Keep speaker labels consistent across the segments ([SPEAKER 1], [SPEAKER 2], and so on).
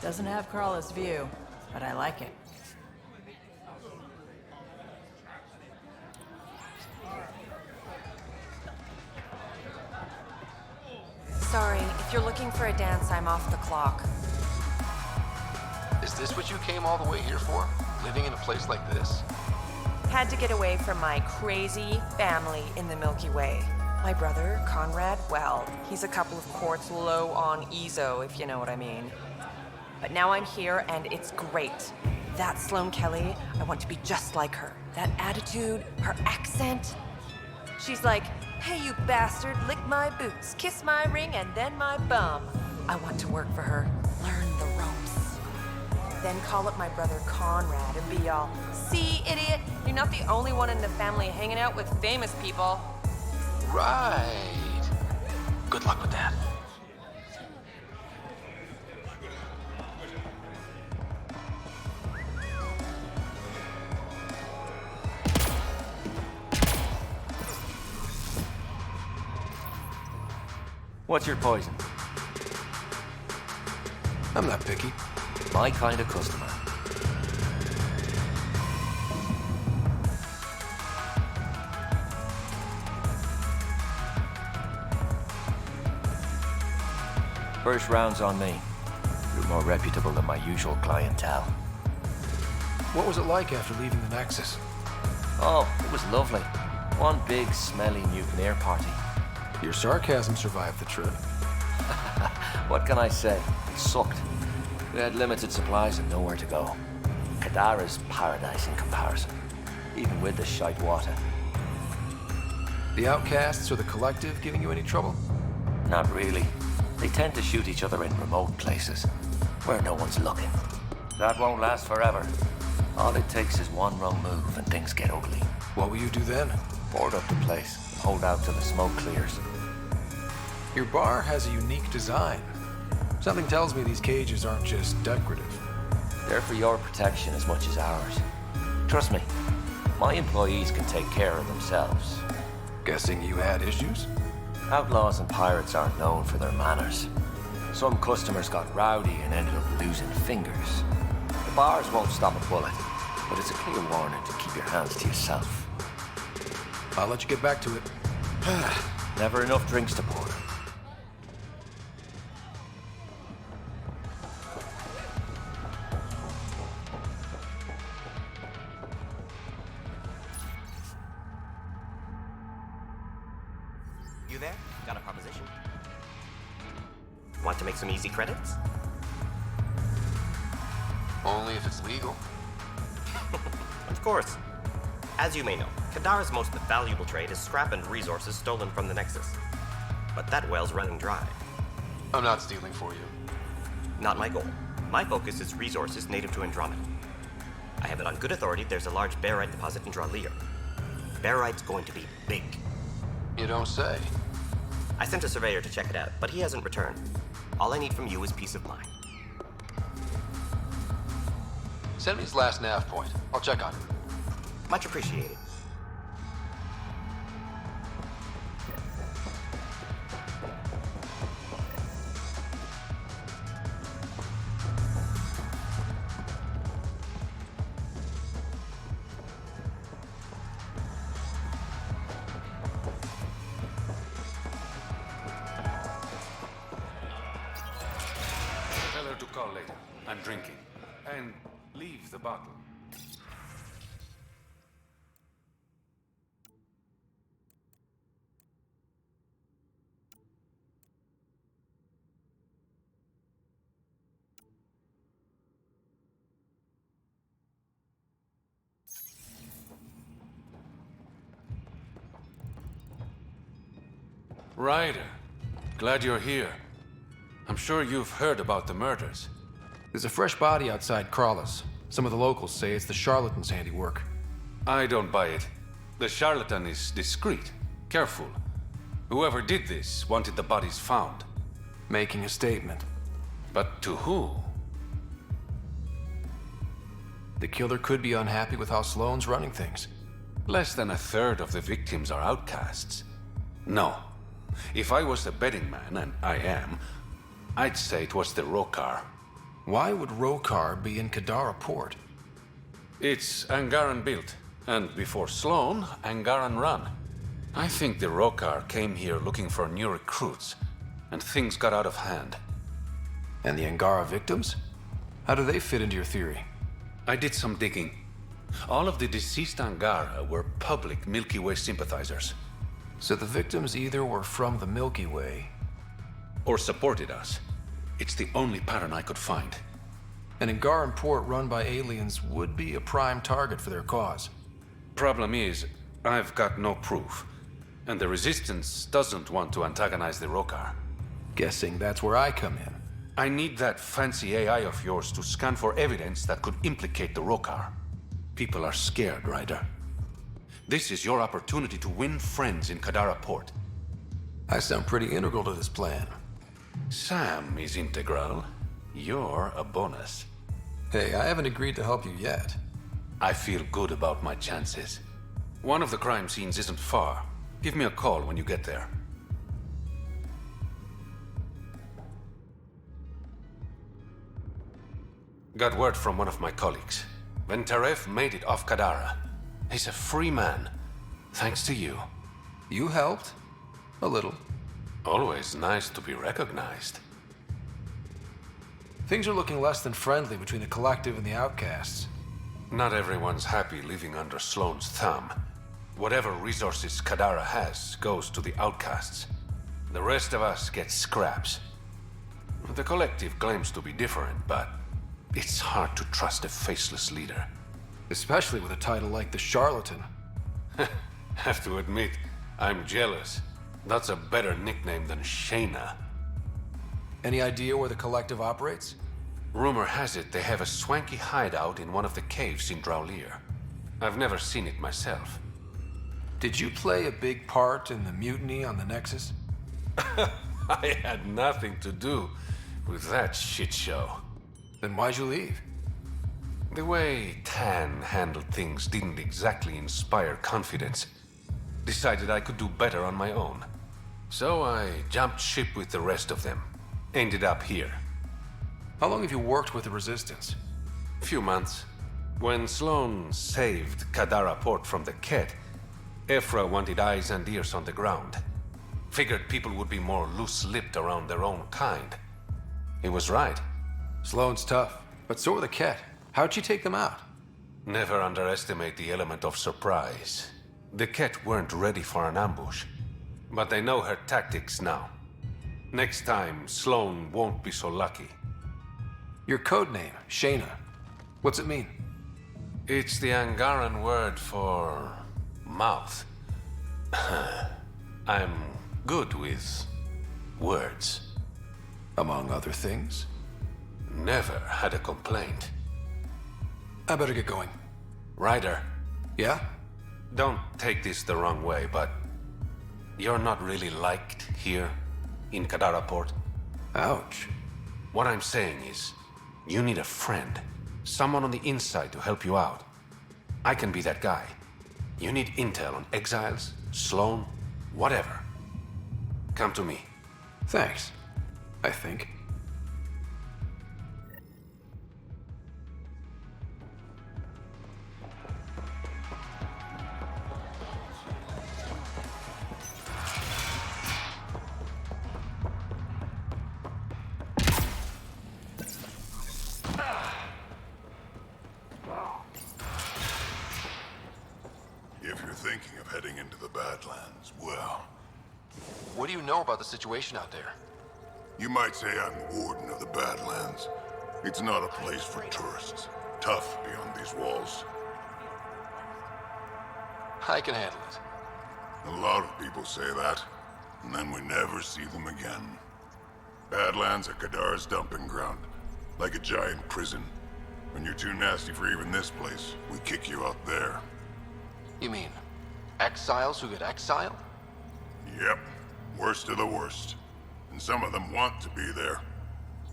[SPEAKER 1] Doesn't have Crawler's view, but I like it.
[SPEAKER 2] Sorry, if you're looking for a dance, I'm off the clock.
[SPEAKER 3] Is this what you came all the way here for? Living in a place like this?
[SPEAKER 2] Had to get away from my crazy family in the Milky Way. My brother, Conrad, well, he's a couple of quarts low on EZO, if you know what I mean. But now I'm here, and it's great. That Sloane Kelly, I want to be just like her. That attitude, her accent. She's like, hey, you bastard, lick my boots, kiss my ring, and then my bum. I want to work for her, learn the ropes. Then call up my brother Conrad and be all, see, idiot, you're not the only one in the family hanging out with famous people.
[SPEAKER 3] Right. Good luck with that.
[SPEAKER 4] What's your poison?
[SPEAKER 3] I'm not picky.
[SPEAKER 4] My kind of customer. First round's on me. You're more reputable than my usual clientele.
[SPEAKER 3] What was it like after leaving the Nexus?
[SPEAKER 4] Oh, it was lovely. One big, smelly mutineer party.
[SPEAKER 3] Your sarcasm survived the trip.
[SPEAKER 4] What can I say? It sucked. We had limited supplies and nowhere to go. Kadara's paradise in comparison, even with the shite water.
[SPEAKER 3] The outcasts or the collective giving you any trouble?
[SPEAKER 4] Not really. They tend to shoot each other in remote places, where no one's looking. That won't last forever. All it takes is one wrong move and things get ugly.
[SPEAKER 3] What will you do then?
[SPEAKER 4] Board up the place, hold out till the smoke clears.
[SPEAKER 3] Your bar has a unique design. Something tells me these cages aren't just decorative.
[SPEAKER 4] They're for your protection as much as ours. Trust me, my employees can take care of themselves.
[SPEAKER 3] Guessing you had issues?
[SPEAKER 4] Outlaws and pirates aren't known for their manners. Some customers got rowdy and ended up losing fingers. The bars won't stop a bullet, but it's a clear warning to keep your hands to yourself.
[SPEAKER 3] I'll let you get back to it.
[SPEAKER 4] Never enough drinks to pour.
[SPEAKER 5] You there? Got a proposition? Want to make some easy credits?
[SPEAKER 3] Only if it's legal.
[SPEAKER 5] Of course. As you may know, Kadara's most valuable trade is scrap and resources stolen from the Nexus. But that well's running dry.
[SPEAKER 3] I'm not stealing for you.
[SPEAKER 5] Not my goal. My focus is resources native to Andromeda. I have it on good authority there's a large barite deposit in Dralier. Barite's going to be big.
[SPEAKER 3] You don't say.
[SPEAKER 5] I sent a surveyor to check it out, but he hasn't returned. All I need from you is peace of mind.
[SPEAKER 3] Send me his last nav point. I'll check on him.
[SPEAKER 5] Much appreciated.
[SPEAKER 6] Tell her to call later. I'm drinking. And leave the bottle. Ryder, glad you're here. I'm sure you've heard about the murders.
[SPEAKER 3] There's a fresh body outside Crawler's. Some of the locals say it's the charlatan's handiwork.
[SPEAKER 6] I don't buy it. The charlatan is discreet, careful. Whoever did this wanted the bodies found.
[SPEAKER 3] Making a statement.
[SPEAKER 6] But to who?
[SPEAKER 3] The killer could be unhappy with how Sloane's running things.
[SPEAKER 6] Less than a third of the victims are outcasts. No. If I was a betting man, and I am, I'd say it was the Rokar.
[SPEAKER 3] Why would Rokar be in Kadara port?
[SPEAKER 6] It's Angaran built, and before Sloan, Angaran run. I think the Rokar came here looking for new recruits, and things got out of hand.
[SPEAKER 3] And the Angara victims? How do they fit into your theory?
[SPEAKER 6] I did some digging. All of the deceased Angara were public Milky Way sympathizers.
[SPEAKER 3] So the victims either were from the Milky Way,
[SPEAKER 6] Or supported us. It's the only pattern I could find.
[SPEAKER 3] an Angaran port run by aliens would be a prime target for their cause.
[SPEAKER 6] Problem is, I've got no proof. And the Resistance doesn't want to antagonize the Rokar.
[SPEAKER 3] Guessing that's where I come in.
[SPEAKER 6] I need that fancy AI of yours to scan for evidence that could implicate the Rokar. People are scared, Ryder. This is your opportunity to win friends in Kadara Port.
[SPEAKER 3] I sound pretty integral to this plan.
[SPEAKER 6] Sam is integral. You're a bonus.
[SPEAKER 3] Hey, I haven't agreed to help you yet.
[SPEAKER 6] I feel good about my chances. One of the crime scenes isn't far. Give me a call when you get there. Got word from one of my colleagues. Ventaref made it off Kadara. He's a free man. Thanks to you.
[SPEAKER 3] You helped? A little.
[SPEAKER 6] Always nice to be recognized.
[SPEAKER 3] Things are looking less than friendly between the Collective and the Outcasts.
[SPEAKER 6] Not everyone's happy living under Sloane's thumb. Whatever resources Kadara has goes to the Outcasts. The rest of us get scraps. The Collective claims to be different, but it's hard to trust a faceless leader.
[SPEAKER 3] Especially with a title like the Charlatan.
[SPEAKER 6] Have to admit, I'm jealous. That's a better nickname than Shayna.
[SPEAKER 3] Any idea where the Collective operates?
[SPEAKER 6] Rumor has it they have a swanky hideout in one of the caves in Draulir. I've never seen it myself.
[SPEAKER 3] Did you play a big part in the mutiny on the Nexus?
[SPEAKER 6] I had nothing to do with that shit show.
[SPEAKER 3] Then why'd you leave?
[SPEAKER 6] The way Tan handled things didn't exactly inspire confidence. Decided I could do better on my own. So I jumped ship with the rest of them. Ended up here.
[SPEAKER 3] How long have you worked with the Resistance?
[SPEAKER 6] Few months. When Sloane saved Kadara Port from the Ket, Ephra wanted eyes and ears on the ground. Figured people would be more loose-lipped around their own kind. He was right.
[SPEAKER 3] Sloane's tough, but so are the Ket. How'd she take them out?
[SPEAKER 6] Never underestimate the element of surprise. The Ket weren't ready for an ambush, but they know her tactics now. Next time, Sloane won't be so lucky.
[SPEAKER 3] Your code name, Shayna. What's it mean?
[SPEAKER 6] It's the Angaran word for mouth. I'm good with words.
[SPEAKER 3] Among other things.
[SPEAKER 6] Never had a complaint.
[SPEAKER 3] I better get going.
[SPEAKER 6] Ryder,
[SPEAKER 3] Yeah?
[SPEAKER 6] don't take this the wrong way, but you're not really liked here in Kadara Port.
[SPEAKER 3] Ouch.
[SPEAKER 6] What I'm saying is, you need a friend. Someone on the inside to help you out. I can be that guy. You need intel on exiles, Sloane, whatever. Come to me.
[SPEAKER 3] Thanks. I think.
[SPEAKER 7] If you're thinking of heading into the Badlands, well,
[SPEAKER 3] What do you know about the situation out there?
[SPEAKER 7] you might say I'm warden of the Badlands. It's not a place for tourists. Tough beyond these walls.
[SPEAKER 3] I can handle it.
[SPEAKER 7] A lot of people say that, and then we never see them again. Badlands are Kadara's dumping ground, like a giant prison. When you're too nasty for even this place, we kick you out there.
[SPEAKER 3] You mean exiles who get exiled?
[SPEAKER 7] Yep, worst of the worst. And some of them want to be there.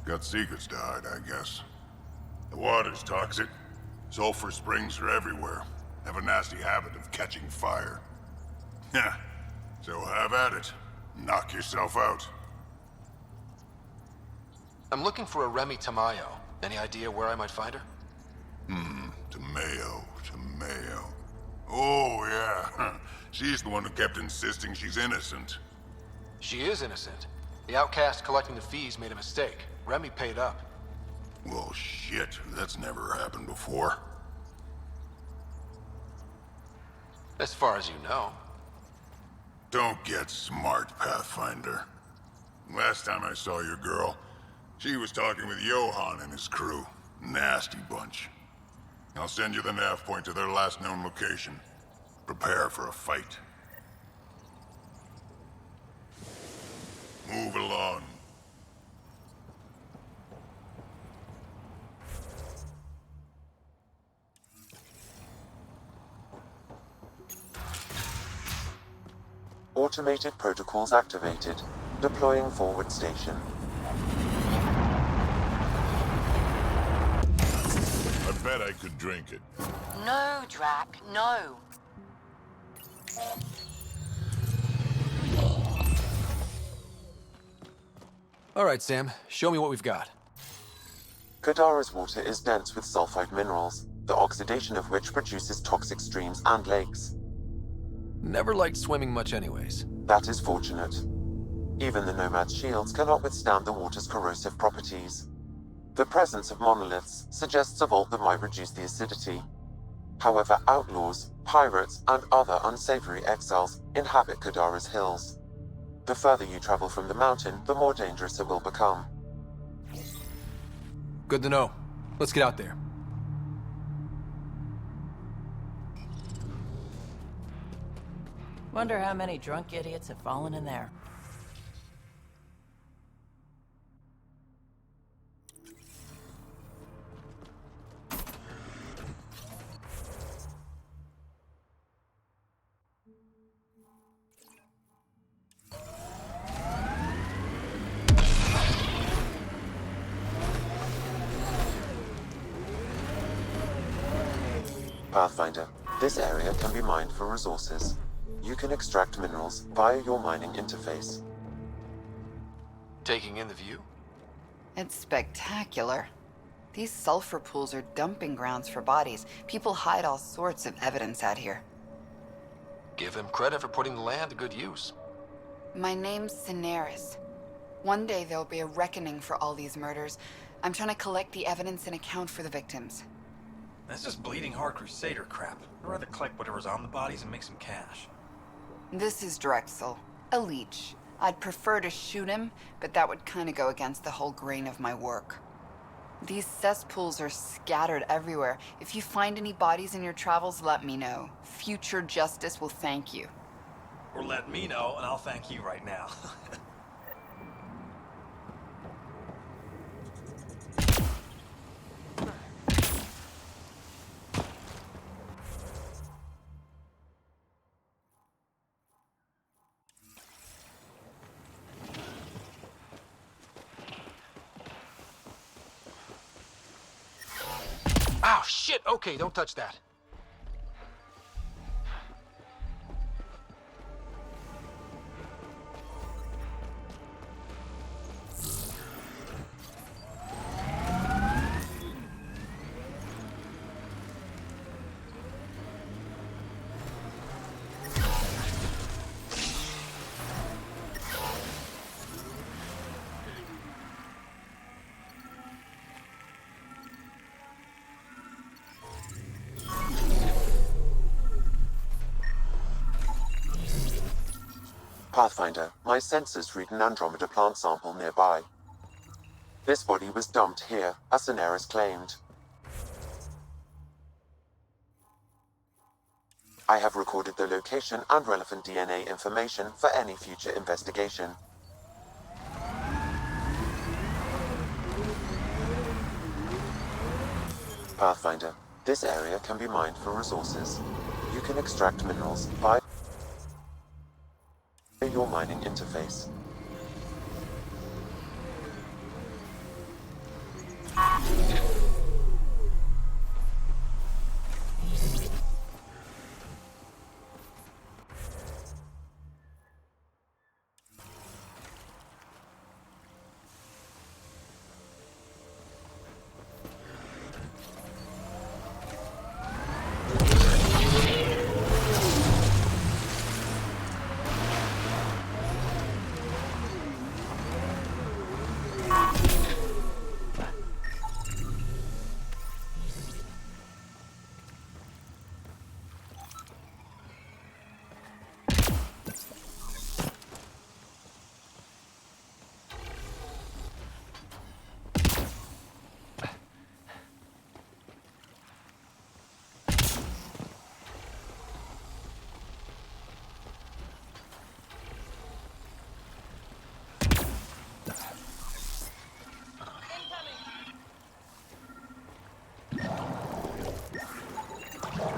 [SPEAKER 7] Got secrets to hide, I guess. The water's toxic. Sulfur springs are everywhere. Have a nasty habit of catching fire. Yeah, so have at it. Knock yourself out.
[SPEAKER 3] I'm looking for a Remy Tamayo. Any idea where I might find her?
[SPEAKER 7] Tamayo. Oh, yeah. She's the one who kept insisting she's innocent.
[SPEAKER 3] She is innocent. The outcast collecting the fees made a mistake. Remy paid up.
[SPEAKER 7] Well, shit. That's never happened before.
[SPEAKER 3] As far as you know.
[SPEAKER 7] Don't get smart, Pathfinder. Last time I saw your girl, she was talking with Johann and his crew. Nasty bunch. I'll send you the nav point to their last known location. Prepare for a fight. Move along.
[SPEAKER 8] Automated protocols activated. Deploying forward station.
[SPEAKER 7] I bet I could drink it.
[SPEAKER 1] No, Drac, no.
[SPEAKER 3] All right, Sam. Show me what we've got.
[SPEAKER 8] Kadara's water is dense with sulfide minerals, the oxidation of which produces toxic streams and lakes.
[SPEAKER 3] Never liked swimming much anyways.
[SPEAKER 8] That is fortunate. Even the Nomad's shields cannot withstand the water's corrosive properties. The presence of monoliths suggests a vault that might reduce the acidity. However, outlaws, pirates, and other unsavory exiles inhabit Kadara's hills. The further you travel from the mountain, the more dangerous it will become.
[SPEAKER 3] Good to know. Let's get out there.
[SPEAKER 1] Wonder how many drunk idiots have fallen in there.
[SPEAKER 8] Pathfinder, this area can be mined for resources. You can extract minerals via your mining interface.
[SPEAKER 3] Taking in the view?
[SPEAKER 9] It's spectacular. These sulfur pools are dumping grounds for bodies. People hide all sorts of evidence out here.
[SPEAKER 3] Give them credit for putting the land to good use.
[SPEAKER 9] My name's Cineris. One day there'll be a reckoning for all these murders. I'm trying to collect the evidence and account for the victims.
[SPEAKER 10] That's just bleeding heart crusader crap. I'd rather collect whatever's on the bodies and make some cash.
[SPEAKER 9] This is Drexel, a leech. I'd prefer to shoot him, but that would kind of go against the whole grain of my work. These cesspools are scattered everywhere. If you find any bodies in your travels, let me know. Future justice will thank you.
[SPEAKER 10] Or let me know, and I'll thank you right now.
[SPEAKER 3] Ow, shit! Okay, don't touch that.
[SPEAKER 8] Pathfinder, my sensors read an Andromeda plant sample nearby. This body was dumped here, as Cineris claimed. I have recorded the location and relevant DNA information for any future investigation. Pathfinder, this area can be mined for resources. You can extract minerals via your mining interface.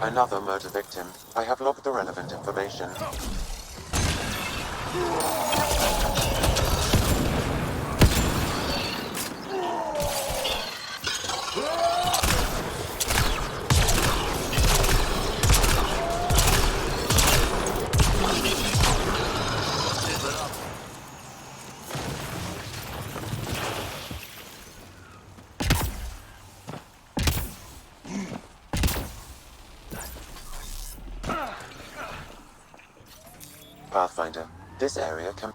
[SPEAKER 8] Another murder victim. I have logged the relevant information. Pathfinder, this area can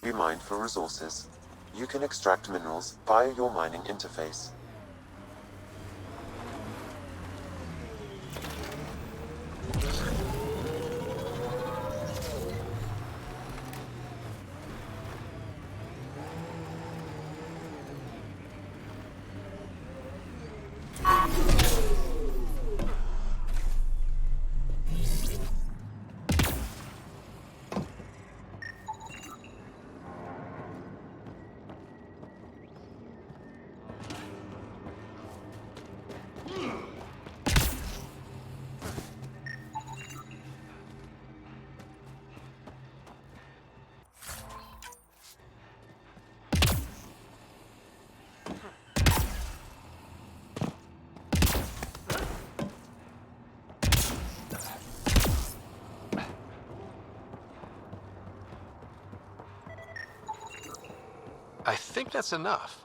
[SPEAKER 8] be mined for resources. You can extract minerals via your mining interface.
[SPEAKER 3] I think that's enough.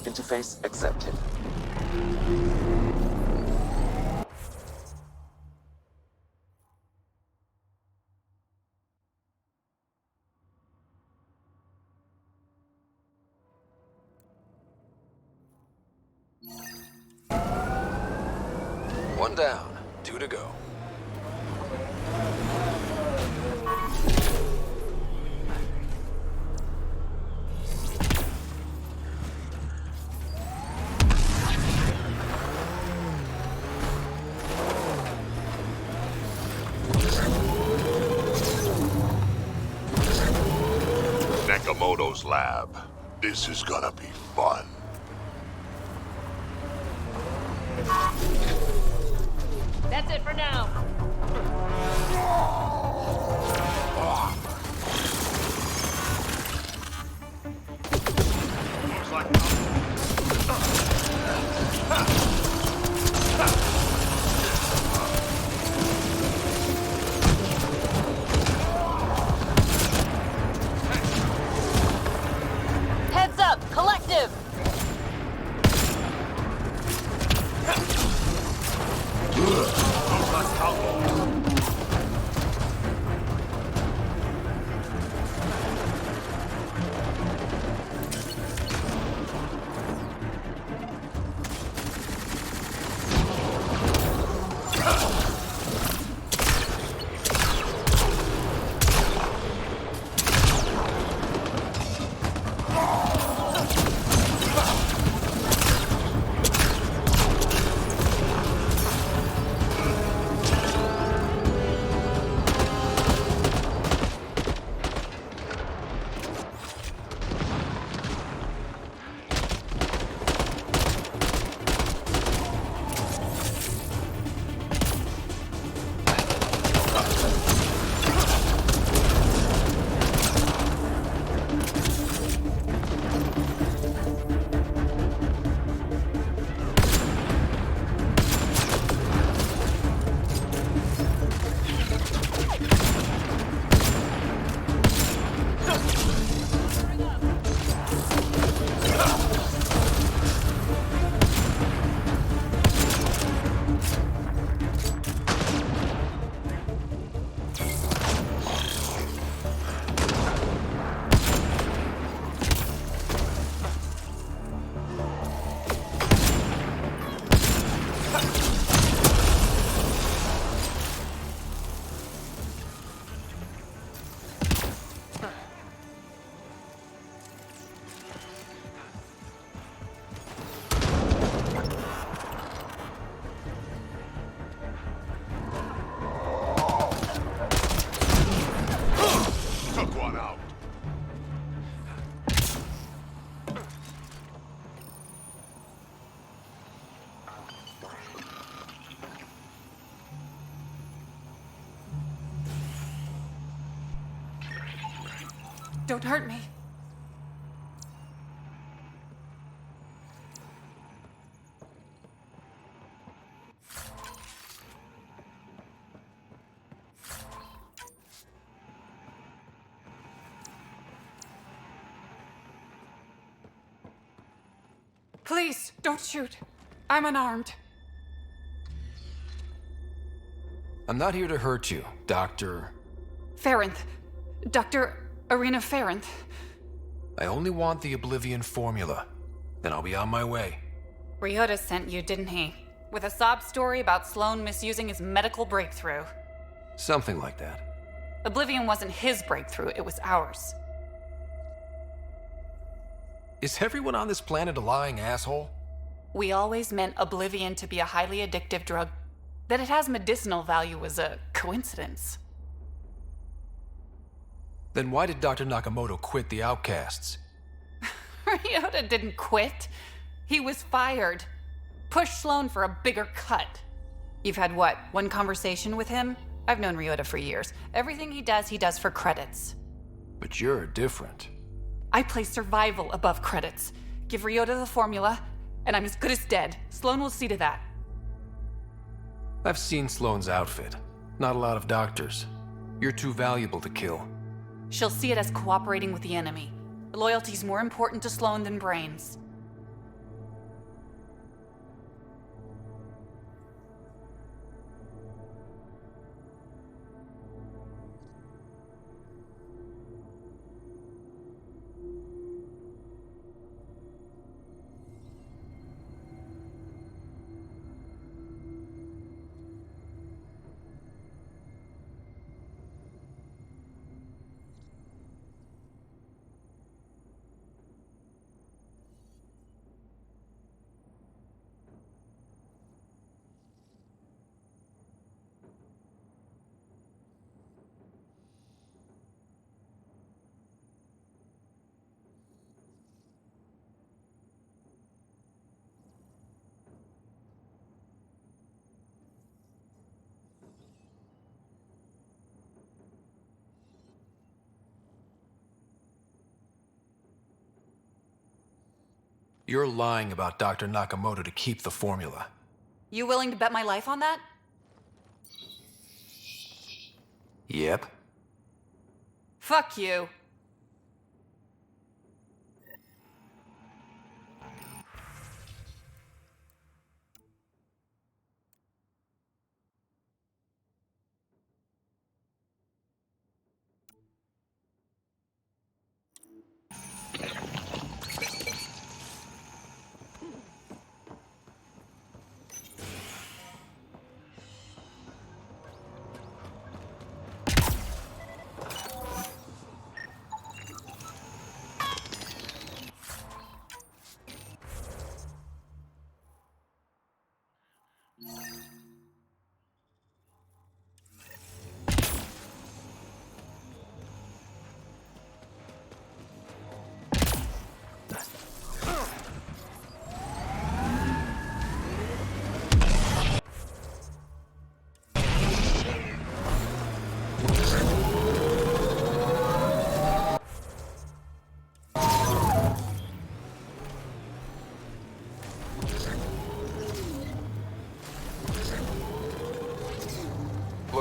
[SPEAKER 8] Interface accepted.
[SPEAKER 3] One down, 2 to go.
[SPEAKER 7] Nakamoto's lab. This is gonna be fun.
[SPEAKER 11] That's it for now.
[SPEAKER 7] Looks like
[SPEAKER 11] Heads up, collective.
[SPEAKER 12] Don't hurt me. Please, don't shoot. I'm unarmed.
[SPEAKER 3] I'm not here to hurt you, Dr.
[SPEAKER 12] Farinth. Dr. Arena Farinth.
[SPEAKER 3] I only want the Oblivion formula. Then I'll be on my way.
[SPEAKER 12] Ryota sent you, didn't he? With a sob story about Sloan misusing his medical breakthrough.
[SPEAKER 3] Something like that.
[SPEAKER 12] Oblivion wasn't his breakthrough, it was ours.
[SPEAKER 3] Is everyone on this planet a lying asshole?
[SPEAKER 12] We always meant Oblivion to be a highly addictive drug. That it has medicinal value was a coincidence.
[SPEAKER 3] Then why did Dr. Nakamoto quit the Outcasts?
[SPEAKER 12] Ryota didn't quit. He was fired. Pushed Sloan for a bigger cut. You've had what, one conversation with him? I've known Ryota for years. Everything he does for credits.
[SPEAKER 3] But you're different.
[SPEAKER 12] I place survival above credits. Give Ryota the formula, and I'm as good as dead. Sloan will see to that.
[SPEAKER 3] I've seen Sloane's outfit. Not a lot of doctors. You're too valuable to kill.
[SPEAKER 12] She'll see it as cooperating with the enemy. Loyalty's more important to Sloan than brains.
[SPEAKER 3] You're lying about Dr. Nakamoto to keep the formula.
[SPEAKER 12] You willing to bet my life on that?
[SPEAKER 3] Yep.
[SPEAKER 12] Fuck you.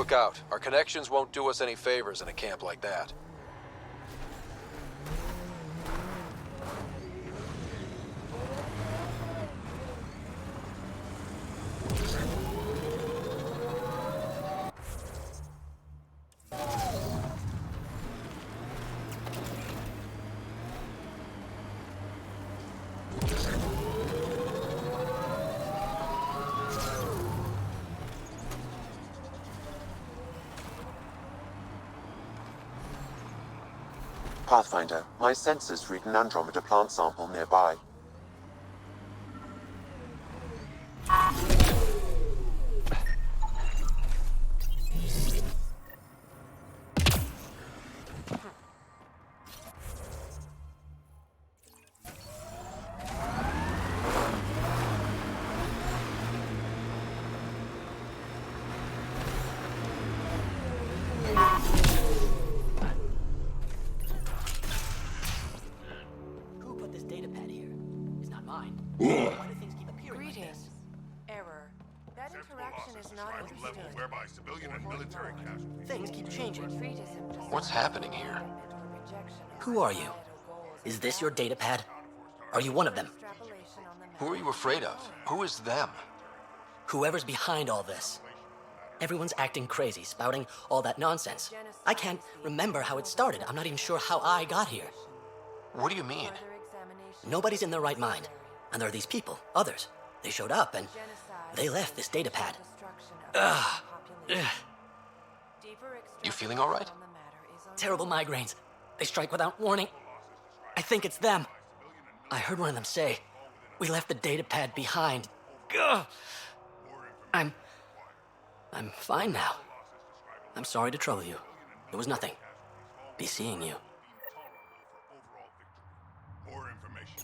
[SPEAKER 3] Look out. Our connections won't do us any favors in a camp like that.
[SPEAKER 8] Pathfinder, my sensors read an Andromeda plant sample nearby.
[SPEAKER 7] at a level whereby civilian and military casualties...
[SPEAKER 13] Things keep changing.
[SPEAKER 3] What's happening here?
[SPEAKER 13] Who are you? Is this your data pad? Are you one of them?
[SPEAKER 3] Who are you afraid of? Who is them?
[SPEAKER 13] Whoever's behind all this. Everyone's acting crazy, spouting all that nonsense. I can't remember how it started. I'm not even sure how I got here.
[SPEAKER 3] What do you mean?
[SPEAKER 13] Nobody's in their right mind. And there are these people, others. They showed up and they left this data pad. Ugh.
[SPEAKER 3] You feeling all right?
[SPEAKER 13] Terrible migraines. They strike without warning. I think it's them. I heard one of them say, "We left the data pad behind." Ugh. I'm fine now. I'm sorry to trouble you. It was nothing. Be seeing you.
[SPEAKER 7] More information.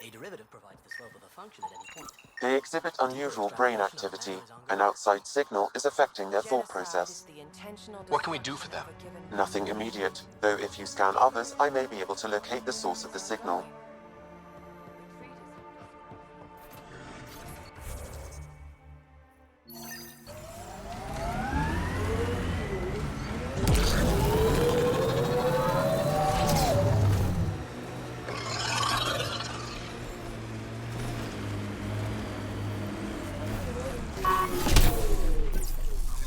[SPEAKER 13] A derivative provides the slope of a function at any point.
[SPEAKER 8] They exhibit unusual brain activity. An outside signal is affecting their thought process.
[SPEAKER 3] What can we do for them?
[SPEAKER 8] Nothing immediate, though if you scan others, I may be able to locate the source of the signal.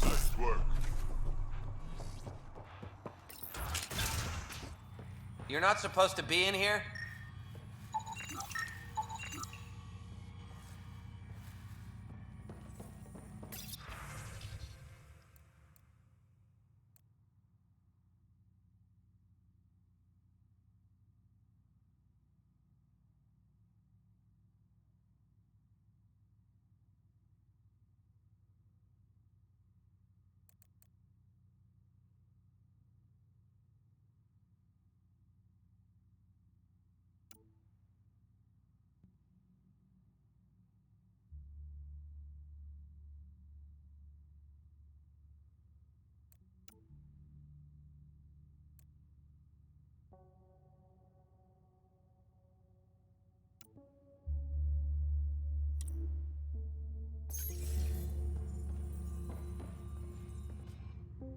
[SPEAKER 7] Nice work.
[SPEAKER 14] You're not supposed to be in here?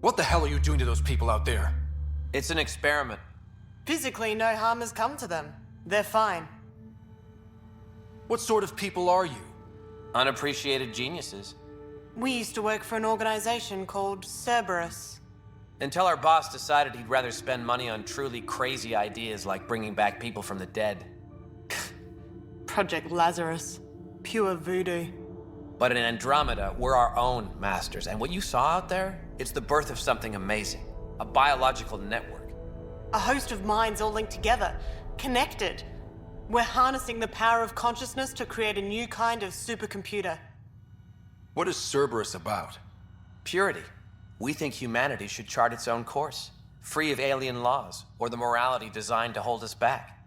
[SPEAKER 3] What the hell are you doing to those people out there?
[SPEAKER 14] It's an experiment.
[SPEAKER 15] Physically, no harm has come to them. They're fine.
[SPEAKER 3] What sort of people are you?
[SPEAKER 14] Unappreciated geniuses.
[SPEAKER 15] We used to work for an organization called Cerberus.
[SPEAKER 14] Until our boss decided he'd rather spend money on truly crazy ideas like bringing back people from the dead.
[SPEAKER 15] Project Lazarus. Pure voodoo.
[SPEAKER 14] But in Andromeda, we're our own masters. And what you saw out there, it's the birth of something amazing. A biological network.
[SPEAKER 15] A host of minds all linked together. Connected. We're harnessing the power of consciousness to create a new kind of supercomputer.
[SPEAKER 3] What is Cerberus about?
[SPEAKER 14] Purity. We think humanity should chart its own course, free of alien laws or the morality designed to hold us back.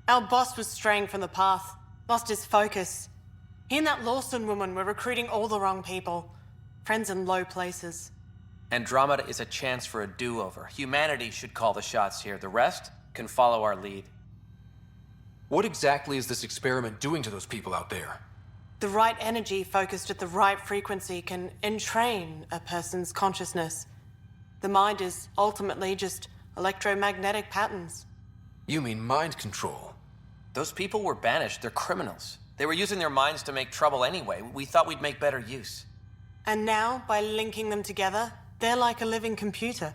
[SPEAKER 15] Our boss was straying from the path, lost his focus. He and that Lawson woman were recruiting all the wrong people. Friends in low places.
[SPEAKER 14] Andromeda is a chance for a do-over. Humanity should call the shots here. The rest can follow our lead.
[SPEAKER 3] What exactly is this experiment doing to those people out there?
[SPEAKER 15] The right energy focused at the right frequency can entrain a person's consciousness. The mind is ultimately just electromagnetic patterns.
[SPEAKER 3] You mean mind control?
[SPEAKER 14] Those people were banished. They're criminals. They were using their minds to make trouble anyway. We thought we'd make better use.
[SPEAKER 15] And now, by linking them together, they're like a living computer,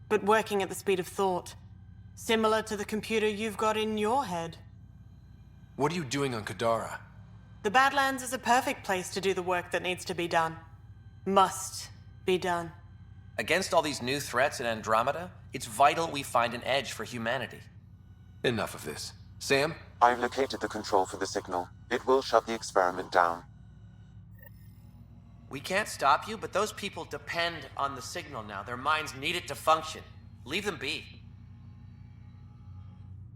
[SPEAKER 15] but working at the speed of thought. Similar to the computer you've got in your head.
[SPEAKER 3] What are you doing on Kadara?
[SPEAKER 15] The Badlands is a perfect place to do the work that needs to be done. Must be done.
[SPEAKER 14] Against all these new threats in Andromeda, it's vital we find an edge for humanity.
[SPEAKER 3] Enough of this. Sam?
[SPEAKER 8] I've located the control for the signal. It will shut the experiment down.
[SPEAKER 14] We can't stop you, but those people depend on the signal now. Their minds need it to function. Leave them be.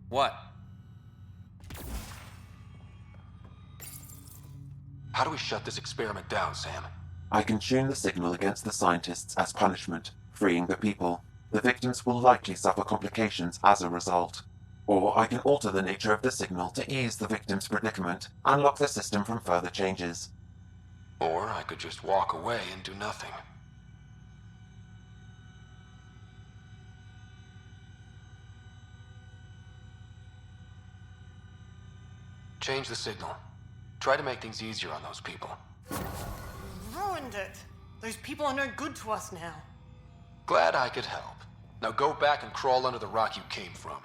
[SPEAKER 14] What?
[SPEAKER 3] How do we shut this experiment down, Sam?
[SPEAKER 8] I can tune the signal against the scientists as punishment. freeing the people. The victims will likely suffer complications as a result. Or I can alter the nature of the signal to ease the victim's predicament and lock the system from further changes.
[SPEAKER 3] Or I could just walk away and do nothing. Change the signal. Try to make things easier on those people.
[SPEAKER 15] Ruined it. Those people are no good to us now.
[SPEAKER 3] Glad I could help. Now go back and crawl under the rock you came from.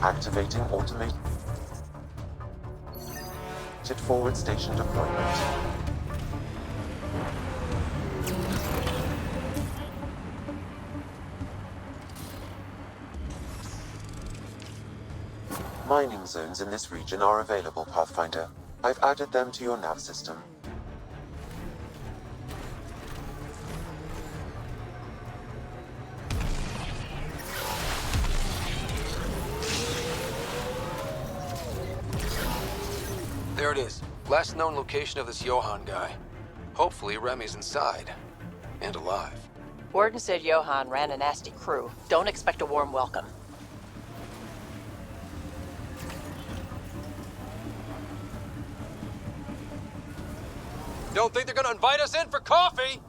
[SPEAKER 8] Activating automated forward station deployment. Mining zones in this region are available, Pathfinder. I've added them to your nav system.
[SPEAKER 3] There it is. Last known location of this Johann guy. Hopefully Remy's inside. And alive.
[SPEAKER 1] Warden said Johann ran a nasty crew. Don't expect a warm welcome.
[SPEAKER 3] Don't think they're gonna invite us in for coffee?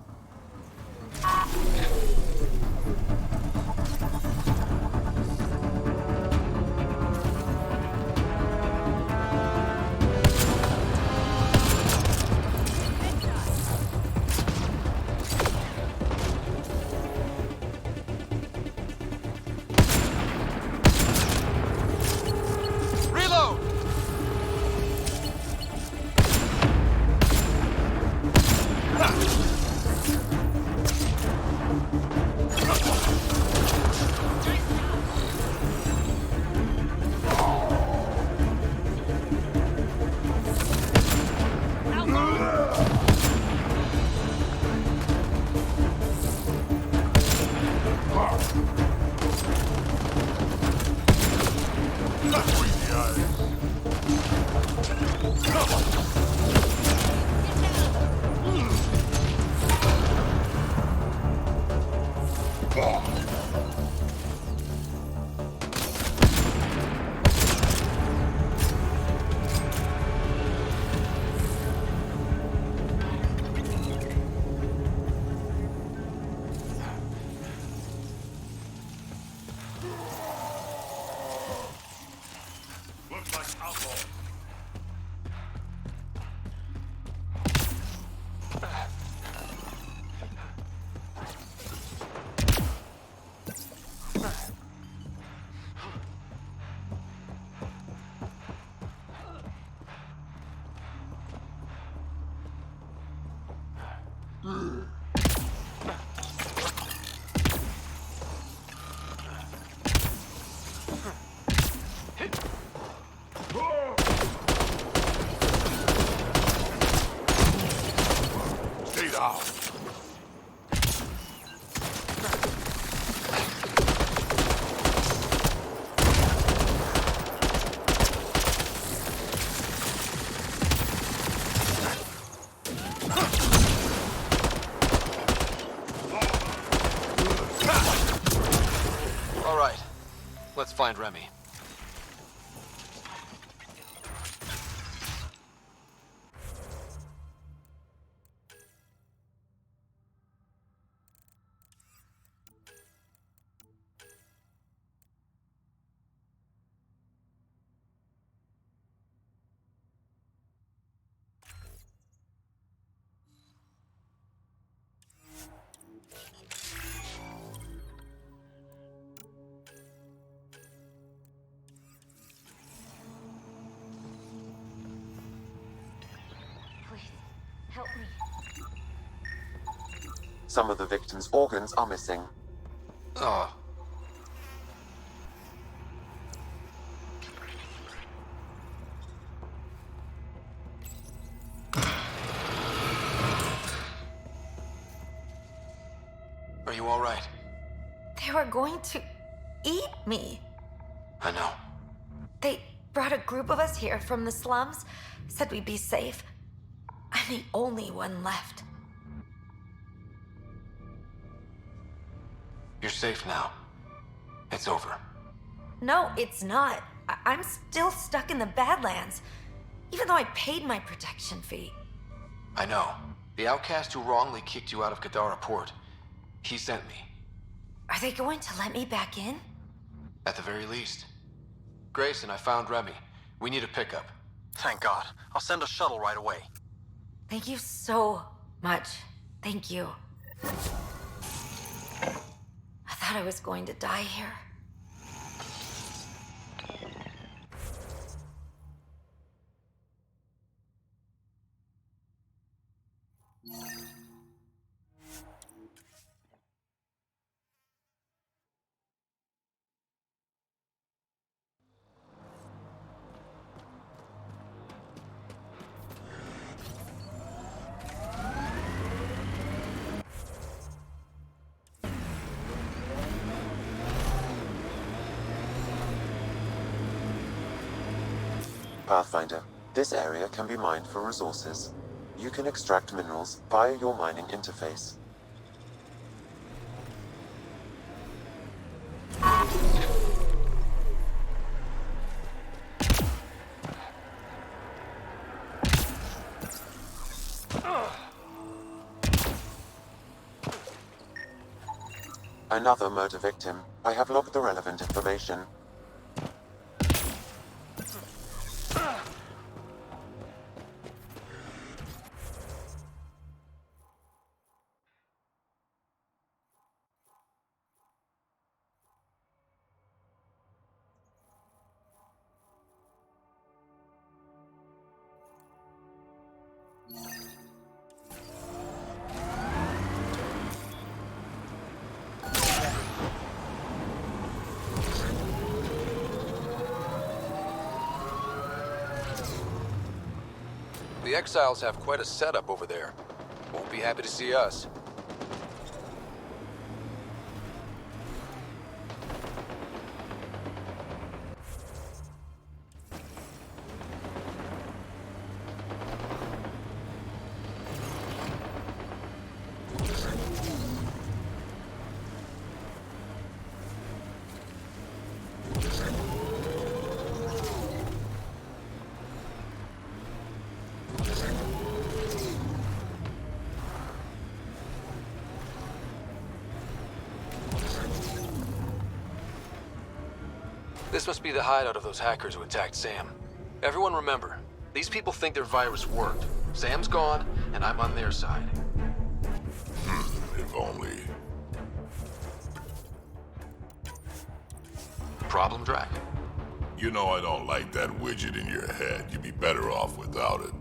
[SPEAKER 3] Reload!
[SPEAKER 7] Looks like alcohol. Stay down.
[SPEAKER 3] All right. Let's find Remy.
[SPEAKER 16] Help me.
[SPEAKER 8] Some of the victim's organs are missing.
[SPEAKER 3] Oh. Are you all right?
[SPEAKER 16] They were going to eat me.
[SPEAKER 3] I know.
[SPEAKER 16] They brought a group of us here from the slums, said we'd be safe. I'm the only one left.
[SPEAKER 3] You're safe now. It's over.
[SPEAKER 16] No, it's not. I'm still stuck in the Badlands, even though I paid my protection fee.
[SPEAKER 3] I know. The outcast who wrongly kicked you out of Kadara Port. He sent me.
[SPEAKER 16] Are they going to let me back in?
[SPEAKER 3] At the very least. Grayson, I found Remy. We need a pickup.
[SPEAKER 10] Thank God. I'll send a shuttle right away.
[SPEAKER 16] Thank you so much. Thank you. I thought I was going to die here.
[SPEAKER 8] Pathfinder, this area can be mined for resources. You can extract minerals via your mining interface. Another murder victim. I have logged the relevant information.
[SPEAKER 3] The Exiles have quite a setup over there. Won't be happy to see us. This must be the hideout of those hackers who attacked Sam. Everyone remember, these people think their virus worked. Sam's gone, and I'm on their side.
[SPEAKER 7] If only.
[SPEAKER 3] Problem, Drac?
[SPEAKER 7] You know I don't like that widget in your head. You'd be better off without it.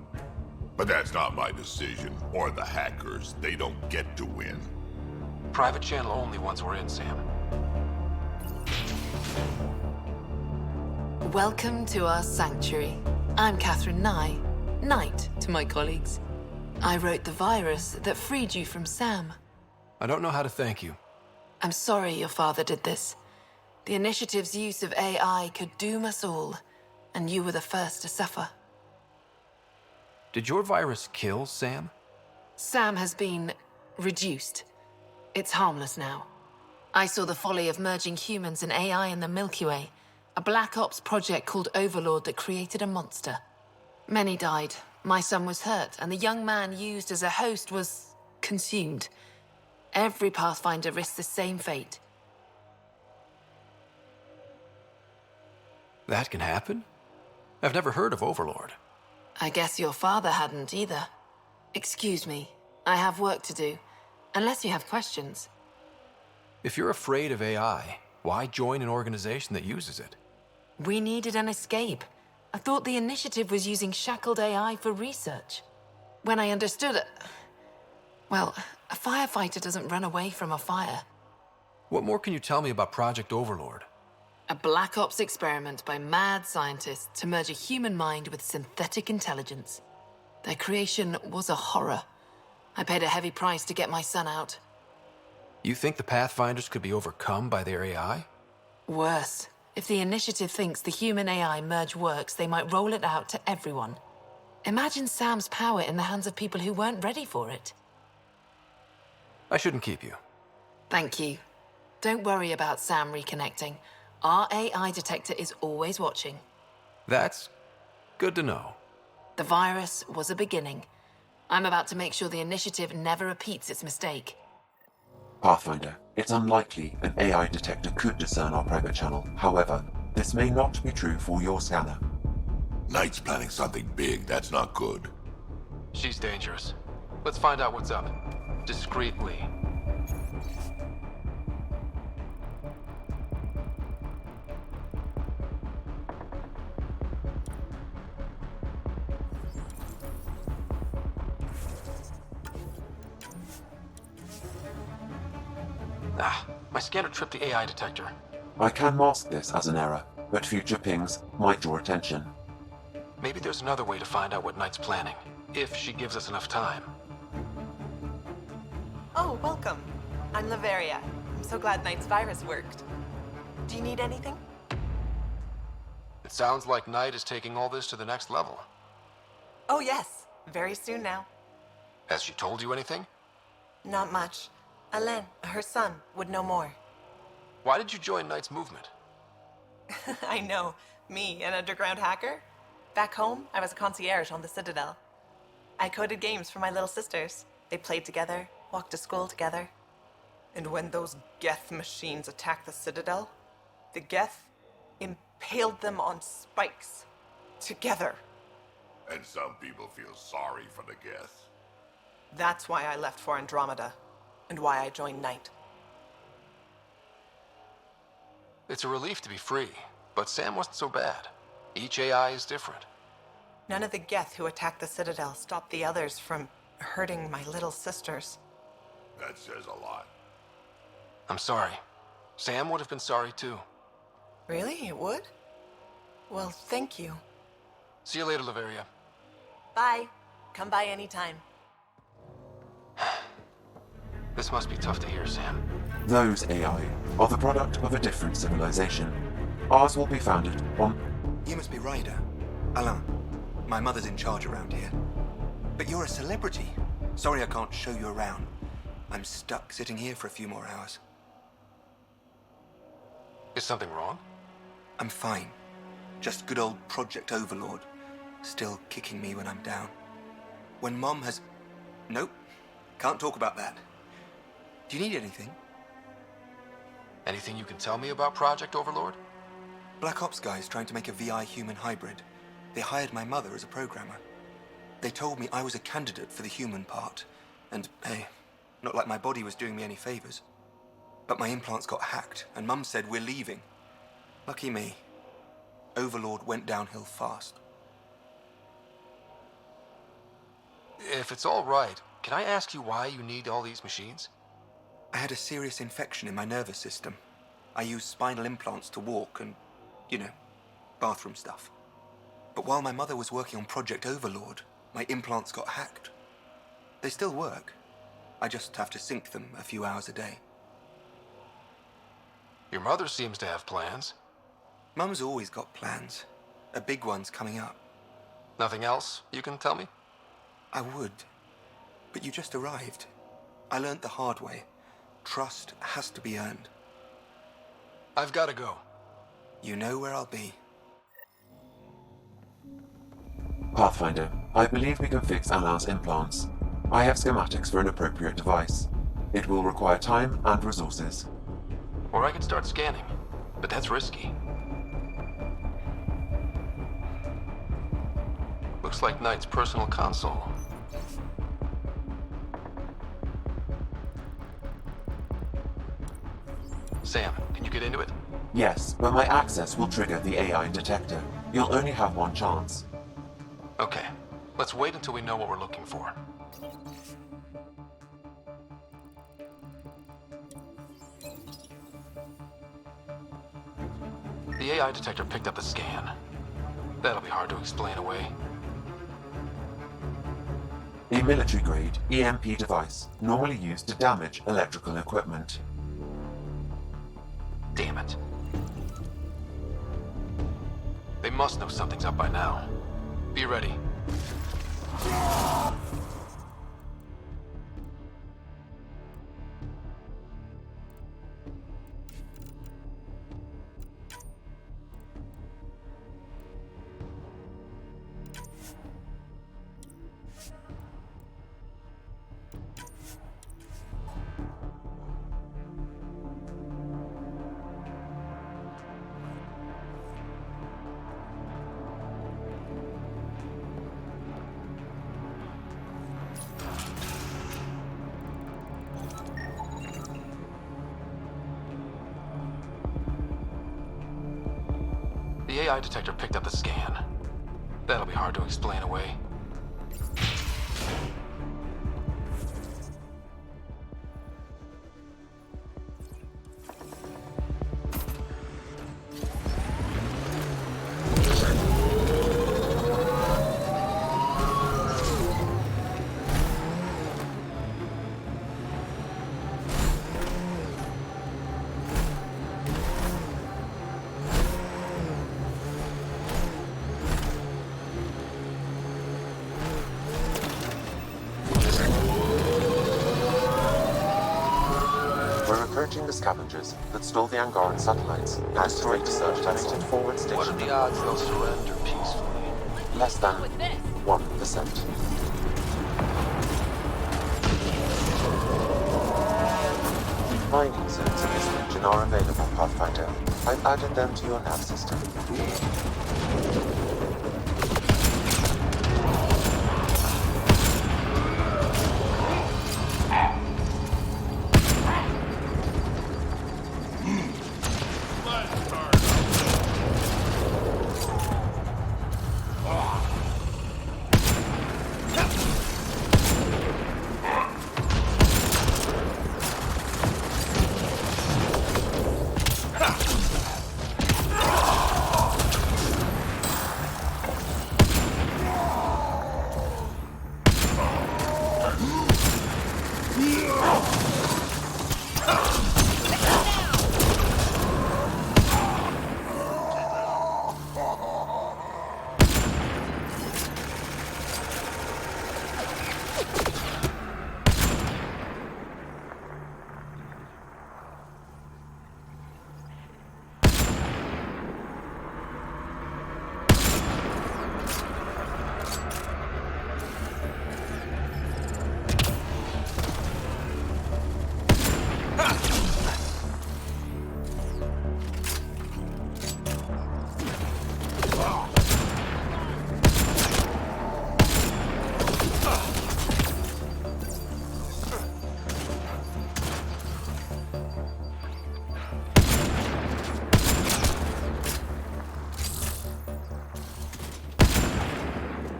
[SPEAKER 7] But that's not my decision, or the hackers. They don't get to win.
[SPEAKER 3] Private channel only once we're in, Sam.
[SPEAKER 17] Welcome to our sanctuary. I'm Catherine Nye, Knight to my colleagues. I wrote the virus that freed you from Sam.
[SPEAKER 3] I don't know how to thank you.
[SPEAKER 17] I'm sorry your father did this. The Initiative's use of AI could doom us all, and you were the first to suffer.
[SPEAKER 3] Did your virus kill Sam?
[SPEAKER 17] Sam has been reduced. It's harmless now. I saw the folly of merging humans and AI in the Milky Way, a Black Ops project called Overlord that created a monster. Many died. My son was hurt, and the young man used as a host was consumed. Every Pathfinder risks the same fate.
[SPEAKER 3] That can happen? I've never heard of Overlord.
[SPEAKER 17] I guess your father hadn't either. Excuse me, I have work to do. Unless you have questions.
[SPEAKER 3] If you're afraid of AI, why join an organization that uses it?
[SPEAKER 17] We needed an escape. I thought the Initiative was using shackled AI for research. when I understood it... Well, a firefighter doesn't run away from a fire.
[SPEAKER 3] What more can you tell me about Project Overlord?
[SPEAKER 17] A Black Ops experiment by mad scientists to merge a human mind with synthetic intelligence. Their creation was a horror. I paid a heavy price to get my son out.
[SPEAKER 3] You think the Pathfinders could be overcome by their AI?
[SPEAKER 17] Worse. If the Initiative thinks the human-AI merge works, they might roll it out to everyone. Imagine Sam's power in the hands of people who weren't ready for it.
[SPEAKER 3] I shouldn't keep you.
[SPEAKER 17] Thank you. Don't worry about Sam reconnecting. Our AI detector is always watching.
[SPEAKER 3] That's good to know.
[SPEAKER 17] The virus was a beginning. I'm about to make sure the Initiative never repeats its mistake.
[SPEAKER 8] Pathfinder, it's unlikely an AI detector could discern our private channel. However, this may not be true for your scanner.
[SPEAKER 7] Knight's planning something big. That's not good.
[SPEAKER 3] She's dangerous. Let's find out what's up. Discreetly. My scanner tripped the AI detector.
[SPEAKER 8] I can mask this as an error, but future pings might draw attention.
[SPEAKER 3] Maybe there's another way to find out what Knight's planning, if she gives us enough time.
[SPEAKER 2] Oh, welcome. I'm Laveria. I'm so glad Knight's virus worked. Do you need anything?
[SPEAKER 3] It sounds like Knight is taking all this to the next level.
[SPEAKER 2] Oh, yes. Very soon now.
[SPEAKER 3] Has she told you anything?
[SPEAKER 2] Not much. Alain, her son, would know more.
[SPEAKER 3] Why did you join Knight's movement?
[SPEAKER 2] I know. Me, an underground hacker? Back home, I was a concierge on the Citadel. I coded games for my little sisters. They played together, walked to school together. And when those Geth machines attacked the Citadel, the Geth impaled them on spikes. Together.
[SPEAKER 7] And some people feel sorry for the Geth.
[SPEAKER 2] That's why I left for Andromeda. And why I joined Knight.
[SPEAKER 3] It's a relief to be free, but Sam wasn't so bad. Each AI is different.
[SPEAKER 2] None of the Geth who attacked the Citadel stopped the others from hurting my little sisters.
[SPEAKER 7] That says a lot.
[SPEAKER 3] I'm sorry. Sam would have been sorry too.
[SPEAKER 2] Really? It would? Well, thank you.
[SPEAKER 3] See you later, Laveria.
[SPEAKER 2] Bye. Come by anytime.
[SPEAKER 3] This must be tough to hear, Sam.
[SPEAKER 8] Those AI are the product of a different civilization. Ours will be founded on...
[SPEAKER 18] You must be Ryder. Alain. My mother's in charge around here. But you're a celebrity. Sorry I can't show you around. I'm stuck sitting here for a few more hours.
[SPEAKER 3] Is something wrong?
[SPEAKER 18] I'm fine. Just good old Project Overlord. Still kicking me when I'm down. When Mom has... Nope. Can't talk about that. Do you need anything?
[SPEAKER 3] Anything you can tell me about Project Overlord?
[SPEAKER 18] Black Ops guys trying to make a VI human hybrid. They hired my mother as a programmer. They told me I was a candidate for the human part. And, hey, not like my body was doing me any favors. But my implants got hacked, and Mum said we're leaving. Lucky me. Overlord went downhill fast.
[SPEAKER 3] If it's all right, can I ask you why you need all these machines?
[SPEAKER 18] I had a serious infection in my nervous system. I used spinal implants to walk and, you know, bathroom stuff. But while my mother was working on Project Overlord, my implants got hacked. They still work. I just have to sync them a few hours a day.
[SPEAKER 3] Your mother seems to have plans.
[SPEAKER 18] Mum's always got plans. A big one's coming up.
[SPEAKER 3] Nothing else you can tell me?
[SPEAKER 18] I would. But you just arrived. I learned the hard way. Trust has to be earned.
[SPEAKER 3] I've got to go.
[SPEAKER 18] You know where I'll be.
[SPEAKER 8] Pathfinder, I believe we can fix Alain's implants. I have schematics for an appropriate device. It will require time and resources.
[SPEAKER 3] Or I could start scanning, but that's risky. Looks like Knight's personal console. Sam, can you get into it?
[SPEAKER 8] Yes, but my access will trigger the AI detector. You'll only have one chance.
[SPEAKER 3] Okay. Let's wait until we know what we're looking for. The AI detector picked up the scan. That'll be hard to explain away.
[SPEAKER 8] A military-grade EMP device normally used to damage electrical equipment.
[SPEAKER 3] Damn it. They must know something's up by now. Be ready. The AI detector picked up the scan. That'll be hard to explain away.
[SPEAKER 8] The scavengers that stole the Angaran satellites and destroyed the search vessel forward station.
[SPEAKER 3] What are the odds they'll surrender peacefully?
[SPEAKER 8] Less than 1%. Mining zones in this region are available, Pathfinder. I've added them to your nav system.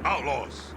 [SPEAKER 7] Outlaws!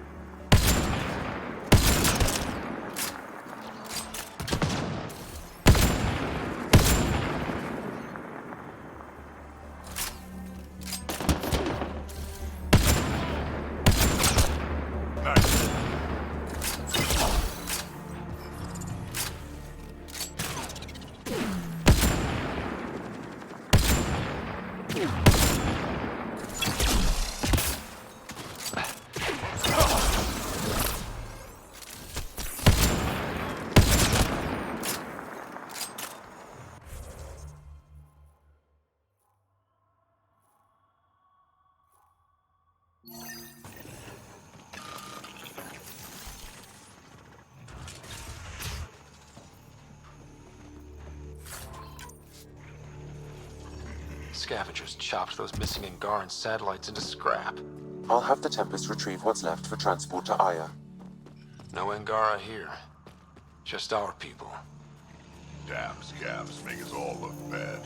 [SPEAKER 3] Scavengers chopped those missing Angaran satellites into scrap.
[SPEAKER 8] I'll have the Tempest retrieve what's left for transport to Aya.
[SPEAKER 3] No Angara here. Just our people.
[SPEAKER 7] Damn scavs make us all look bad.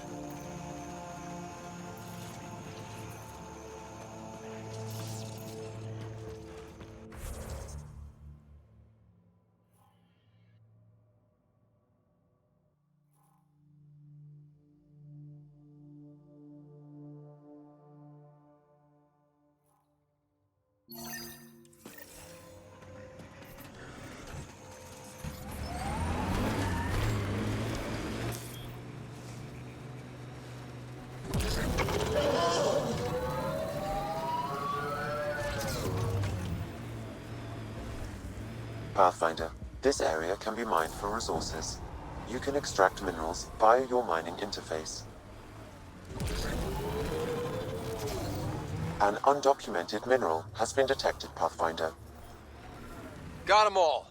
[SPEAKER 8] Pathfinder, this area can be mined for resources. You can extract minerals via your mining interface. An undocumented mineral has been detected, Pathfinder.
[SPEAKER 3] Got 'em all.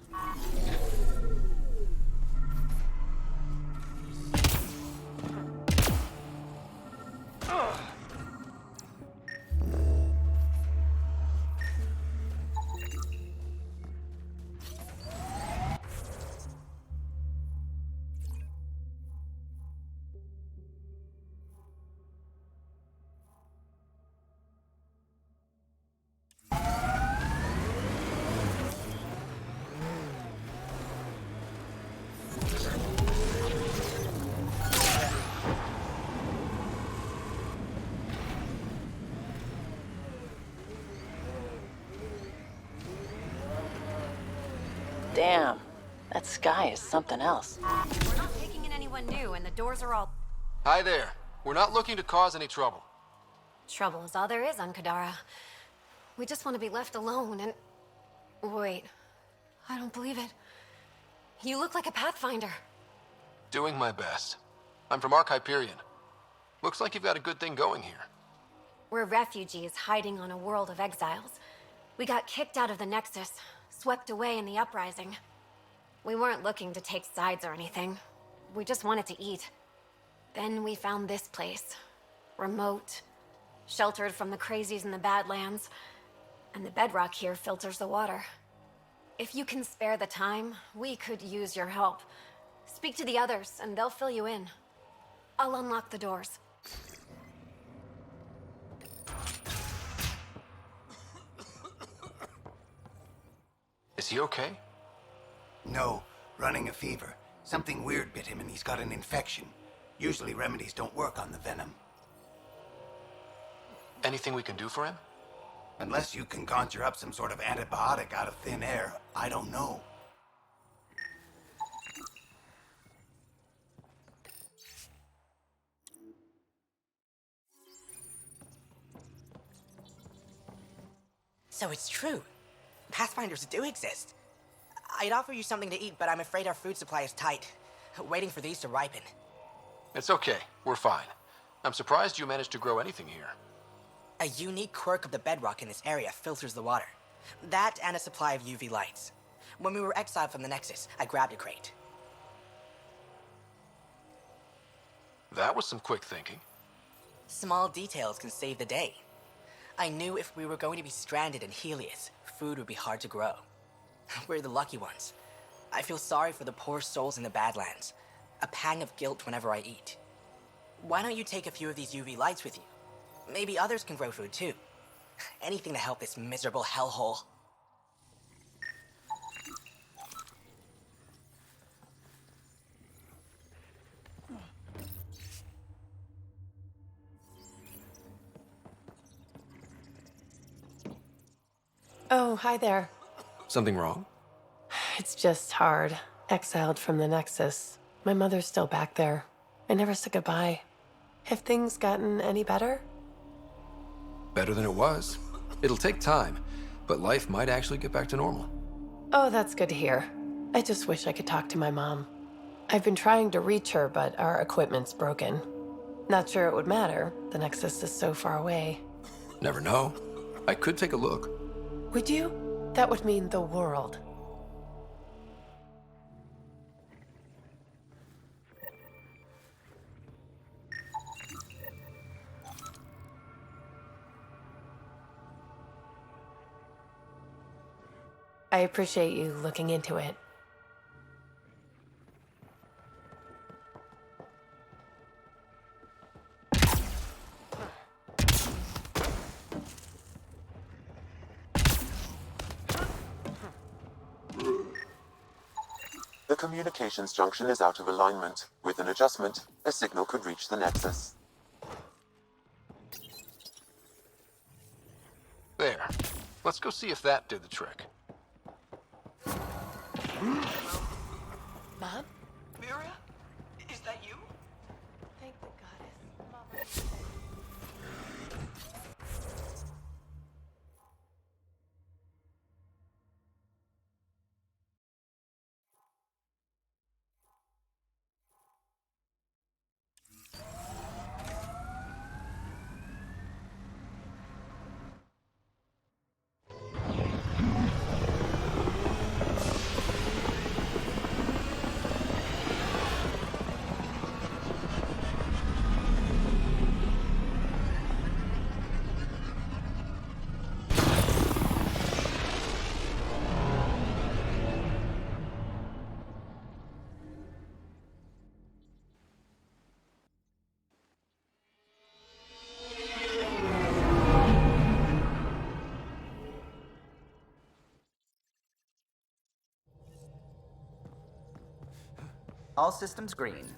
[SPEAKER 1] Damn, that sky is something else.
[SPEAKER 16] We're not taking in anyone new, and the doors are all...
[SPEAKER 3] Hi there. We're not looking to cause any trouble.
[SPEAKER 16] Trouble is all there is on Kadara. We just want to be left alone and... Wait. I don't believe it. You look like a Pathfinder.
[SPEAKER 3] Doing my best. I'm from Ark Hyperion. Looks like you've got a good thing going here.
[SPEAKER 16] We're refugees hiding on a world of exiles. We got kicked out of the Nexus, swept away in the uprising. We weren't looking to take sides or anything. We just wanted to eat. Then we found this place. Remote. Sheltered from the crazies in the Badlands. And the bedrock here filters the water. If you can spare the time, we could use your help. Speak to the others, and they'll fill you in. I'll unlock the doors.
[SPEAKER 3] Is he okay?
[SPEAKER 19] No, running a fever. Something weird bit him and he's got an infection. Usually remedies don't work on the venom.
[SPEAKER 3] Anything we can do for him?
[SPEAKER 19] Unless you can conjure up some sort of antibiotic out of thin air, I don't know.
[SPEAKER 13] So it's true. Pathfinders do exist. I'd offer you something to eat, but I'm afraid our food supply is tight. Waiting for these to ripen.
[SPEAKER 3] It's okay. We're fine. I'm surprised you managed to grow anything here.
[SPEAKER 13] A unique quirk of the bedrock in this area filters the water. That and a supply of UV lights. When we were exiled from the Nexus, I grabbed a crate.
[SPEAKER 3] That was some quick thinking.
[SPEAKER 13] Small details can save the day. I knew if we were going to be stranded in Helios, food would be hard to grow. We're the lucky ones. I feel sorry for the poor souls in the Badlands. A pang of guilt whenever I eat. Why don't you take a few of these UV lights with you? Maybe others can grow food too. Anything to help this miserable hellhole.
[SPEAKER 20] Oh, hi there.
[SPEAKER 3] Something wrong?
[SPEAKER 20] It's just hard. Exiled from the Nexus. My mother's still back there. I never said goodbye. Have things gotten any better?
[SPEAKER 3] Better than it was. It'll take time, but life might actually get back to normal.
[SPEAKER 20] Oh, that's good to hear. I just wish I could talk to my mom. I've been trying to reach her, but our equipment's broken. Not sure it would matter. The Nexus is so far away.
[SPEAKER 3] Never know. I could take a look.
[SPEAKER 20] Would you? That would mean the world. I appreciate you looking into it.
[SPEAKER 8] The communications junction is out of alignment. With an adjustment, a signal could reach the Nexus.
[SPEAKER 3] There. Let's go see if that did the trick.
[SPEAKER 20] Mom?
[SPEAKER 2] Miria? Is that you?
[SPEAKER 20] Thank the goddess. Mom.
[SPEAKER 21] All systems green.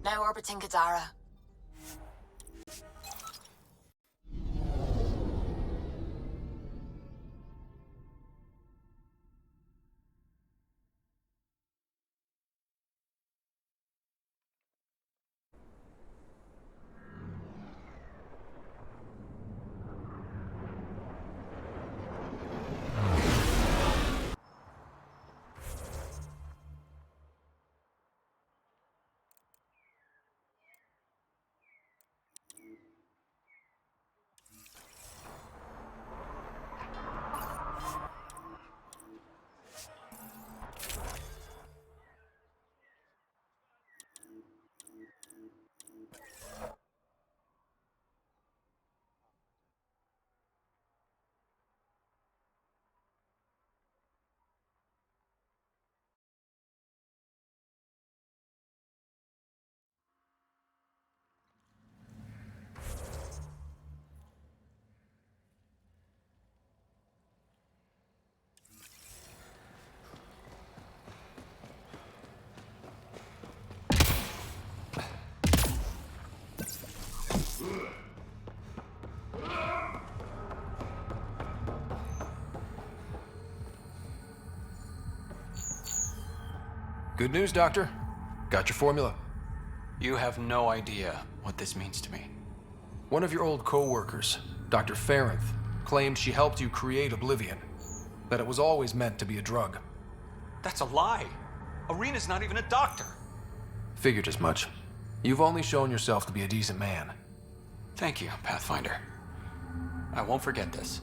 [SPEAKER 22] Now orbiting Kadara.
[SPEAKER 3] Good news, Doctor. Got your formula.
[SPEAKER 10] You have no idea what this means to me.
[SPEAKER 3] One of your old co-workers, Dr. Farrenth, claimed she helped you create Oblivion. That it was always meant to be a drug.
[SPEAKER 10] That's a lie. Arena's not even a doctor.
[SPEAKER 3] Figured as much. You've only shown yourself to be a decent man.
[SPEAKER 10] Thank you, Pathfinder. I won't forget this.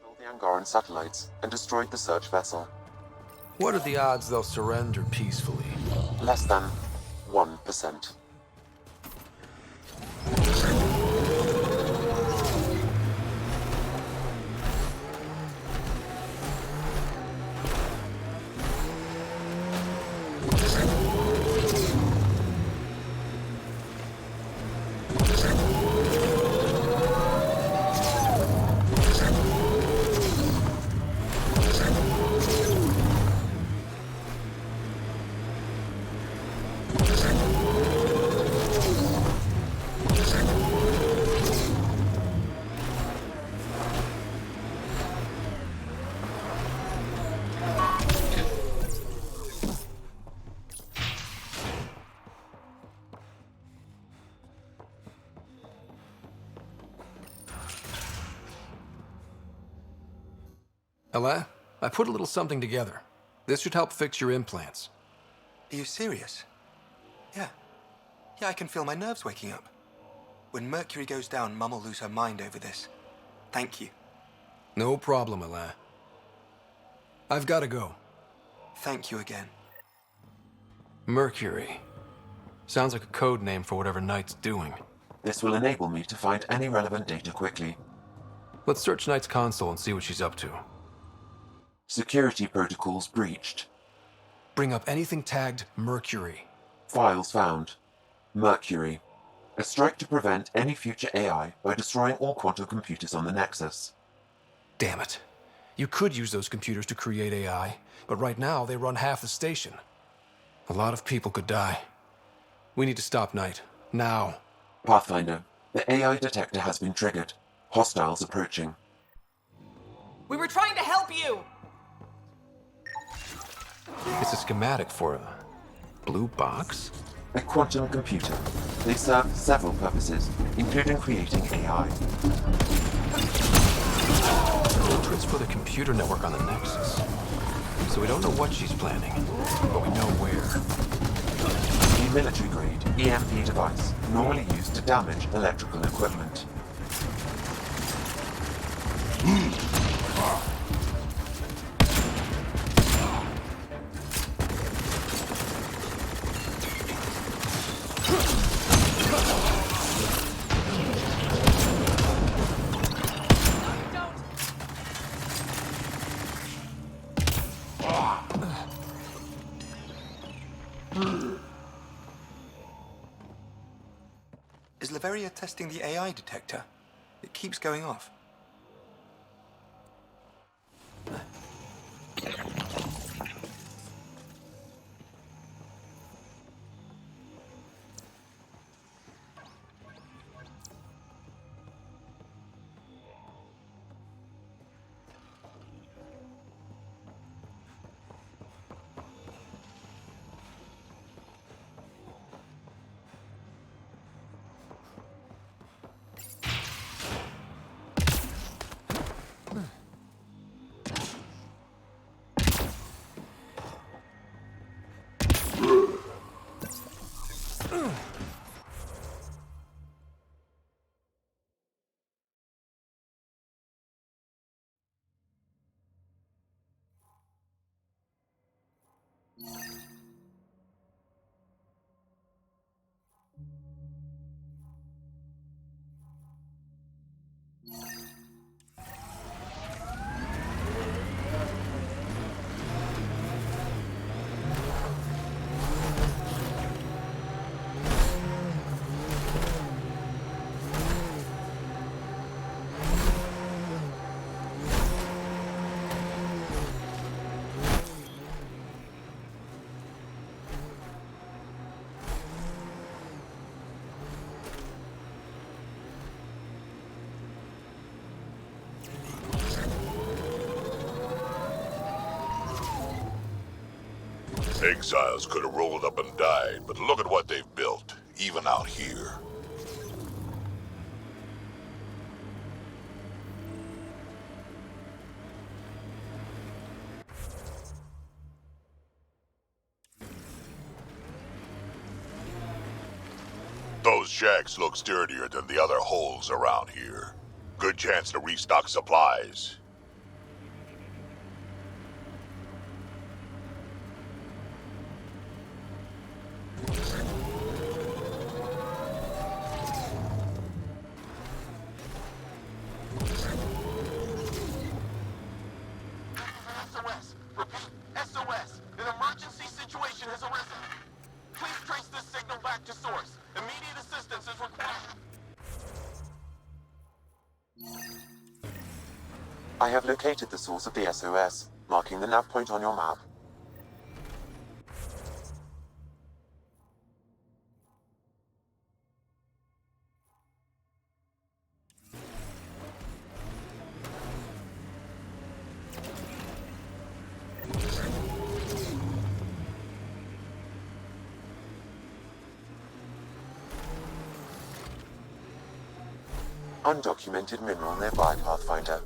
[SPEAKER 8] Stole the Angaran satellites and destroyed the search vessel.
[SPEAKER 3] What are the odds they'll surrender peacefully?
[SPEAKER 8] Less than 1%.
[SPEAKER 3] Ella, I put a little something together. This should help fix your implants.
[SPEAKER 18] Are you serious? Yeah. Yeah, I can feel my nerves waking up. When Mercury goes down, Mum will lose her mind over this. Thank you.
[SPEAKER 3] No problem, Ella. I've got to go.
[SPEAKER 18] Thank you again.
[SPEAKER 3] Mercury. Sounds like a code name for whatever Knight's doing.
[SPEAKER 8] This will enable me to find any relevant data quickly.
[SPEAKER 3] Let's search Knight's console and see what she's up to.
[SPEAKER 8] Security protocols breached.
[SPEAKER 3] Bring up anything tagged Mercury.
[SPEAKER 8] Files found. Mercury. A strike to prevent any future AI by destroying all quantum computers on the Nexus.
[SPEAKER 3] Damn it. You could use those computers to create AI, but right now they run half the station. A lot of people could die. We need to stop Knight. Now.
[SPEAKER 8] Pathfinder, the AI detector has been triggered. Hostiles approaching.
[SPEAKER 2] We were trying to help you!
[SPEAKER 3] It's a schematic for a blue box?
[SPEAKER 8] A quantum computer. They serve several purposes, including creating AI.
[SPEAKER 3] Blueprints for the computer network on the Nexus. So we don't know what she's planning, but we know where.
[SPEAKER 8] A military-grade EMP device, normally used to damage electrical equipment.
[SPEAKER 18] Is Laveria testing the AI detector? It keeps going off.
[SPEAKER 7] Exiles could have rolled up and died, but look at what they've built, even out here. Those shacks look sturdier than the other holes around here. Good chance to restock supplies.
[SPEAKER 4] SOS! Repeat, SOS! An emergency situation has arisen. Please trace this signal back to source. Immediate assistance is required.
[SPEAKER 8] I have located the source of the SOS, marking the nav point on your map. Undocumented mineral nearby, Pathfinder.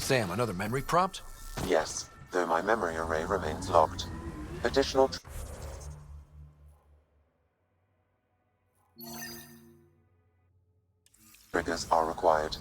[SPEAKER 3] Sam, another memory prompt?
[SPEAKER 8] Yes, though my memory array remains locked. Additional triggers are required.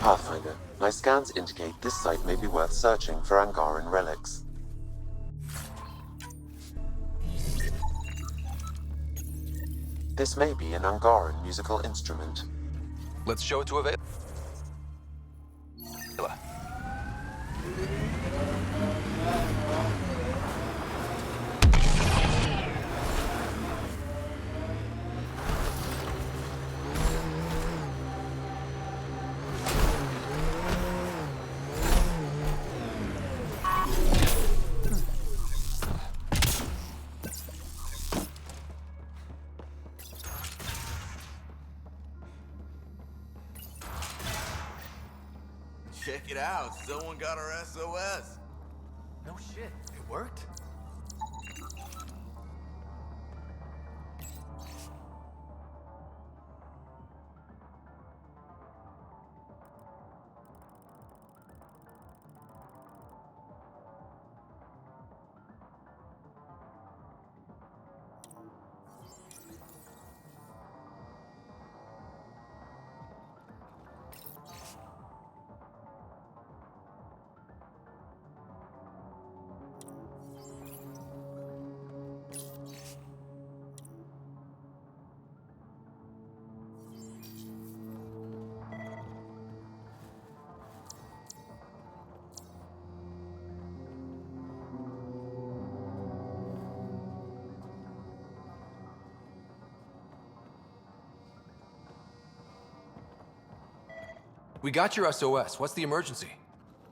[SPEAKER 8] Pathfinder, my scans indicate this site may be worth searching for Angaran relics. This may be an Angaran musical instrument.
[SPEAKER 3] Let's show it to Avela.
[SPEAKER 4] Check it out, someone got our SOS.
[SPEAKER 3] No shit, it worked? We got your SOS. What's the emergency?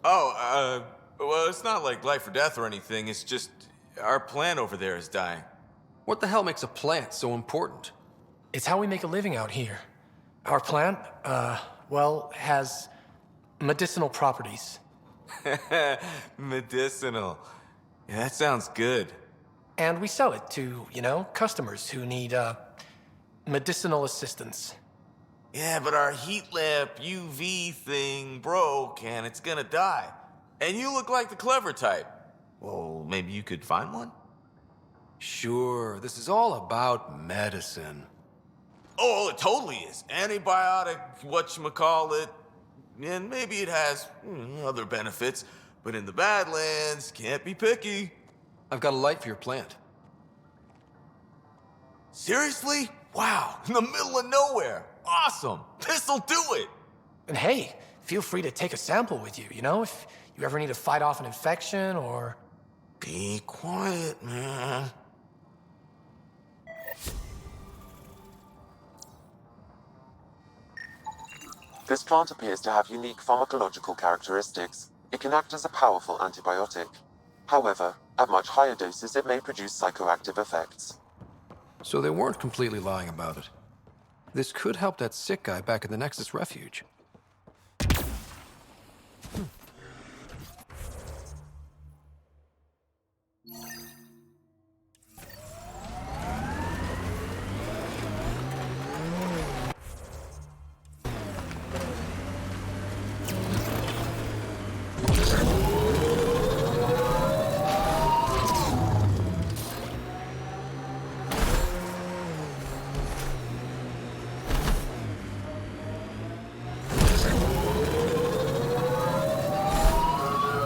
[SPEAKER 4] Oh, well, it's not like life or death or anything. It's just our plant over there is dying.
[SPEAKER 3] What the hell makes a plant so important?
[SPEAKER 5] It's how we make a living out here. Our plant, well, has medicinal properties.
[SPEAKER 4] Medicinal. Yeah, that sounds good.
[SPEAKER 5] And we sell it to, customers who need, medicinal assistance.
[SPEAKER 4] Yeah, but our heat lamp UV thing broke and it's gonna die. And you look like the clever type. Well, maybe you could find one?
[SPEAKER 3] Sure, this is all about medicine.
[SPEAKER 4] Oh, it totally is. Antibiotic, whatchamacallit. And maybe it has other benefits. But in the Badlands, can't be picky.
[SPEAKER 3] I've got a light for your plant.
[SPEAKER 4] Seriously? Wow, in the middle of nowhere. Awesome! This'll do it!
[SPEAKER 5] And hey, feel free to take a sample with you, if you ever need to fight off an infection or...
[SPEAKER 4] Be quiet, man.
[SPEAKER 8] This plant appears to have unique pharmacological characteristics. It can act as a powerful antibiotic. However, at much higher doses it may produce psychoactive effects.
[SPEAKER 3] So they weren't completely lying about it. This could help that sick guy back in the Nexus refuge.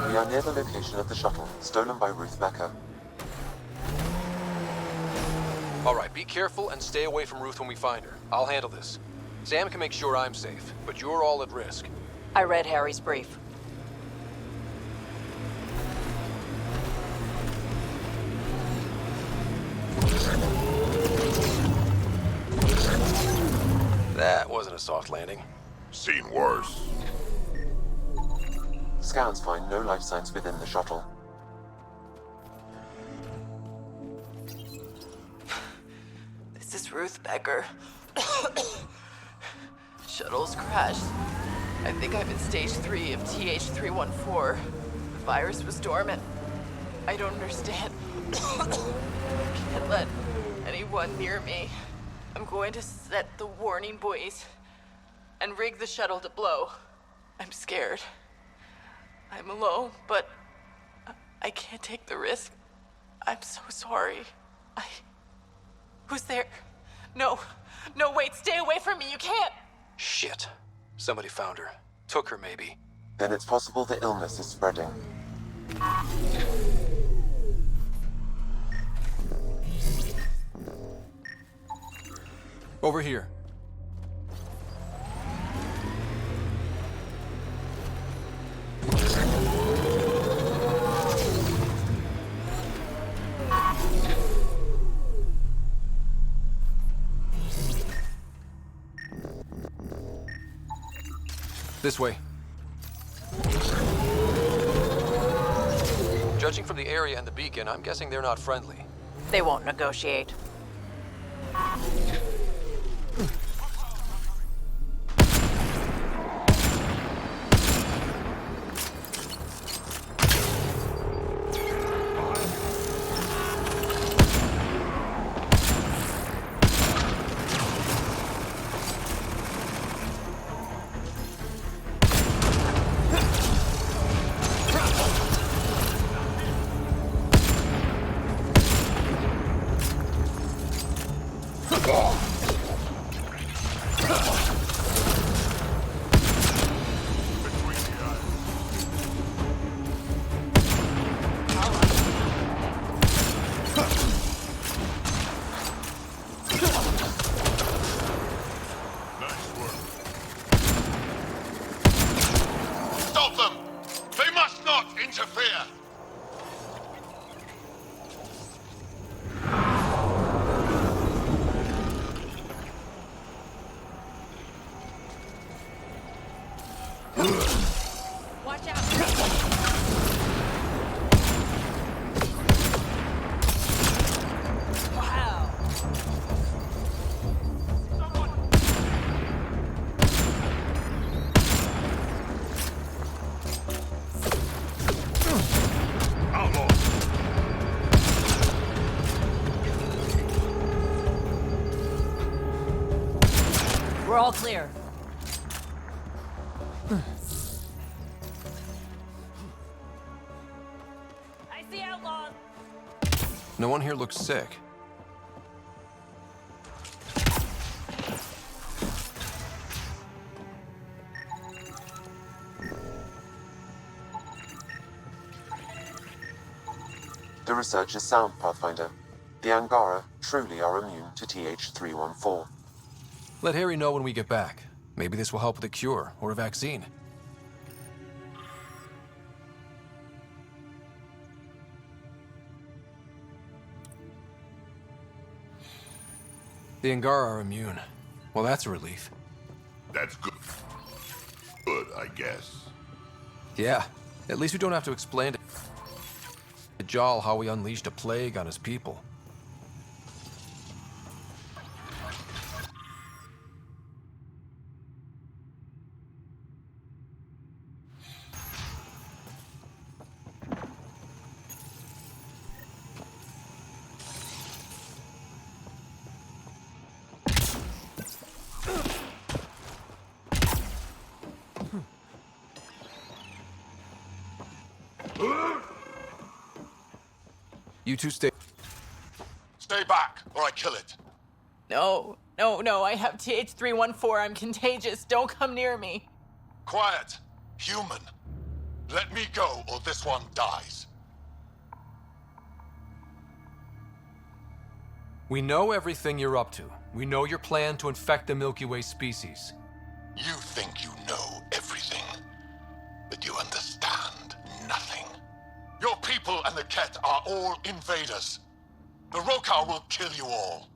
[SPEAKER 8] We are near the location of the shuttle, stolen by Ruth Mecca.
[SPEAKER 3] All right, be careful and stay away from Ruth when we find her. I'll handle this. Sam can make sure I'm safe, but you're all at risk.
[SPEAKER 1] I read Harry's brief.
[SPEAKER 3] That wasn't a soft landing.
[SPEAKER 7] Seen worse.
[SPEAKER 8] Scans find no life signs within the shuttle.
[SPEAKER 1] This is Ruth Becker. Shuttle's crashed. I think I'm in stage 3 of TH314. The virus was dormant. I don't understand. Can't let anyone near me. I'm going to set the warning buoys and rig the shuttle to blow. I'm scared. I'm alone, but I can't take the risk. I'm so sorry. Who's there? No, wait, stay away from me, you can't!
[SPEAKER 3] Shit. Somebody found her. Took her, maybe.
[SPEAKER 8] Then it's possible the illness is spreading.
[SPEAKER 3] Over here. This way. Judging from the area and the beacon, I'm guessing they're not friendly.
[SPEAKER 1] They won't negotiate.
[SPEAKER 7] Stop them! They must not interfere!
[SPEAKER 11] Watch out! Wow! We're all clear. I see outlaws.
[SPEAKER 3] No one here looks sick.
[SPEAKER 8] The research is sound, Pathfinder. The Angara truly are immune to TH314.
[SPEAKER 3] Let Harry know when we get back. Maybe this will help with a cure or a vaccine. The Angara are immune. Well, that's a relief.
[SPEAKER 7] That's good. Good, I guess.
[SPEAKER 3] Yeah, at least we don't have to explain to Jal how we unleashed a plague on his people. You two stay.
[SPEAKER 7] Stay back, or I kill it.
[SPEAKER 1] No, I have TH314. I'm contagious. Don't come near me.
[SPEAKER 7] Quiet. Human. Let me go, or this one dies.
[SPEAKER 3] We know everything you're up to. We know your plan to infect the Milky Way species.
[SPEAKER 7] You think you know everything, but you understand nothing. Your people and the Ket are all invaders. The Rokar will kill you all.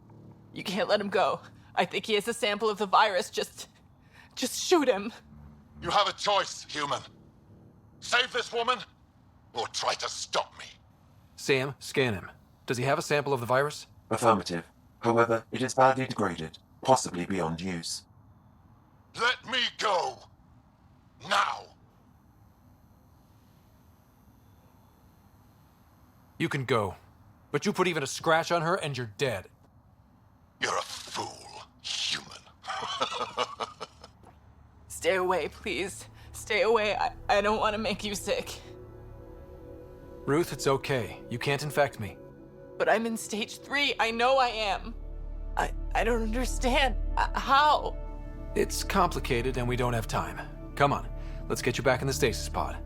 [SPEAKER 1] You can't let him go. I think he has a sample of the virus. Just shoot him.
[SPEAKER 7] You have a choice, human. Save this woman, or try to stop me.
[SPEAKER 3] Sam, scan him. Does he have a sample of the virus?
[SPEAKER 8] Affirmative. However, it is badly degraded, possibly beyond use.
[SPEAKER 7] Let me go! Now!
[SPEAKER 3] You can go. But you put even a scratch on her and you're dead.
[SPEAKER 7] You're a fool, human.
[SPEAKER 1] Stay away, please. Stay away. I don't want to make you sick.
[SPEAKER 3] Ruth, it's okay. You can't infect me.
[SPEAKER 1] But I'm in stage 3. I know I am. I don't understand. How?
[SPEAKER 3] It's complicated and we don't have time. Come on, let's get you back in the stasis pod.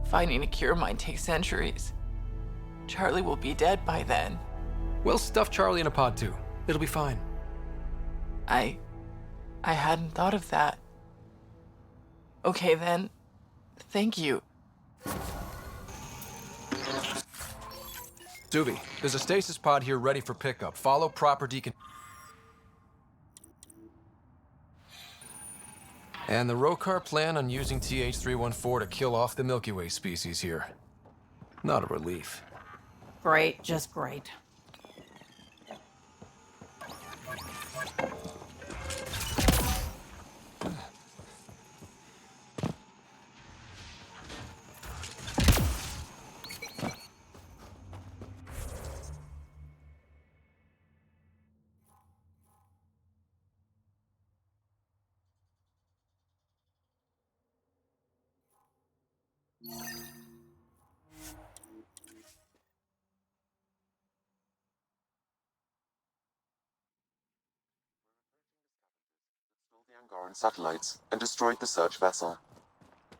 [SPEAKER 1] Finding a cure might take centuries. Charlie will be dead by then.
[SPEAKER 3] We'll stuff Charlie in a pod too. It'll be fine.
[SPEAKER 1] I hadn't thought of that. Okay then. Thank you.
[SPEAKER 3] Zuby, there's a stasis pod here ready for pickup. Follow proper decon... And the Rokar plan on using TH-314 to kill off the Milky Way species here. Not a relief.
[SPEAKER 11] Great, just great.
[SPEAKER 8] The Angaran satellites and destroyed the search vessel.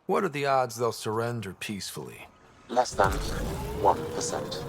[SPEAKER 3] What are the odds they'll surrender peacefully?
[SPEAKER 8] Less than 1%.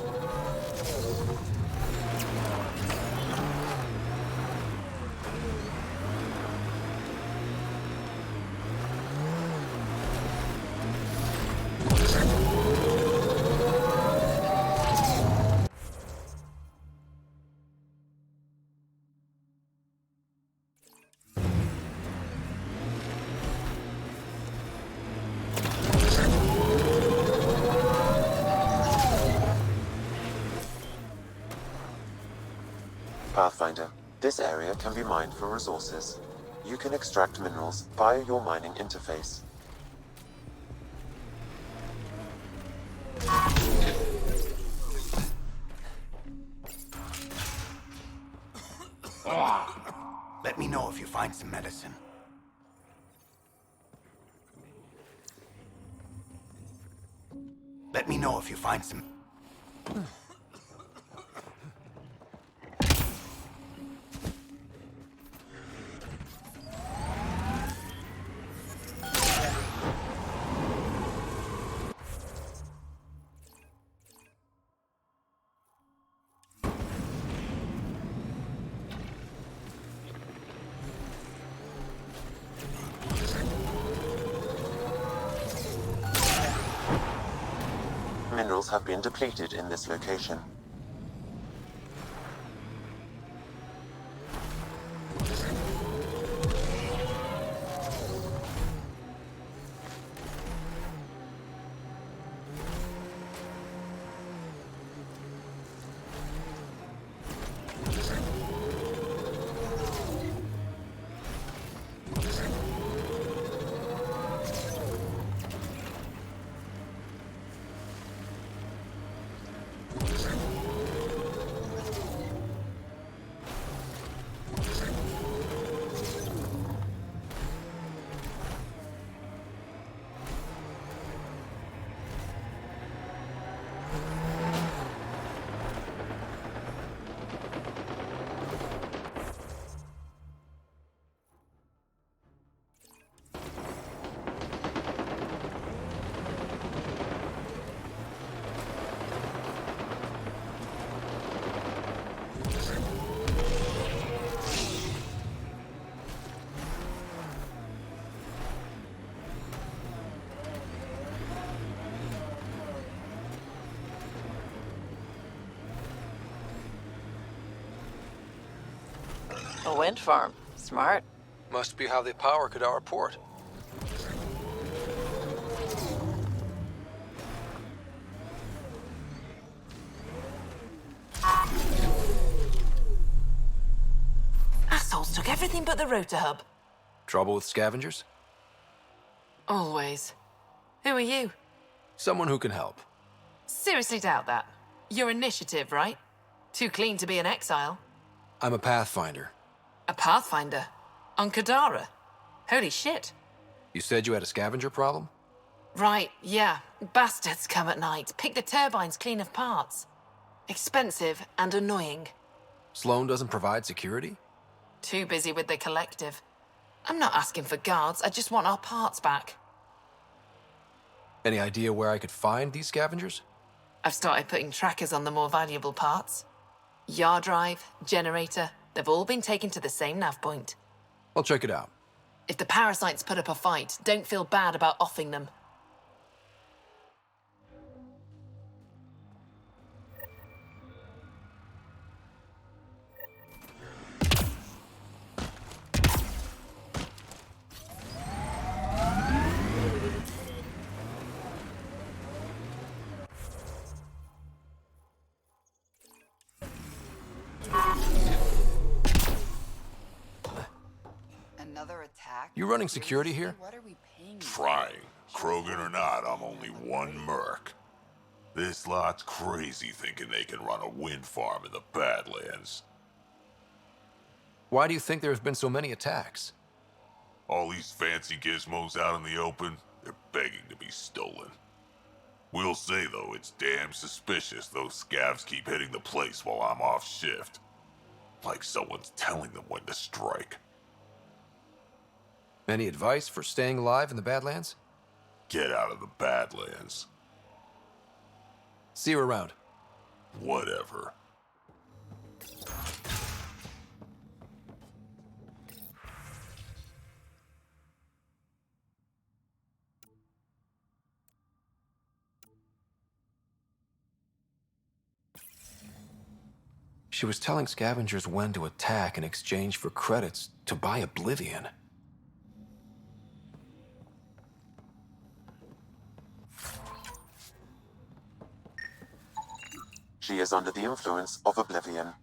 [SPEAKER 8] Pathfinder, this area can be mined for resources. You can extract minerals via your mining interface.
[SPEAKER 19] Let me know if you find some medicine. Let me know if you find some...
[SPEAKER 8] Minerals have been depleted in this location.
[SPEAKER 1] A wind farm. Smart.
[SPEAKER 3] Must be how they power Kadara Port.
[SPEAKER 17] Guards took everything but the rotor hub.
[SPEAKER 3] Trouble with scavengers?
[SPEAKER 17] Always. Who are you?
[SPEAKER 3] Someone who can help.
[SPEAKER 17] Seriously doubt that. Your initiative, right? Too clean to be an exile.
[SPEAKER 3] I'm a Pathfinder.
[SPEAKER 17] A Pathfinder? On Kadara? Holy shit.
[SPEAKER 3] You said you had a scavenger problem?
[SPEAKER 17] Right, yeah. Bastards come at night, pick the turbines clean of parts. Expensive and annoying.
[SPEAKER 3] Sloan doesn't provide security?
[SPEAKER 17] Too busy with the collective. I'm not asking for guards, I just want our parts back.
[SPEAKER 3] Any idea where I could find these scavengers?
[SPEAKER 17] I've started putting trackers on the more valuable parts. Yard drive, generator, they've all been taken to the same nav point.
[SPEAKER 3] I'll check it out.
[SPEAKER 17] If the parasites put up a fight, don't feel bad about offing them.
[SPEAKER 9] Another attack?
[SPEAKER 3] You running security here?
[SPEAKER 9] What are we paying?
[SPEAKER 7] Trying. Krogan or not, I'm only one merc. This lot's crazy thinking they can run a wind farm in the Badlands.
[SPEAKER 3] Why do you think there have been so many attacks?
[SPEAKER 7] All these fancy gizmos out in the open, they're begging to be stolen. We'll say, though, it's damn suspicious those scavs keep hitting the place while I'm off shift. Like someone's telling them when to strike.
[SPEAKER 3] Any advice for staying alive in the Badlands?
[SPEAKER 7] Get out of the Badlands.
[SPEAKER 3] See you around.
[SPEAKER 7] Whatever.
[SPEAKER 3] She was telling scavengers when to attack in exchange for credits to buy Oblivion.
[SPEAKER 8] She is under the influence of Oblivion.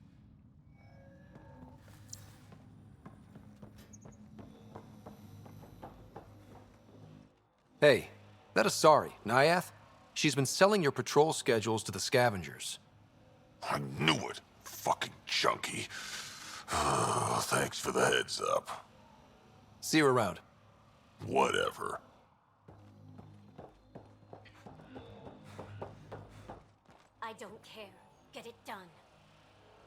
[SPEAKER 3] Hey, that Asari, Nyath? She's been selling your patrol schedules to the scavengers.
[SPEAKER 7] I knew it. Fucking junkie. Thanks for the heads up.
[SPEAKER 3] See you around.
[SPEAKER 7] Whatever.
[SPEAKER 16] I don't care. Get it done.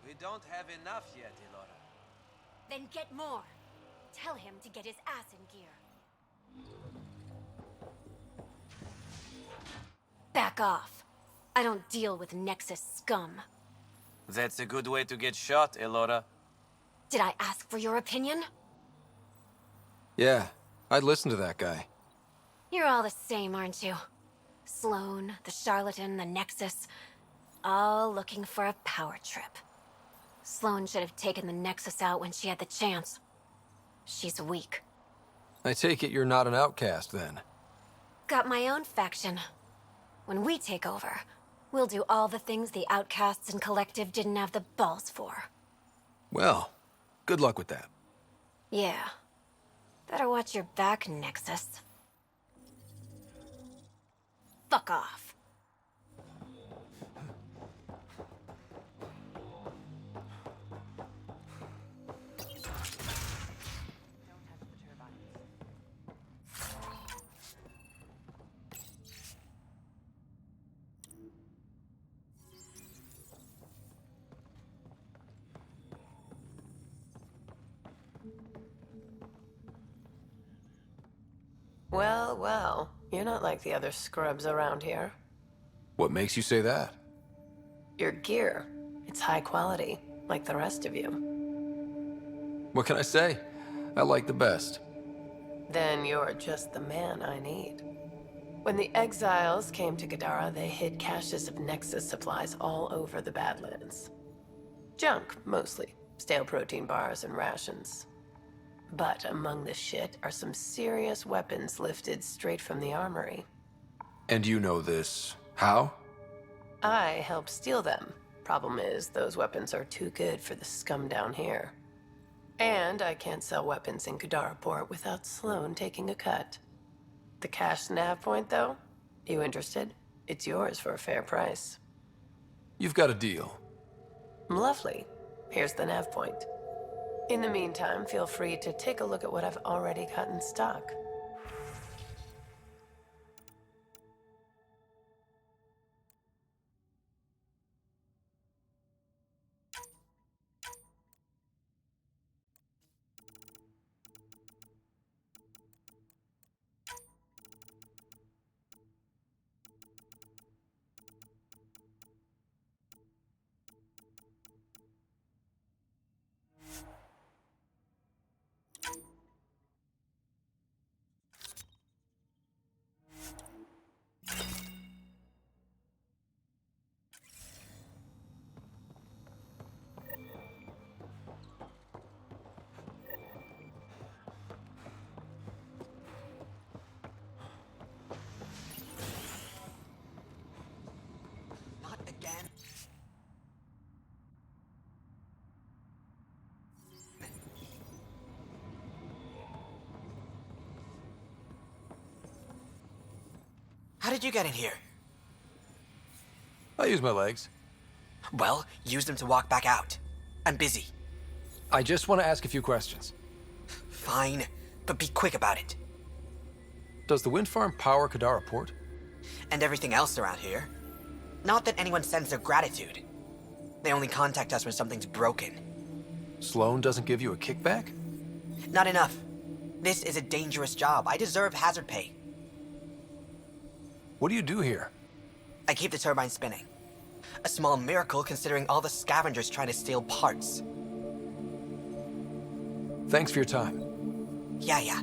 [SPEAKER 14] We don't have enough yet, Elora.
[SPEAKER 16] Then get more. Tell him to get his ass in gear. Back off. I don't deal with Nexus scum.
[SPEAKER 14] That's a good way to get shot, Elora.
[SPEAKER 16] Did I ask for your opinion?
[SPEAKER 3] Yeah, I'd listen to that guy.
[SPEAKER 16] You're all the same, aren't you? Sloan, the charlatan, the Nexus. All looking for a power trip. Sloan should have taken the Nexus out when she had the chance. She's weak.
[SPEAKER 3] I take it you're not an outcast, then.
[SPEAKER 16] Got my own faction. When we take over, we'll do all the things the outcasts and collective didn't have the balls for.
[SPEAKER 3] Well, good luck with that.
[SPEAKER 16] Yeah. Better watch your back, Nexus. Fuck off.
[SPEAKER 20] Well, well, you're not like the other scrubs around here.
[SPEAKER 3] What makes you say that?
[SPEAKER 20] Your gear, it's high quality, like the rest of you.
[SPEAKER 3] What can I say? I like the best.
[SPEAKER 20] Then you're just the man I need. When the exiles came to Kadara, they hid caches of Nexus supplies all over the Badlands. Junk, mostly. Stale protein bars and rations. But among the shit are some serious weapons lifted straight from the armory.
[SPEAKER 3] And you know this. How?
[SPEAKER 20] I helped steal them. Problem is, those weapons are too good for the scum down here. And I can't sell weapons in Kadaraport without Sloan taking a cut. The cash nav point, though? You interested? It's yours for a fair price.
[SPEAKER 3] You've got a deal.
[SPEAKER 20] Lovely. Here's the nav point. In the meantime, feel free to take a look at what I've already got in stock.
[SPEAKER 13] Not again. How did you get in here?
[SPEAKER 3] I use my legs.
[SPEAKER 13] Well, use them to walk back out. I'm busy.
[SPEAKER 3] I just want to ask a few questions.
[SPEAKER 13] Fine, but be quick about it.
[SPEAKER 3] Does the wind farm power Kadaraport?
[SPEAKER 13] And everything else around here. Not that anyone sends their gratitude. They only contact us when something's broken.
[SPEAKER 3] Sloan doesn't give you a kickback?
[SPEAKER 13] Not enough. This is a dangerous job. I deserve hazard pay.
[SPEAKER 3] What do you do here?
[SPEAKER 13] I keep the turbine spinning. A small miracle considering all the scavengers trying to steal parts.
[SPEAKER 3] Thanks for your time.
[SPEAKER 13] Yeah.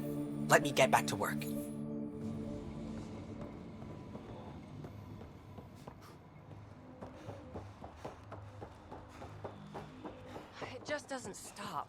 [SPEAKER 13] Let me get back to work.
[SPEAKER 2] It just doesn't stop.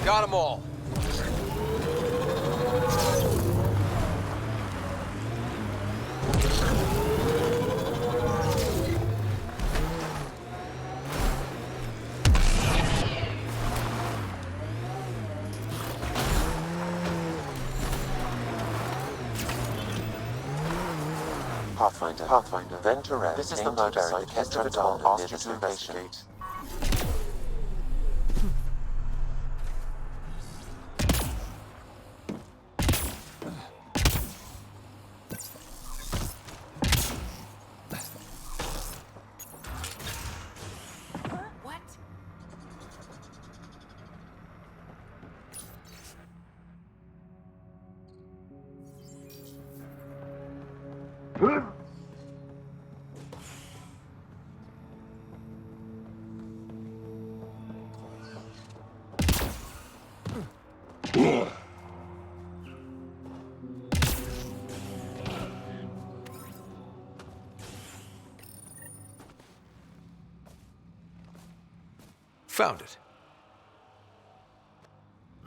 [SPEAKER 3] Got them all.
[SPEAKER 8] Pathfinder, Venture. This is the murder site Andromeda asked you to investigate.
[SPEAKER 2] What?
[SPEAKER 3] Found it.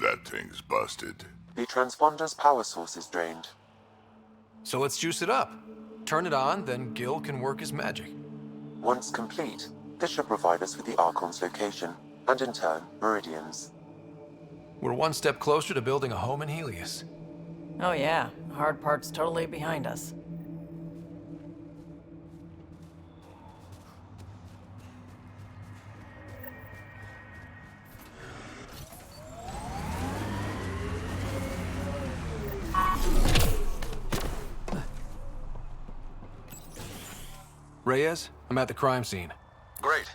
[SPEAKER 7] That thing's busted.
[SPEAKER 8] The transponder's power source is drained.
[SPEAKER 3] So let's juice it up. Turn it on, then Gil can work his magic.
[SPEAKER 8] Once complete, this should provide us with the Archon's location, and in turn, Meridian's.
[SPEAKER 3] We're one step closer to building a home in Helios.
[SPEAKER 11] Oh yeah, hard part's totally behind us.
[SPEAKER 3] Reyes, I'm at the crime scene.
[SPEAKER 6] Great.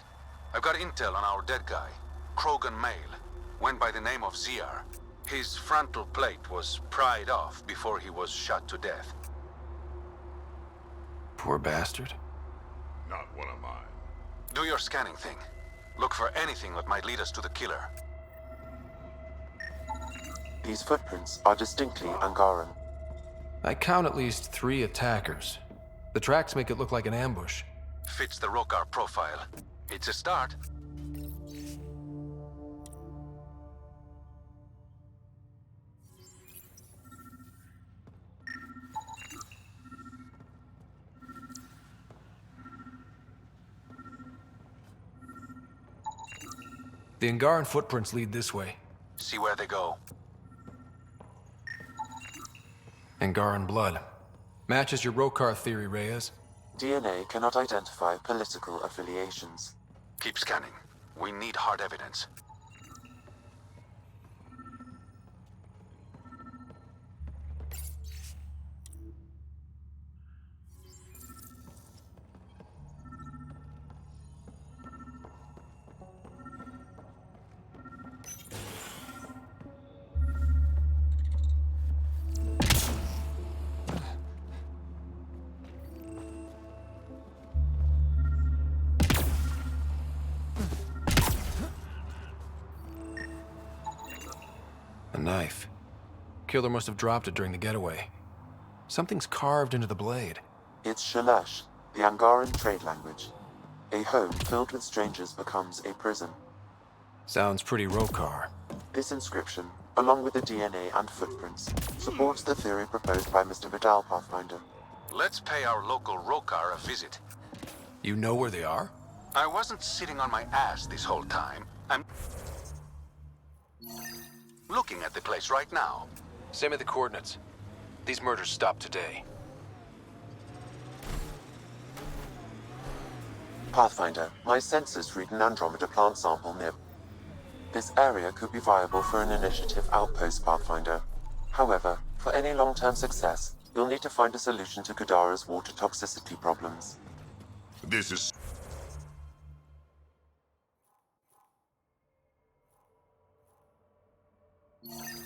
[SPEAKER 6] I've got intel on our dead guy. Krogan male. Went by the name of ZR. His frontal plate was pried off before he was shot to death.
[SPEAKER 3] Poor bastard.
[SPEAKER 7] Not one of mine.
[SPEAKER 6] Do your scanning thing. Look for anything that might lead us to the killer.
[SPEAKER 8] These footprints are distinctly Angaran.
[SPEAKER 3] I count at least 3 attackers. The tracks make it look like an ambush.
[SPEAKER 6] Fits the Rokar profile. It's a start.
[SPEAKER 3] The Angaran footprints lead this way.
[SPEAKER 6] See where they go.
[SPEAKER 3] Angaran blood. Matches your Rokar theory, Reyes.
[SPEAKER 8] DNA cannot identify political affiliations.
[SPEAKER 6] Keep scanning. We need hard evidence.
[SPEAKER 3] A knife. Killer must have dropped it during the getaway. Something's carved into the blade.
[SPEAKER 8] It's Shalash, the Angaran trade language. A home filled with strangers becomes a prison.
[SPEAKER 3] Sounds pretty Rokar.
[SPEAKER 8] This inscription, along with the DNA and footprints, supports the theory proposed by Mr. Vidal, Pathfinder.
[SPEAKER 6] Let's pay our local Rokar a visit.
[SPEAKER 3] You know where they are?
[SPEAKER 6] I wasn't sitting on my ass this whole time. I'm looking at the place right now.
[SPEAKER 3] Send me the coordinates. These murders stopped today.
[SPEAKER 8] Pathfinder, my sensors read an Andromeda plant sample near. This area could be viable for an initiative outpost, Pathfinder. However, for any long-term success, you'll need to find a solution to Kadara's water toxicity problems.
[SPEAKER 7] This is...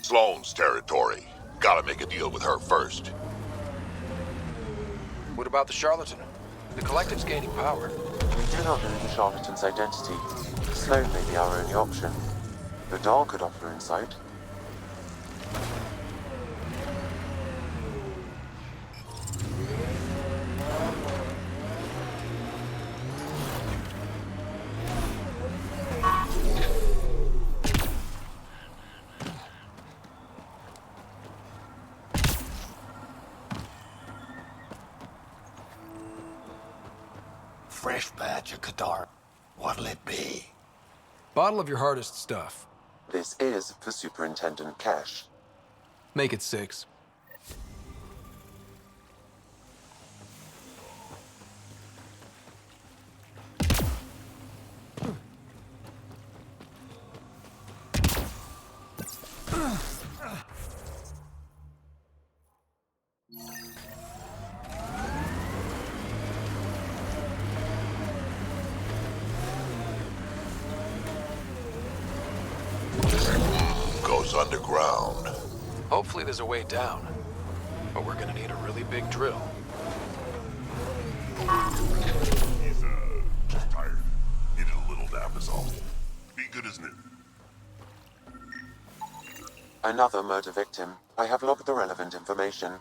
[SPEAKER 7] Sloane's territory. Gotta make a deal with her first.
[SPEAKER 3] What about the charlatan? The collective's gaining power.
[SPEAKER 8] We do not know the charlatan's identity. Sloane may be our only option. Vidal could offer insight.
[SPEAKER 19] Fresh batch of Kadar. What'll it be?
[SPEAKER 3] Bottle of your hardest stuff.
[SPEAKER 8] This is for Superintendent Cash.
[SPEAKER 3] Make it 6.
[SPEAKER 7] Goes underground.
[SPEAKER 3] Hopefully there's a way down. But we're gonna need a really big drill.
[SPEAKER 7] He's, just tired. Needed a little nap is all. Be good, isn't it?
[SPEAKER 8] Another murder victim. I have logged the relevant information.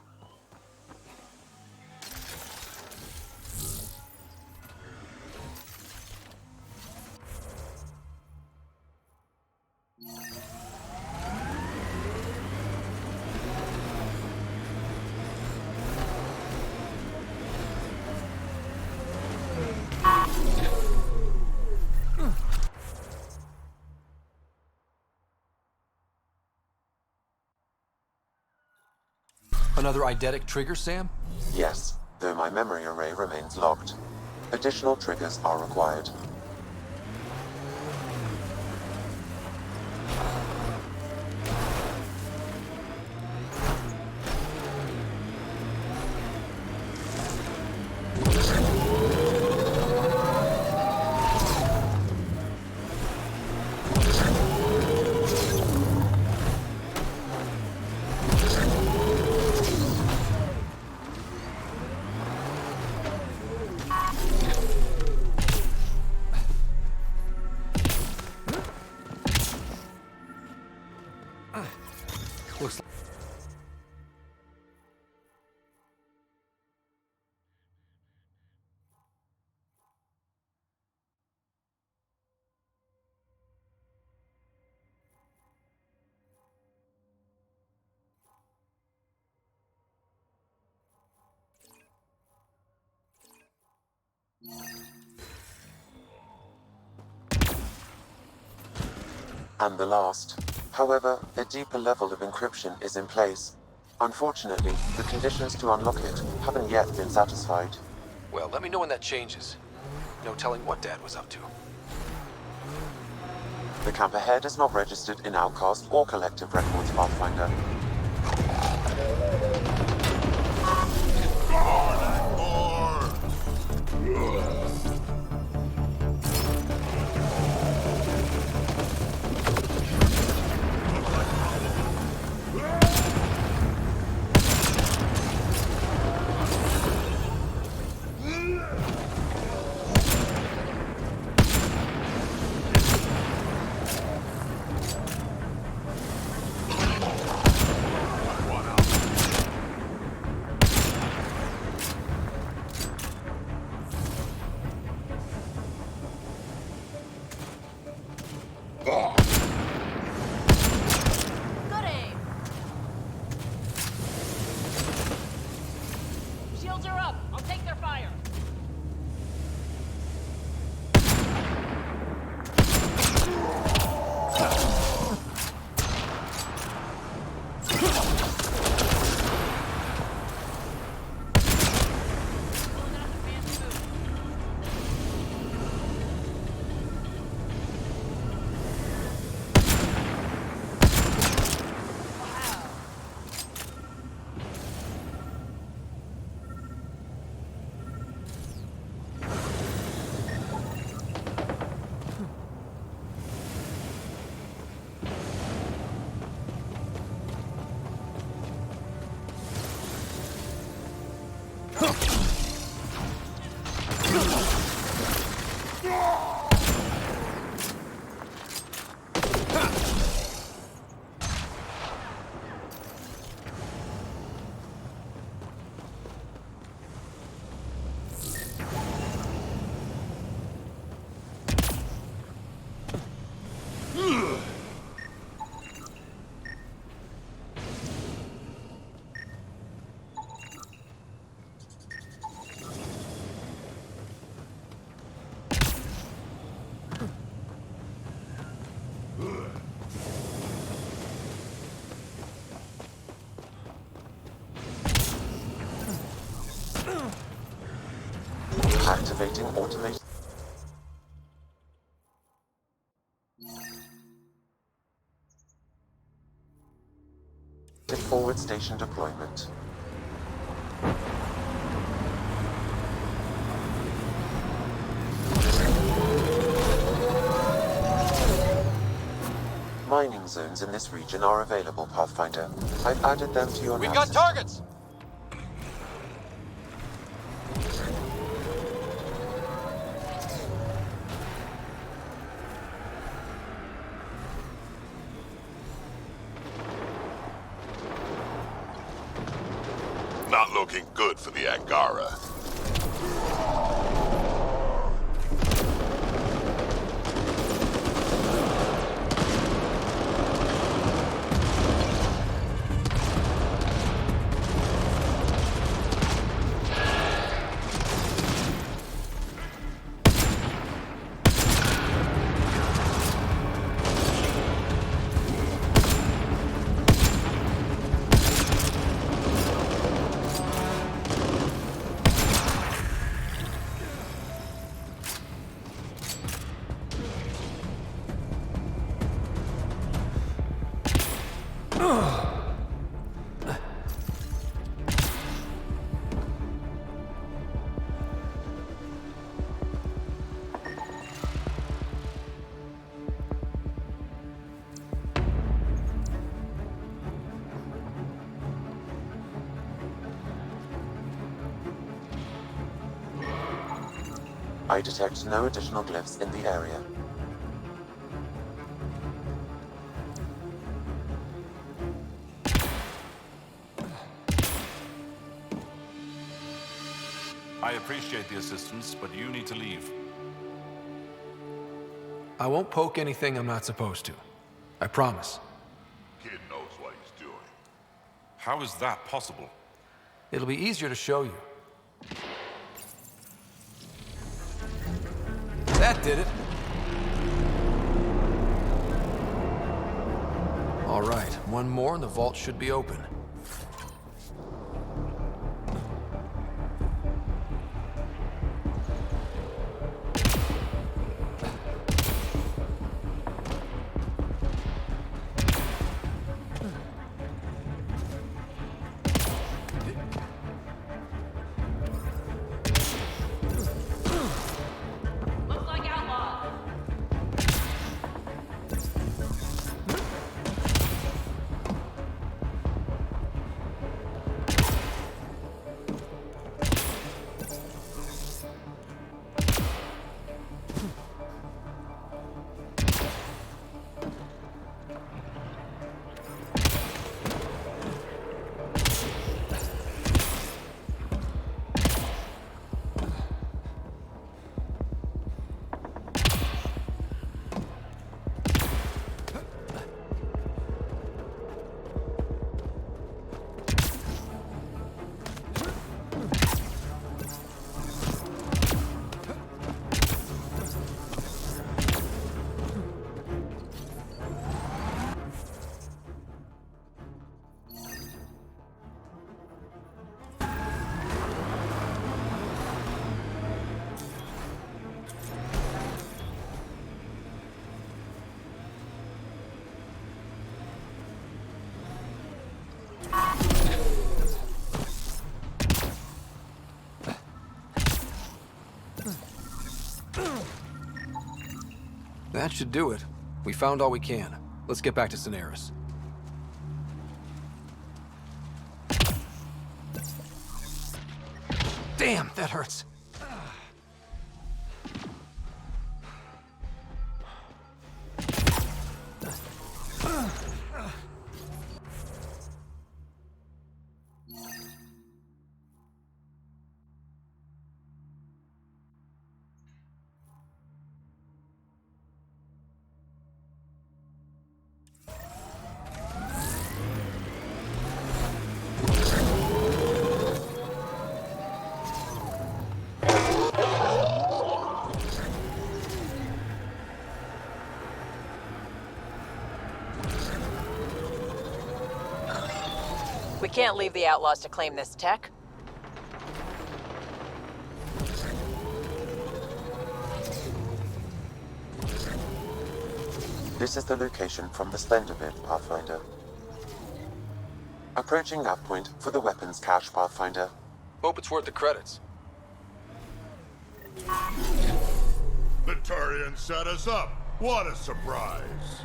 [SPEAKER 3] Another eidetic trigger, Sam?
[SPEAKER 8] Yes, though my memory array remains locked. Additional triggers are required. And the last. However, a deeper level of encryption is in place. Unfortunately, the conditions to unlock it haven't yet been satisfied.
[SPEAKER 3] Well, let me know when that changes. No telling what Dad was up to.
[SPEAKER 8] The camp ahead is not registered in Outcast or Collective Records, Pathfinder.
[SPEAKER 12] Good aim. Shields are up. I'll take their fire.
[SPEAKER 8] Activating automated. Forward station deployment. Mining zones in this region are available, Pathfinder. I've added them to your
[SPEAKER 21] We've
[SPEAKER 8] nav
[SPEAKER 21] got
[SPEAKER 8] system.
[SPEAKER 21] targets!
[SPEAKER 7] Not looking good for the Angara.
[SPEAKER 8] I detect no additional glyphs in the area.
[SPEAKER 23] I appreciate the assistance, but you need to leave.
[SPEAKER 3] I won't poke anything I'm not supposed to. I promise.
[SPEAKER 7] Kid knows what he's doing.
[SPEAKER 23] How is that possible?
[SPEAKER 3] It'll be easier to show you. That did it. All right, one more and the vault should be open.
[SPEAKER 12] Looks like outlaws.
[SPEAKER 3] That should do it. We found all we can. Let's get back to Cineris. Damn, that hurts.
[SPEAKER 11] We can't leave the outlaws to claim this tech.
[SPEAKER 8] This is the location from the Slender Bit, Pathfinder. Approaching nav point for the weapons cache, Pathfinder.
[SPEAKER 3] Hope it's worth the credits.
[SPEAKER 7] The Turians set us up. What a surprise.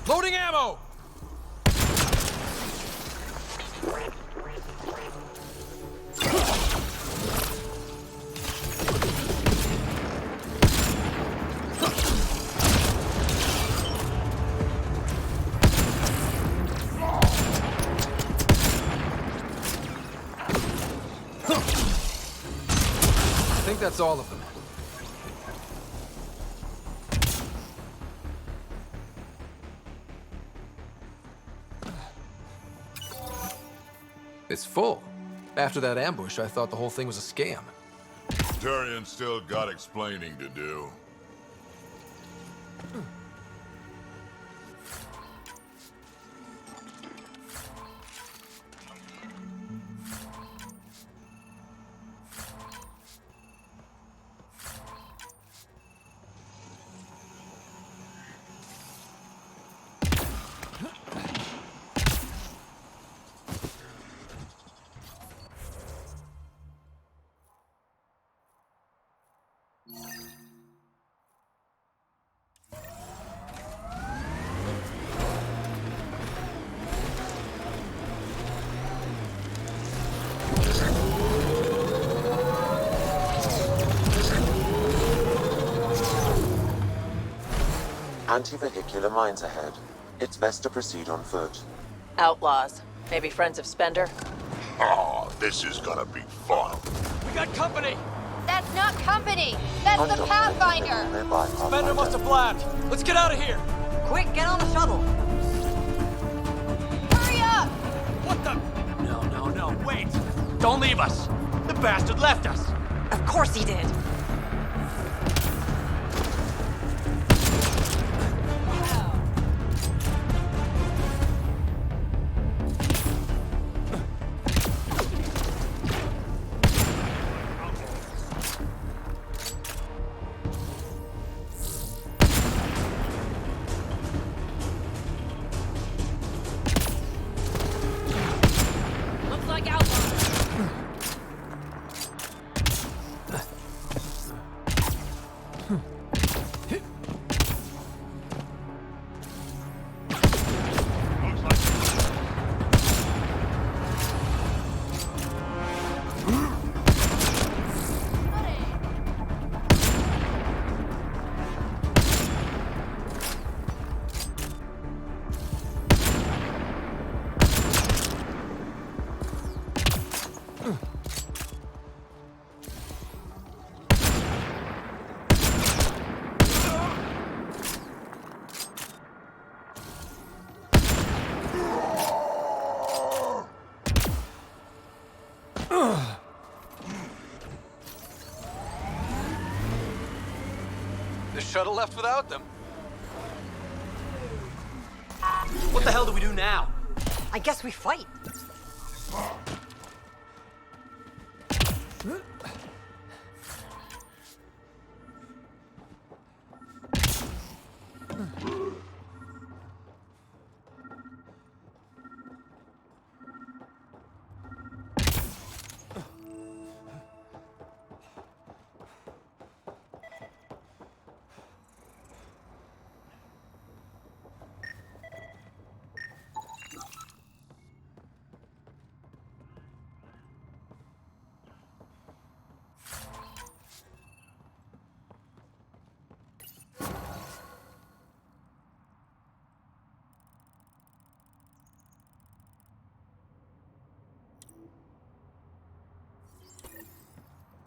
[SPEAKER 3] Loading ammo! I think that's all of them. It's full. After that ambush, I thought the whole thing was a scam.
[SPEAKER 7] Turians still got explaining to do.
[SPEAKER 8] anti-vehicular mines ahead. It's best to proceed on foot.
[SPEAKER 11] Outlaws. Maybe friends of Spender?
[SPEAKER 7] Oh, this is gonna be fun.
[SPEAKER 10] We got company!
[SPEAKER 16] That's not company! That's the Pathfinder!
[SPEAKER 10] Spender must have blabbed. Let's get out of here!
[SPEAKER 13] Quick, get on the shuttle!
[SPEAKER 16] Hurry up!
[SPEAKER 10] What the? No, wait! Don't leave us! The bastard left us!
[SPEAKER 2] Of course he did.
[SPEAKER 12] Looks like outlaws.
[SPEAKER 3] The shuttle left without them.
[SPEAKER 10] What the hell do we do now?
[SPEAKER 13] I guess we fight.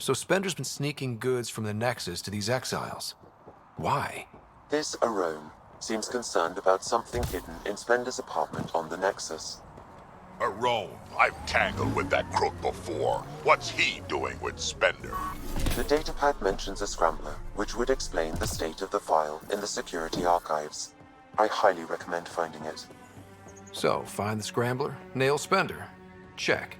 [SPEAKER 3] So Spender's been sneaking goods from the Nexus to these exiles. Why?
[SPEAKER 8] This Arome seems concerned about something hidden in Spender's apartment on the Nexus.
[SPEAKER 7] Arome, I've tangled with that crook before. What's he doing with Spender?
[SPEAKER 8] The datapad mentions a scrambler, which would explain the state of the file in the security archives. I highly recommend finding it.
[SPEAKER 3] So, find the scrambler, nail Spender. Check.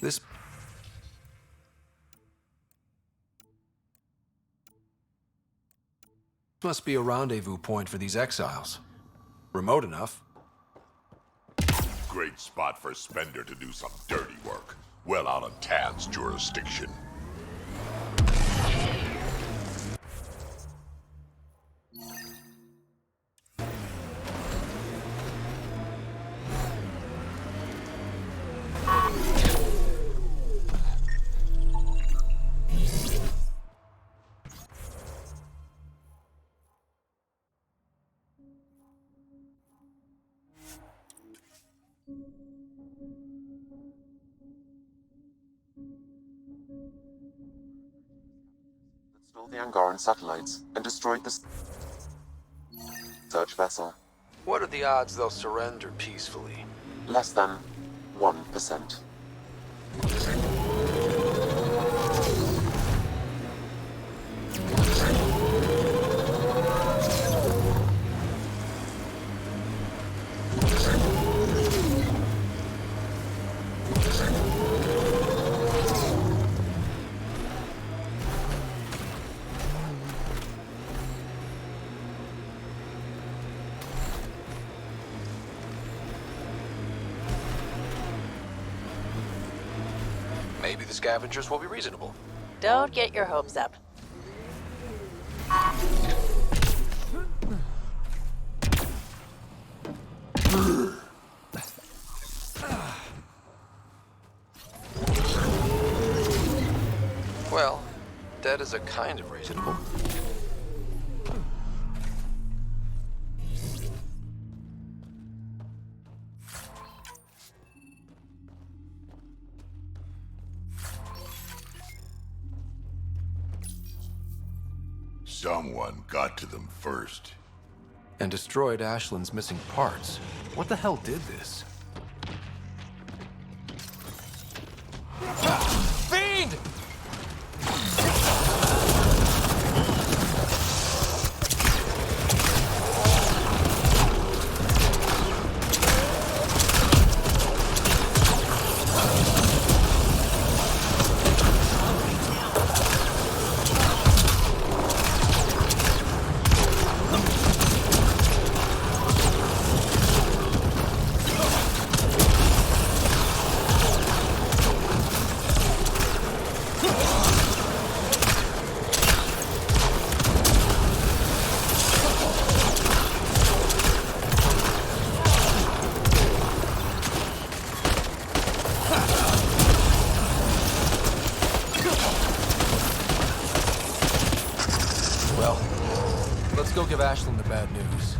[SPEAKER 3] This must be a rendezvous point for these exiles. Remote enough.
[SPEAKER 7] Great spot for Spender to do some dirty work. Well out of Tad's jurisdiction.
[SPEAKER 8] Stole the Angaran satellites and destroyed the search vessel.
[SPEAKER 3] What are the odds they'll surrender peacefully?
[SPEAKER 8] Less than 1%.
[SPEAKER 3] Maybe the scavengers will be reasonable.
[SPEAKER 11] Don't get your hopes up.
[SPEAKER 3] Andomedas are kind of reasonable.
[SPEAKER 7] Someone got to them first.
[SPEAKER 3] And destroyed Ashland's missing parts. What the hell did this? Fiend! Let's go give Ashland the bad news.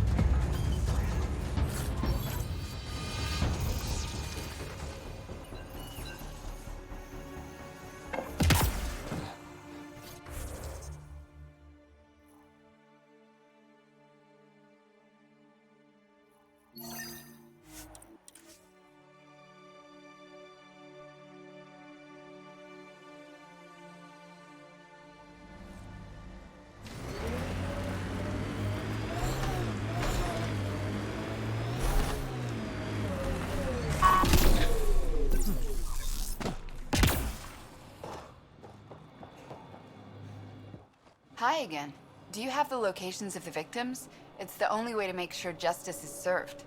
[SPEAKER 9] Hi again. Do you have the locations of the victims? It's the only way to make sure justice is served.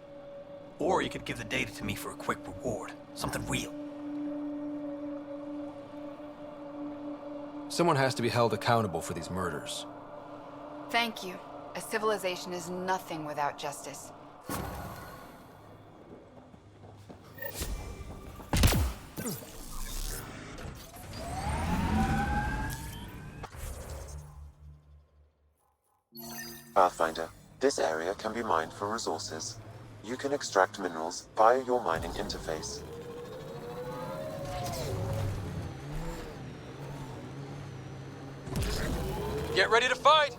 [SPEAKER 10] Or you could give the data to me for a quick reward. Something real.
[SPEAKER 3] Someone has to be held accountable for these murders.
[SPEAKER 9] Thank you. A civilization is nothing without justice.
[SPEAKER 8] Pathfinder, this area can be mined for resources. You can extract minerals via your mining interface.
[SPEAKER 3] Get ready to fight!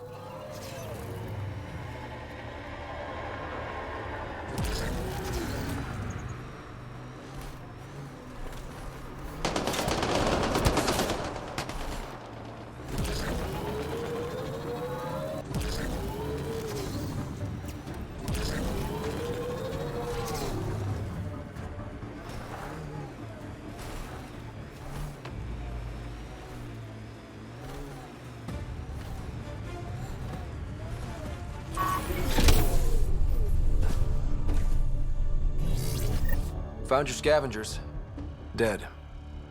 [SPEAKER 3] Found your scavengers. Dead.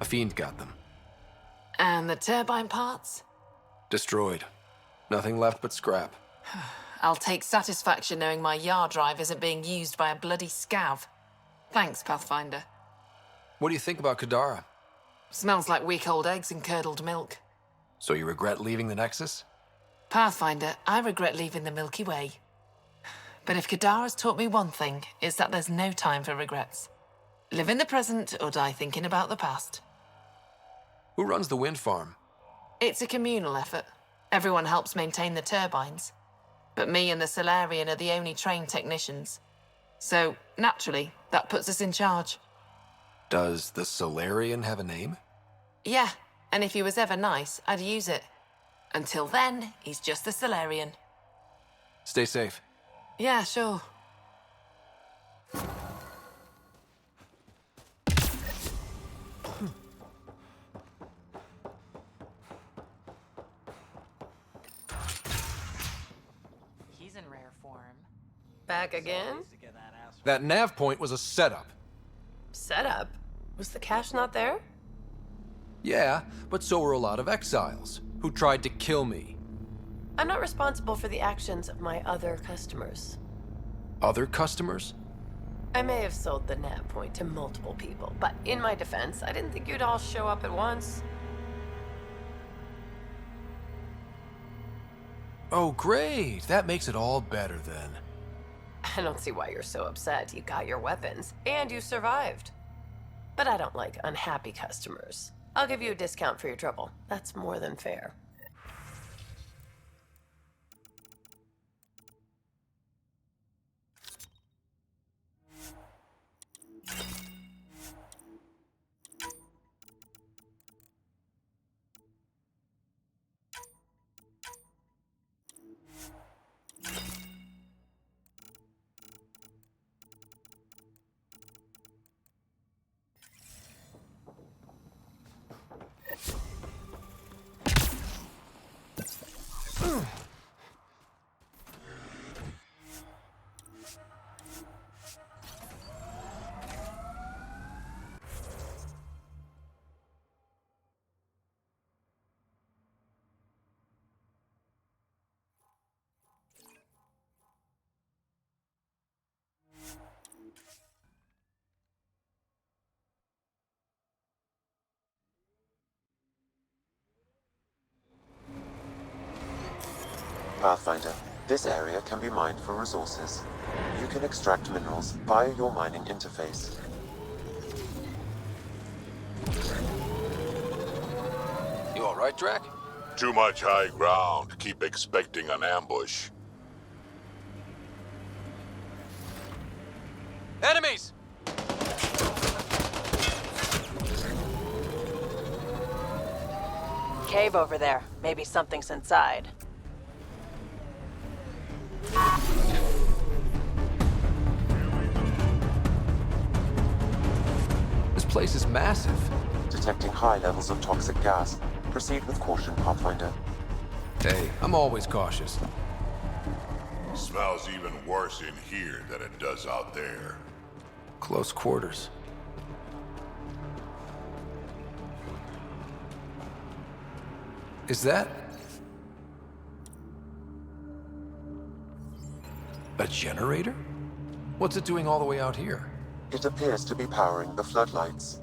[SPEAKER 3] A fiend got them.
[SPEAKER 17] And the turbine parts?
[SPEAKER 3] Destroyed. Nothing left but scrap.
[SPEAKER 17] I'll take satisfaction knowing my yard drive isn't being used by a bloody scav. Thanks, Pathfinder.
[SPEAKER 3] What do you think about Kadara?
[SPEAKER 17] Smells like week-old eggs and curdled milk.
[SPEAKER 3] So you regret leaving the Nexus?
[SPEAKER 17] Pathfinder, I regret leaving the Milky Way. But if Kadara's taught me one thing, it's that there's no time for regrets. Live in the present or die thinking about the past.
[SPEAKER 3] Who runs the wind farm?
[SPEAKER 17] It's a communal effort. Everyone helps maintain the turbines. But me and the Solarian are the only trained technicians. So, naturally, that puts us in charge.
[SPEAKER 3] Does the Solarian have a name?
[SPEAKER 17] Yeah, and if he was ever nice, I'd use it. Until then, he's just the Solarian.
[SPEAKER 3] Stay safe.
[SPEAKER 17] Yeah, sure.
[SPEAKER 2] He's in rare form.
[SPEAKER 20] Back again?
[SPEAKER 3] That nav point was a setup.
[SPEAKER 20] Setup? Was the cache not there?
[SPEAKER 3] Yeah, but so were a lot of exiles who tried to kill me.
[SPEAKER 20] I'm not responsible for the actions of my other customers.
[SPEAKER 3] Other customers?
[SPEAKER 20] I may have sold the nav point to multiple people, but in my defense, I didn't think you'd all show up at once.
[SPEAKER 3] Oh, great. That makes it all better then.
[SPEAKER 20] I don't see why you're so upset. You got your weapons, and you survived. But I don't like unhappy customers. I'll give you a discount for your trouble. That's more than fair.
[SPEAKER 8] Pathfinder, this area can be mined for resources. You can extract minerals via your mining interface.
[SPEAKER 3] You all right, Drac?
[SPEAKER 7] Too much high ground. Keep expecting an ambush.
[SPEAKER 14] Enemies!
[SPEAKER 11] Cave over there. Maybe something's inside.
[SPEAKER 3] This place is massive.
[SPEAKER 8] Detecting high levels of toxic gas. Proceed with caution, Pathfinder.
[SPEAKER 3] Hey, I'm always cautious.
[SPEAKER 7] Smells even worse in here than it does out there.
[SPEAKER 3] Close quarters. Is that a generator? What's it doing all the way out here?
[SPEAKER 8] It appears to be powering the floodlights.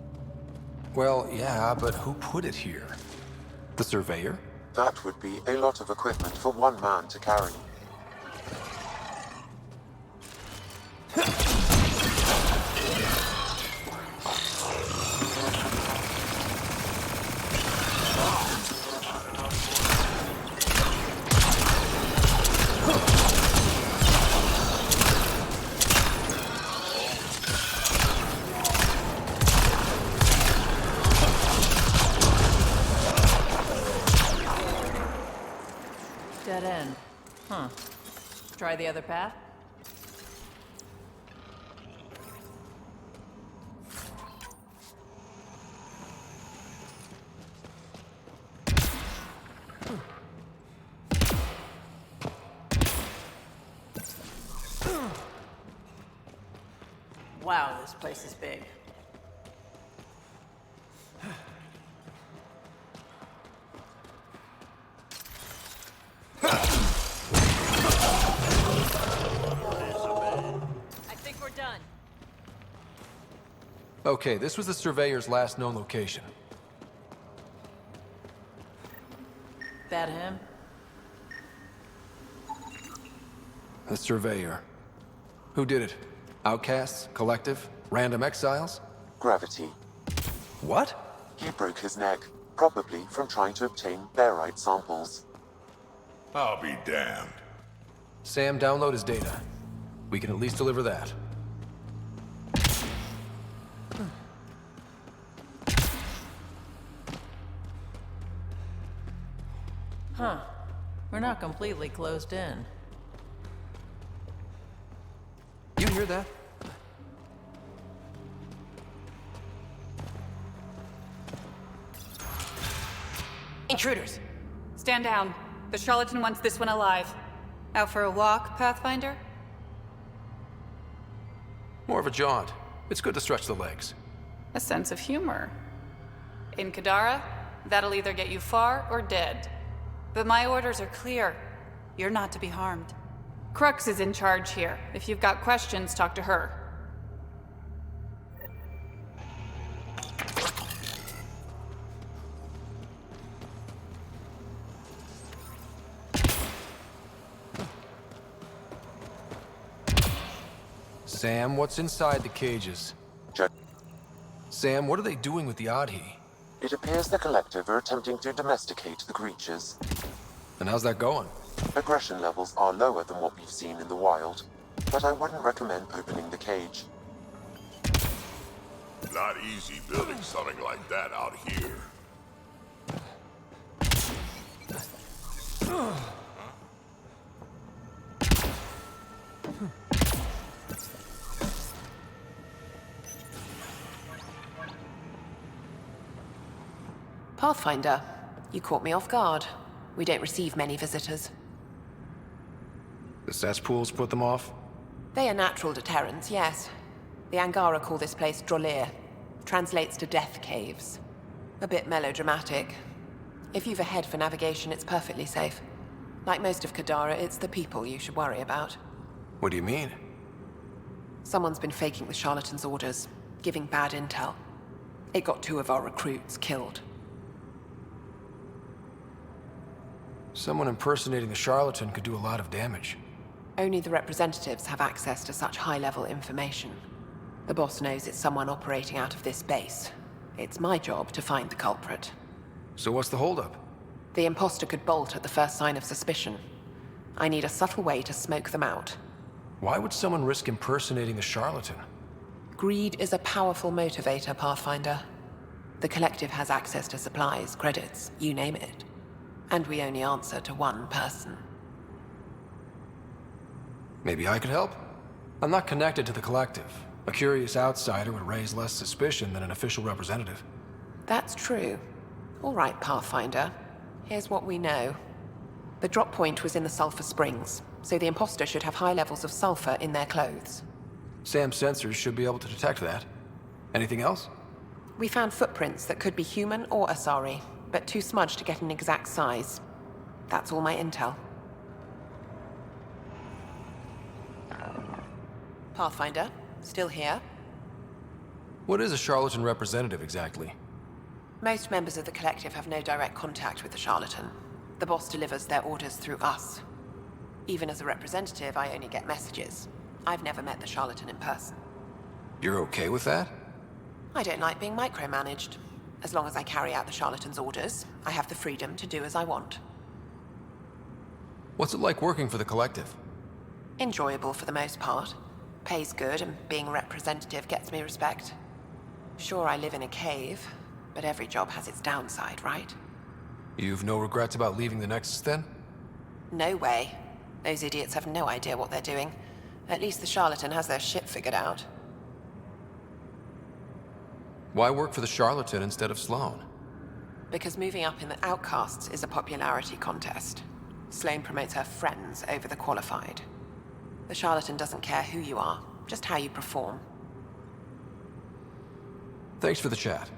[SPEAKER 3] Well, yeah, but who put it here? The surveyor?
[SPEAKER 8] That would be a lot of equipment for one man to carry.
[SPEAKER 11] Dead end. Huh. Try the other path? Wow, this place is big. I think we're done.
[SPEAKER 3] Okay, this was the surveyor's last known location.
[SPEAKER 11] That him?
[SPEAKER 3] The surveyor. Who did it? Outcasts? Collective? Random exiles?
[SPEAKER 8] Gravity.
[SPEAKER 3] What?
[SPEAKER 8] He broke his neck, probably from trying to obtain barite samples.
[SPEAKER 7] I'll be damned.
[SPEAKER 3] Sam, download his data. We can at least deliver that.
[SPEAKER 11] Huh. We're not completely closed in.
[SPEAKER 3] You hear that?
[SPEAKER 15] Intruders! Stand down. The charlatan wants this one alive. Out for a walk, Pathfinder?
[SPEAKER 3] More of a jaunt. It's good to stretch the legs.
[SPEAKER 15] A sense of humor. In Kadara, that'll either get you far or dead. But my orders are clear. You're not to be harmed. Crux is in charge here. If you've got questions, talk to her.
[SPEAKER 3] Sam, what's inside the cages? Sam, what are they doing with the Adhi?
[SPEAKER 8] It appears the Collective are attempting to domesticate the creatures.
[SPEAKER 3] And how's that going?
[SPEAKER 8] Aggression levels are lower than what we've seen in the wild, but I wouldn't recommend opening the cage.
[SPEAKER 7] Not easy building something like that out here.
[SPEAKER 17] Pathfinder, you caught me off guard. We don't receive many visitors.
[SPEAKER 3] The cesspools put them off?
[SPEAKER 17] They are natural deterrents, yes. The Angara call this place Drolir. Translates to death caves. A bit melodramatic. If you've a head for navigation, it's perfectly safe. Like most of Kadara, it's the people you should worry about.
[SPEAKER 3] What do you mean?
[SPEAKER 17] Someone's been faking the charlatan's orders, giving bad intel. It got 2 of our recruits killed.
[SPEAKER 3] Someone impersonating the charlatan could do a lot of damage.
[SPEAKER 17] Only the representatives have access to such high-level information. The boss knows it's someone operating out of this base. It's my job to find the culprit.
[SPEAKER 3] So what's the holdup?
[SPEAKER 17] The imposter could bolt at the first sign of suspicion. I need a subtle way to smoke them out.
[SPEAKER 3] Why would someone risk impersonating the charlatan?
[SPEAKER 17] Greed is a powerful motivator, Pathfinder. The Collective has access to supplies, credits, you name it. And we only answer to one person.
[SPEAKER 3] Maybe I could help? I'm not connected to the Collective. A curious outsider would raise less suspicion than an official representative.
[SPEAKER 17] That's true. All right, Pathfinder. Here's what we know. The drop point was in the sulfur springs, so the imposter should have high levels of sulfur in their clothes.
[SPEAKER 3] Sam's sensors should be able to detect that. Anything else?
[SPEAKER 17] We found footprints that could be human or Asari, but too smudged to get an exact size. That's all my intel. Pathfinder, still here?
[SPEAKER 3] What is a charlatan representative exactly?
[SPEAKER 17] Most members of the Collective have no direct contact with the charlatan. The boss delivers their orders through us. Even as a representative, I only get messages. I've never met the charlatan in person.
[SPEAKER 3] You're okay with that?
[SPEAKER 17] I don't like being micromanaged. As long as I carry out the charlatan's orders, I have the freedom to do as I want.
[SPEAKER 3] What's it like working for the Collective?
[SPEAKER 17] Enjoyable for the most part. Pays good, and being a representative gets me respect. Sure, I live in a cave, but every job has its downside, right?
[SPEAKER 3] You've no regrets about leaving the Nexus, then?
[SPEAKER 17] No way. Those idiots have no idea what they're doing. At least the charlatan has their shit figured out.
[SPEAKER 3] Why work for the charlatan instead of Sloane?
[SPEAKER 17] Because moving up in the outcasts is a popularity contest. Sloane promotes her friends over the qualified. The charlatan doesn't care who you are, just how you perform.
[SPEAKER 3] Thanks for the chat.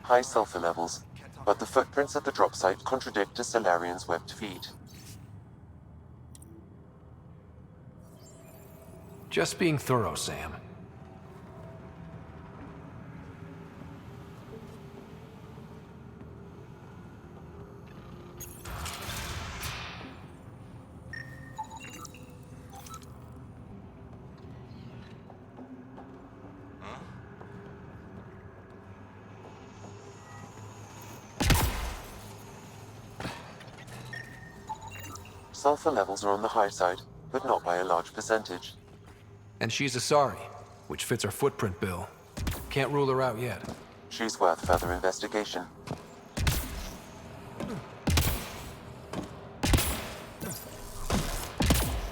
[SPEAKER 8] High sulfur levels, but the footprints at the drop site contradict the Solarian's webbed feet.
[SPEAKER 3] Just being thorough, Sam.
[SPEAKER 8] Sulfur levels are on the high side, but not by a large percentage.
[SPEAKER 3] And she's Asari, which fits our footprint bill. Can't rule her out yet.
[SPEAKER 8] She's worth further investigation.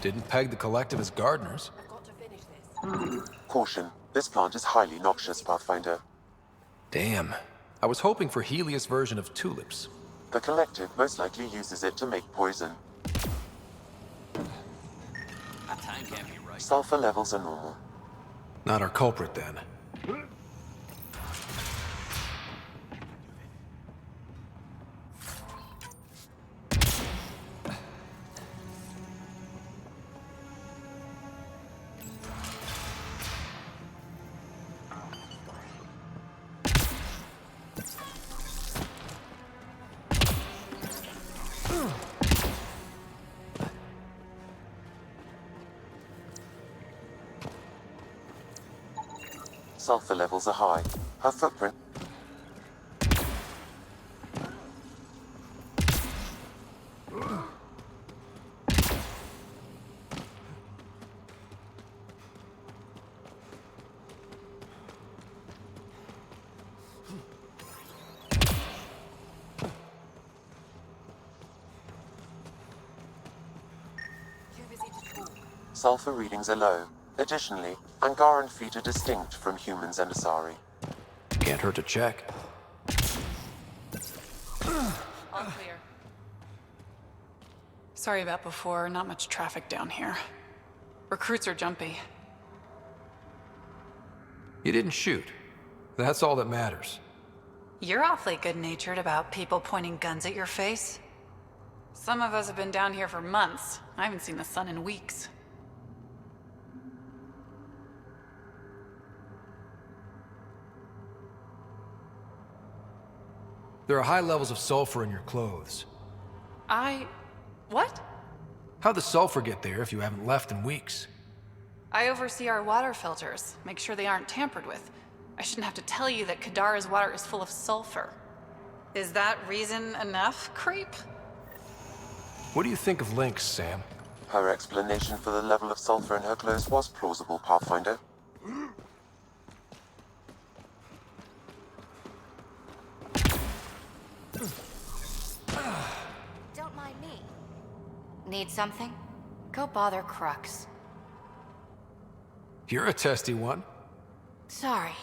[SPEAKER 3] Didn't peg the Collective as gardeners.
[SPEAKER 8] Caution, this plant is highly noxious, Pathfinder.
[SPEAKER 3] Damn. I was hoping for Helios' version of tulips.
[SPEAKER 8] The Collective most likely uses it to make poison.
[SPEAKER 12] Time can't be right.
[SPEAKER 8] Sulfur levels are normal.
[SPEAKER 3] Not our culprit, then.
[SPEAKER 8] Sulfur levels are high. Her footprint... Sulfur readings are low. Additionally, Angaran feet are distinct from humans and Asari.
[SPEAKER 3] Can't hurt to check.
[SPEAKER 15] All clear. Sorry about before, not much traffic down here. Recruits are jumpy.
[SPEAKER 3] You didn't shoot. That's all that matters.
[SPEAKER 15] You're awfully good-natured about people pointing guns at your face. Some of us have been down here for months. I haven't seen the sun in weeks.
[SPEAKER 3] There are high levels of sulfur in your clothes.
[SPEAKER 15] What?
[SPEAKER 3] How'd the sulfur get there if you haven't left in weeks?
[SPEAKER 15] I oversee our water filters, make sure they aren't tampered with. I shouldn't have to tell you that Kadara's water is full of sulfur. Is that reason enough, creep?
[SPEAKER 3] What do you think of Lynx, Sam?
[SPEAKER 8] Her explanation for the level of sulfur in her clothes was plausible, Pathfinder.
[SPEAKER 18] Don't mind me. Need something? Go bother Crux.
[SPEAKER 3] You're a testy one.
[SPEAKER 18] Sorry.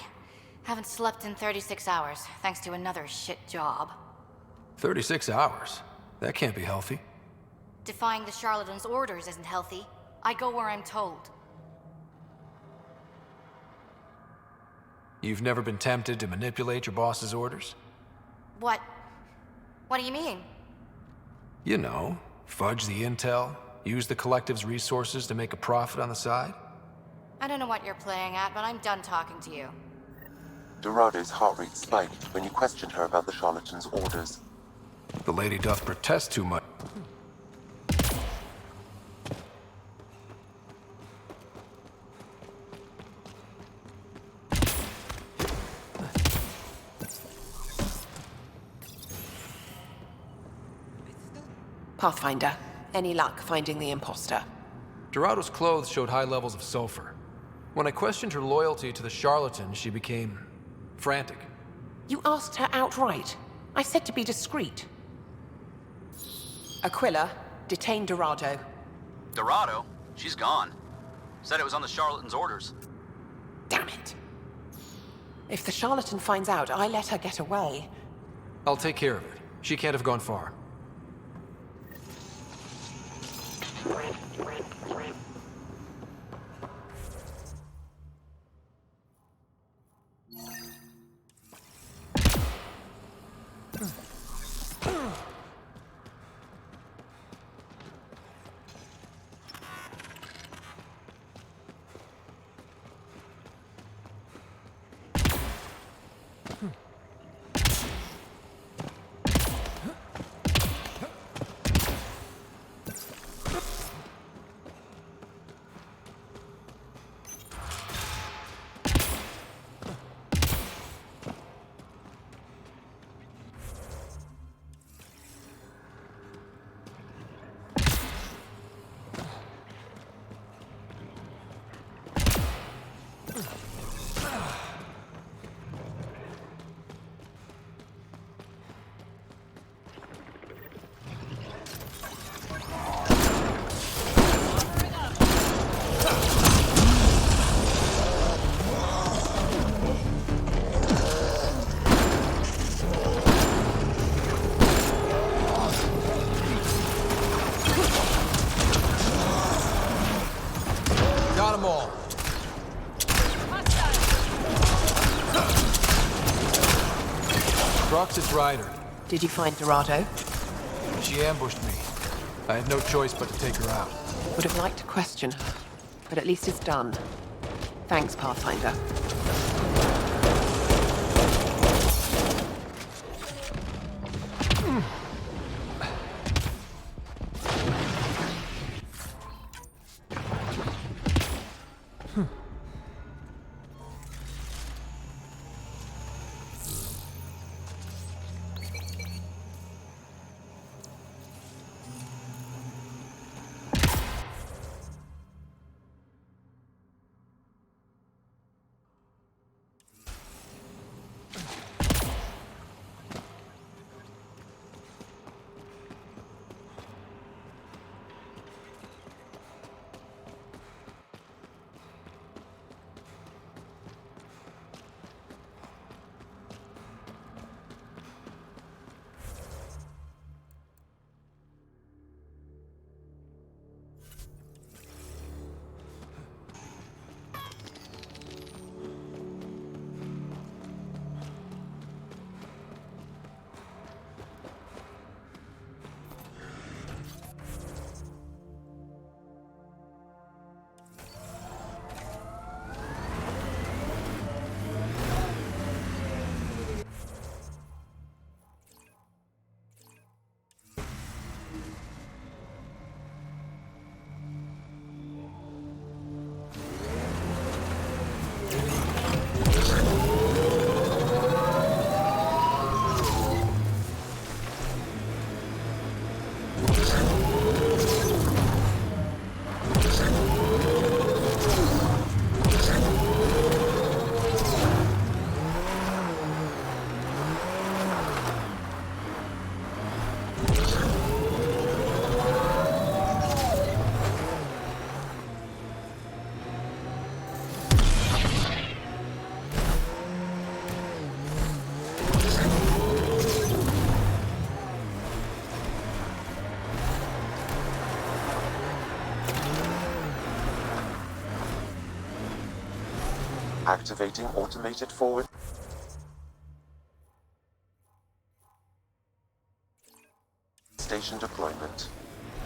[SPEAKER 18] Haven't slept in 36 hours, thanks to another shit job.
[SPEAKER 3] 36 hours? That can't be healthy.
[SPEAKER 18] Defying the charlatan's orders isn't healthy. I go where I'm told.
[SPEAKER 3] You've never been tempted to manipulate your boss's orders?
[SPEAKER 18] What? What do you mean?
[SPEAKER 3] You know, fudge the intel, use the collective's resources to make a profit on the side?
[SPEAKER 18] I don't know what you're playing at, but I'm done talking to you.
[SPEAKER 8] Dorado's heart rate spiked when you questioned her about the charlatan's orders.
[SPEAKER 3] The lady doth protest too much.
[SPEAKER 20] Pathfinder, any luck finding the imposter?
[SPEAKER 3] Dorado's clothes showed high levels of sulfur. When I questioned her loyalty to the charlatan, she became frantic.
[SPEAKER 20] You asked her outright. I said to be discreet. Aquila, detain Dorado.
[SPEAKER 12] Dorado? She's gone. Said it was on the charlatan's orders.
[SPEAKER 20] Damn it. If the charlatan finds out I let her get away...
[SPEAKER 3] I'll take care of it. She can't have gone far. It's Ryder.
[SPEAKER 20] Did you find Dorado?
[SPEAKER 3] She ambushed me. I had no choice but to take her out.
[SPEAKER 20] Would have liked to question her, but at least it's done. Thanks, Pathfinder.
[SPEAKER 8] Activating automated forward station deployment.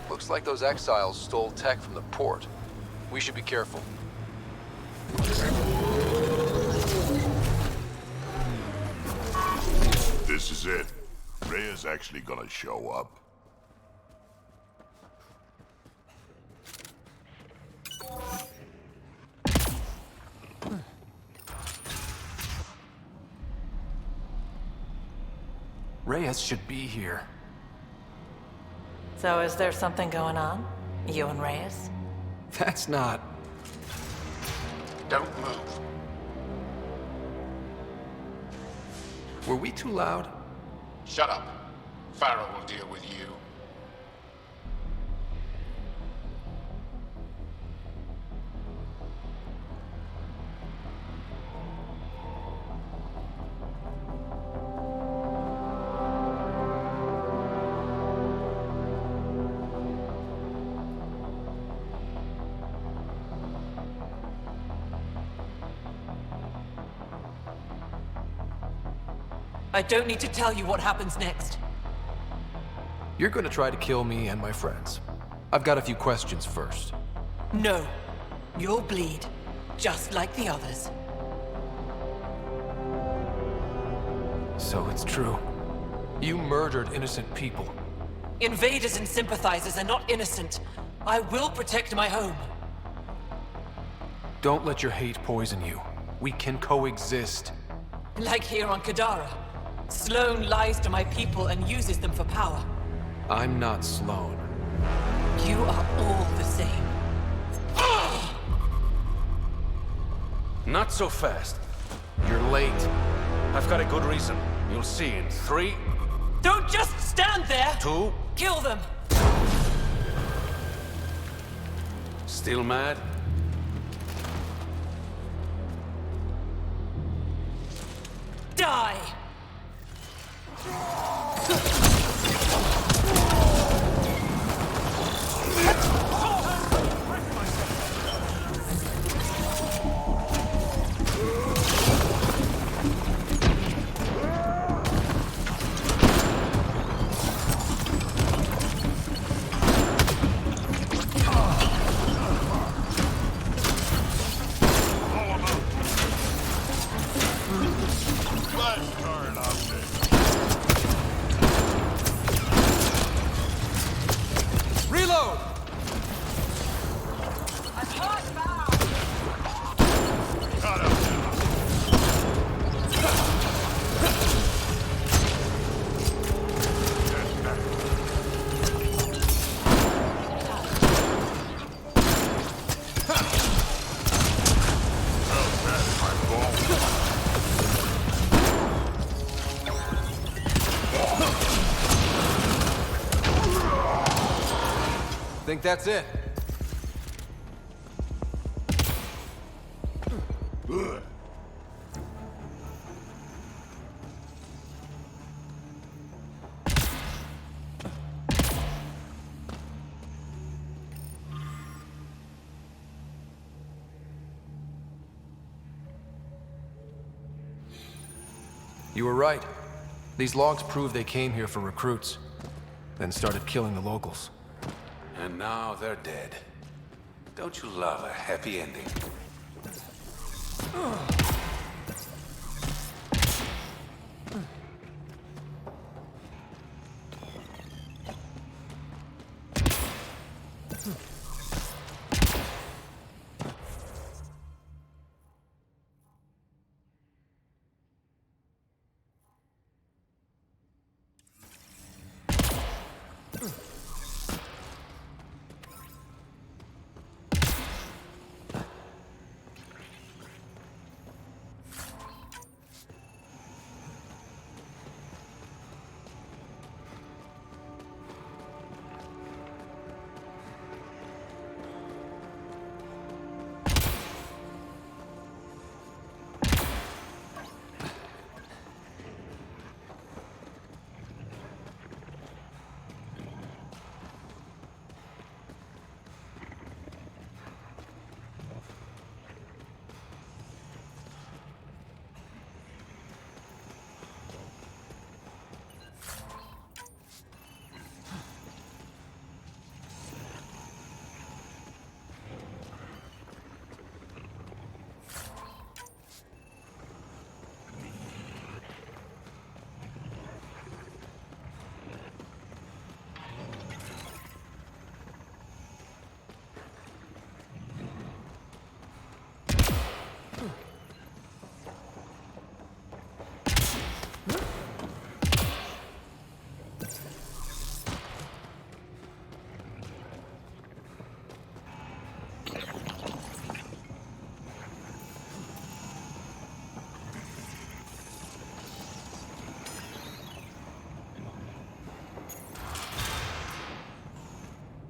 [SPEAKER 3] Looks like those exiles stole tech from the port. We should be careful.
[SPEAKER 7] This is it. Rhea's actually gonna show up.
[SPEAKER 3] Reyes should be here.
[SPEAKER 11] So is there something going on? You and Reyes?
[SPEAKER 3] That's not...
[SPEAKER 7] Don't move.
[SPEAKER 3] Were we too loud?
[SPEAKER 7] Shut up. Pharaoh will deal with you.
[SPEAKER 5] I don't need to tell you what happens next.
[SPEAKER 3] You're gonna try to kill me and my friends. I've got a few questions first.
[SPEAKER 5] No. You'll bleed, just like the others.
[SPEAKER 3] So it's true. You murdered innocent people.
[SPEAKER 5] Invaders and sympathizers are not innocent. I will protect my home.
[SPEAKER 3] Don't let your hate poison you. We can coexist.
[SPEAKER 5] Like here on Kadara. Sloane lies to my people and uses them for power.
[SPEAKER 3] I'm not Sloane.
[SPEAKER 5] You are all the same.
[SPEAKER 23] Not so fast.
[SPEAKER 3] You're late.
[SPEAKER 23] I've got a good reason. You'll see in 3...
[SPEAKER 5] Don't just stand there!
[SPEAKER 23] 2...
[SPEAKER 5] Kill them!
[SPEAKER 23] Still mad?
[SPEAKER 5] Die!
[SPEAKER 3] Reload! Think that's it? You were right. These logs prove they came here for recruits, then started killing the locals.
[SPEAKER 23] And now they're dead. Don't you love a happy ending?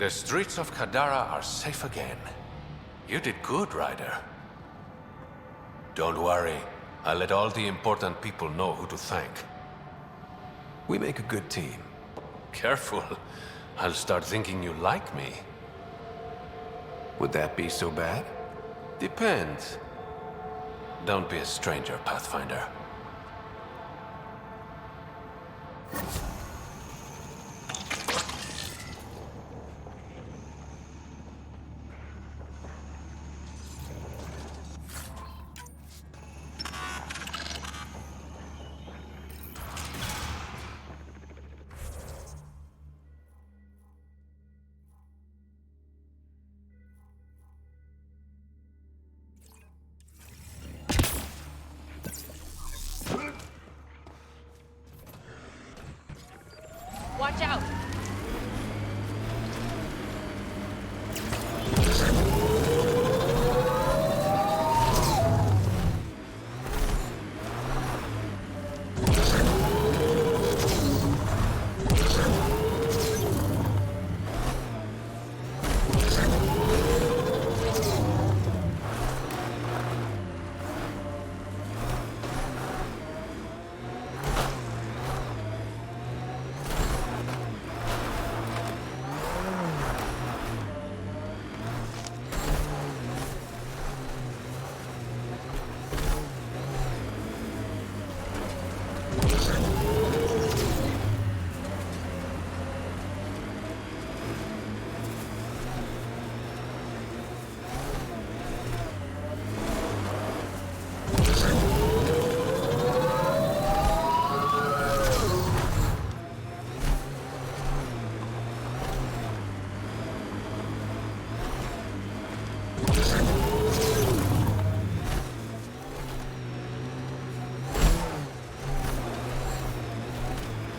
[SPEAKER 23] The streets of Kadara are safe again. You did good, Ryder. Don't worry. I'll let all the important people know who to thank.
[SPEAKER 3] We make a good team.
[SPEAKER 23] Careful. I'll start thinking you like me.
[SPEAKER 3] Would that be so bad?
[SPEAKER 23] Depends. Don't be a stranger, Pathfinder.
[SPEAKER 2] Watch out!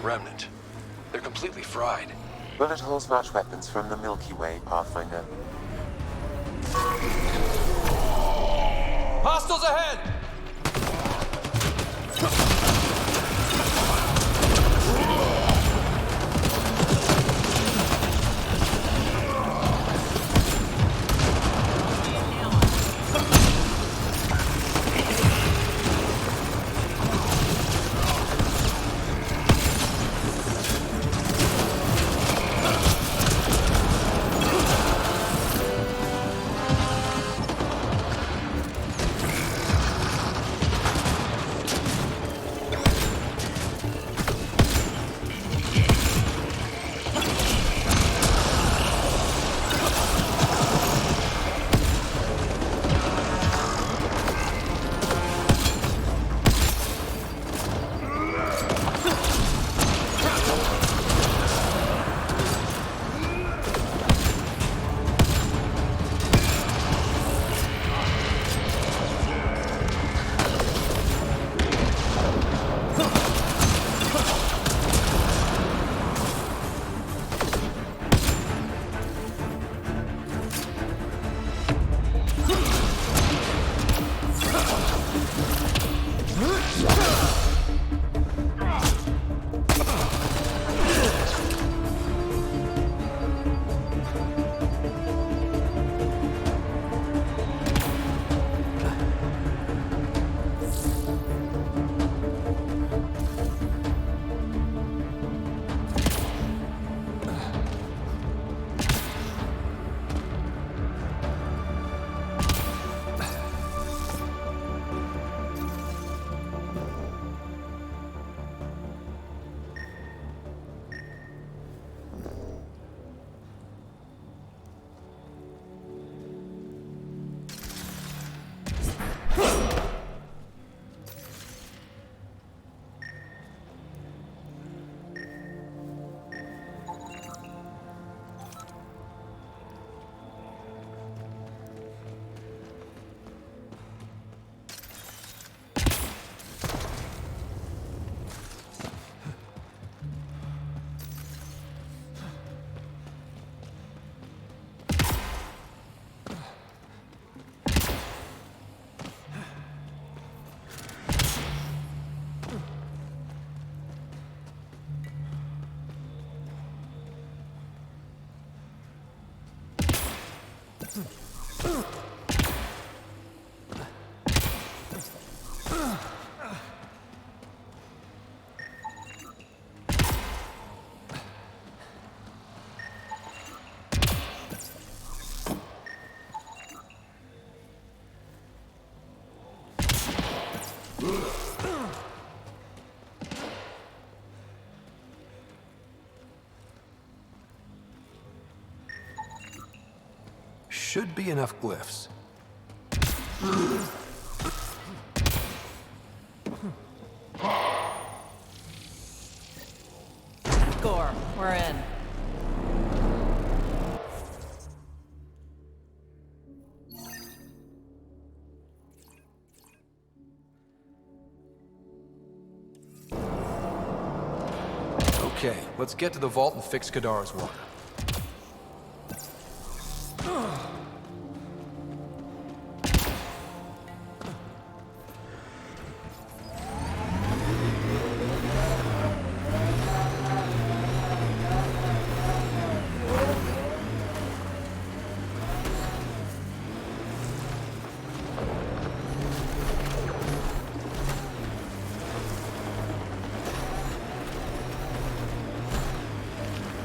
[SPEAKER 3] Remnant. They're completely fried.
[SPEAKER 8] Bullet holes match weapons from the Milky Way, Pathfinder.
[SPEAKER 3] Hostiles ahead! Should be enough glyphs.
[SPEAKER 11] Score. We're in.
[SPEAKER 3] Okay, let's get to the vault and fix Kadara's water.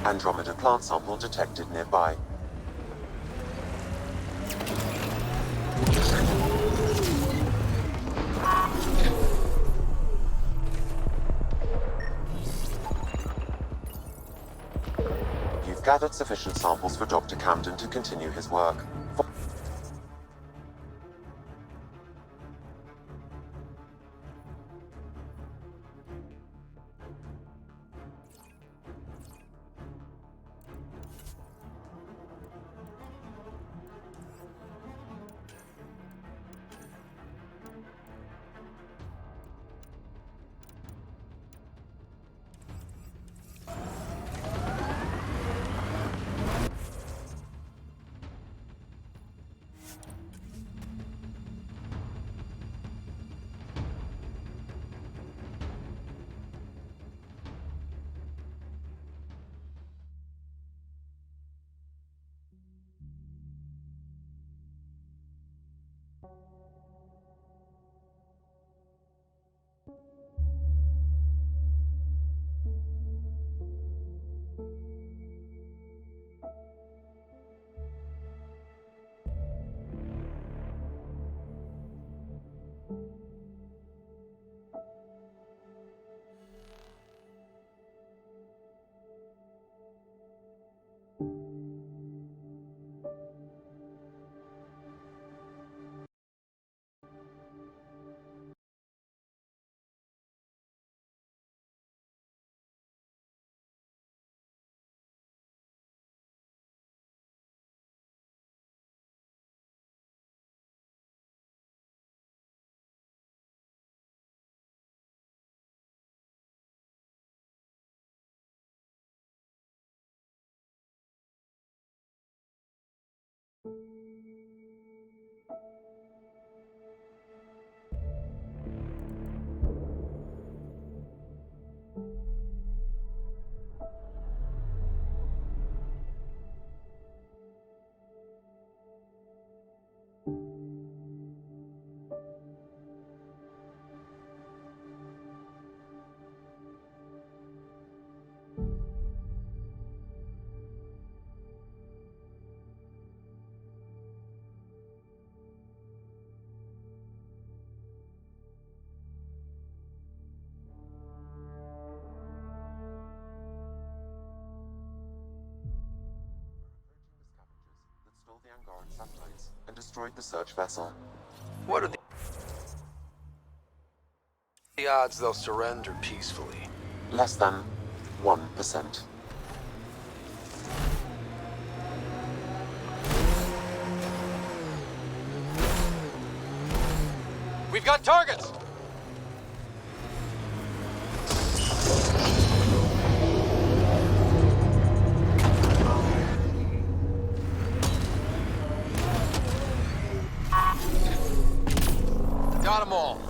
[SPEAKER 8] Andromeda plant sample detected nearby. You've gathered sufficient samples for Dr. Camden to continue his work. Stole the Angaran satellites and destroyed the search vessel.
[SPEAKER 3] What are the odds they'll surrender peacefully?
[SPEAKER 8] Less than 1%.
[SPEAKER 3] We've got targets! Got them all.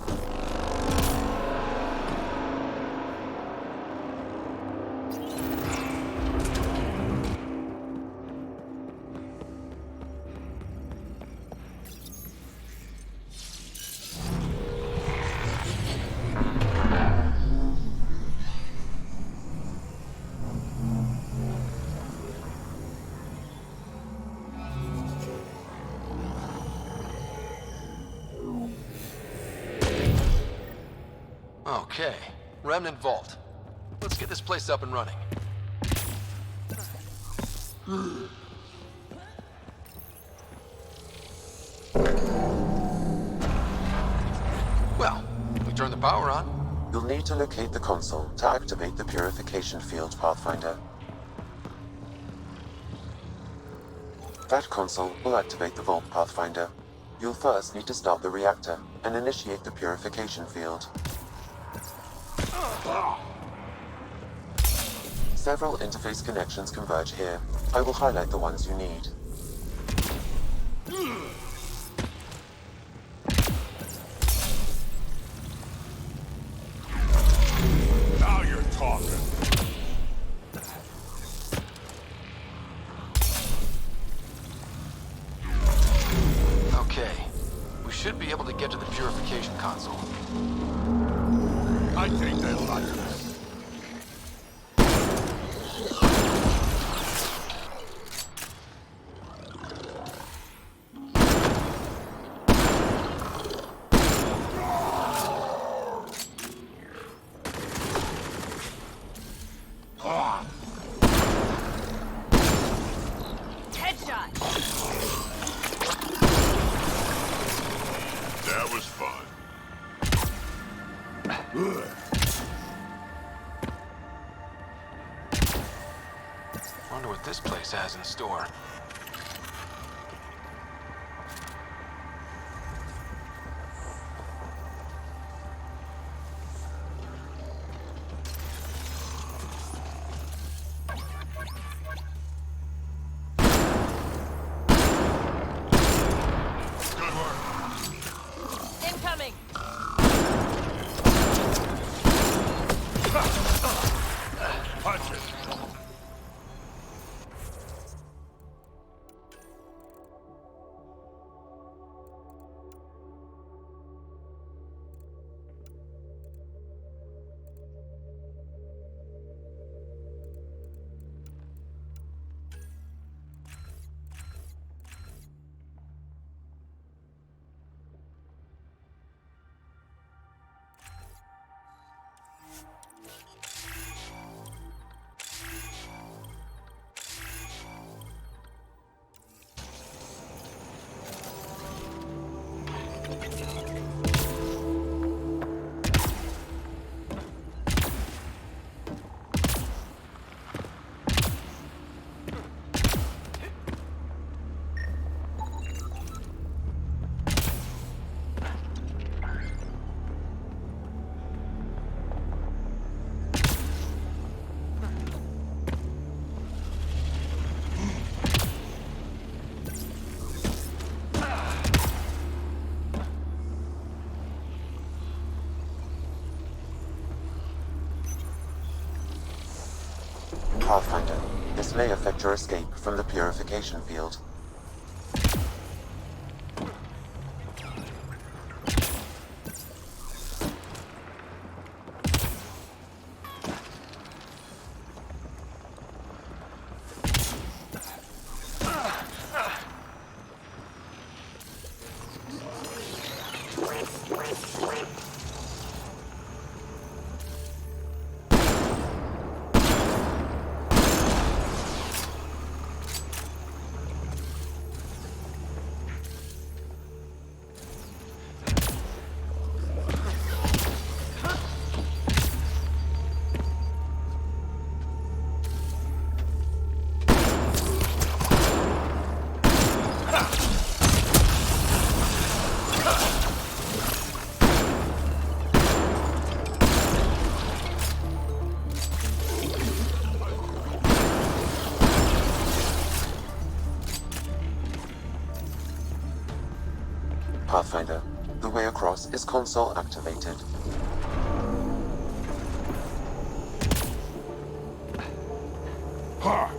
[SPEAKER 3] Okay, Remnant Vault. Let's get this place up and running. Well, we turn the power on.
[SPEAKER 8] You'll need to locate the console to activate the purification field, Pathfinder. That console will activate the vault, Pathfinder. You'll first need to start the reactor and initiate the purification field. Several interface connections converge here. I will highlight the ones you need.
[SPEAKER 7] Now you're talking.
[SPEAKER 3] Okay, we should be able to get to the purification console.
[SPEAKER 7] I think they like this.
[SPEAKER 16] Headshot!
[SPEAKER 7] That was fun.
[SPEAKER 3] Wonder what this place has in store.
[SPEAKER 7] Good work.
[SPEAKER 16] Incoming!
[SPEAKER 7] Punch it.
[SPEAKER 8] Pathfinder, this may affect your escape from the purification field. Pathfinder, the way across is console activated.
[SPEAKER 7] Ha!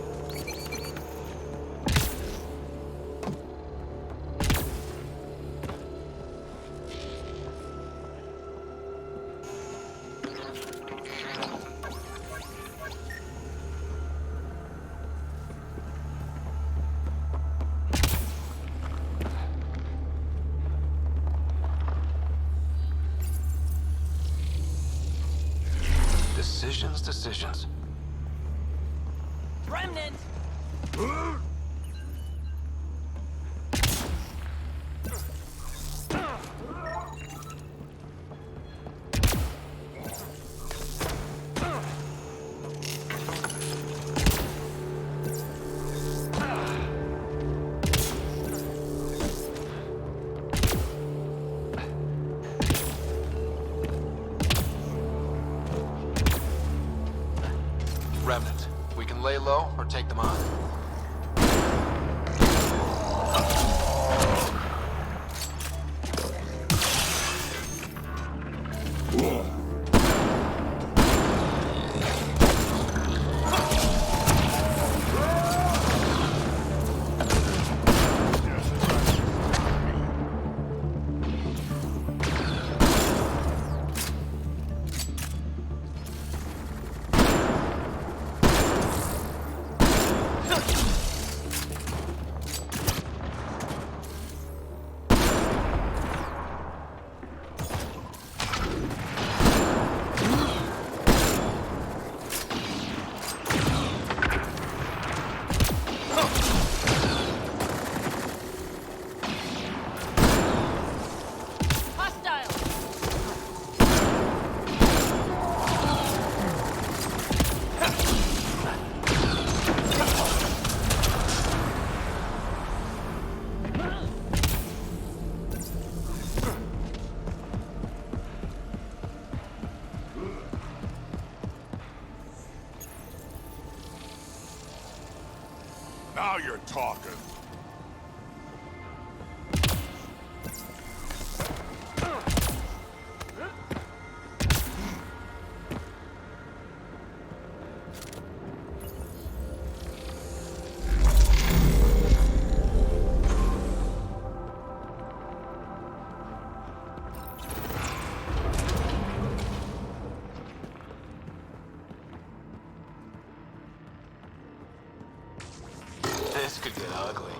[SPEAKER 3] Decisions, decisions.
[SPEAKER 13] Remnant!
[SPEAKER 3] Remnant. We can lay low or take them on.
[SPEAKER 7] Now you're talking.
[SPEAKER 3] This could get ugly.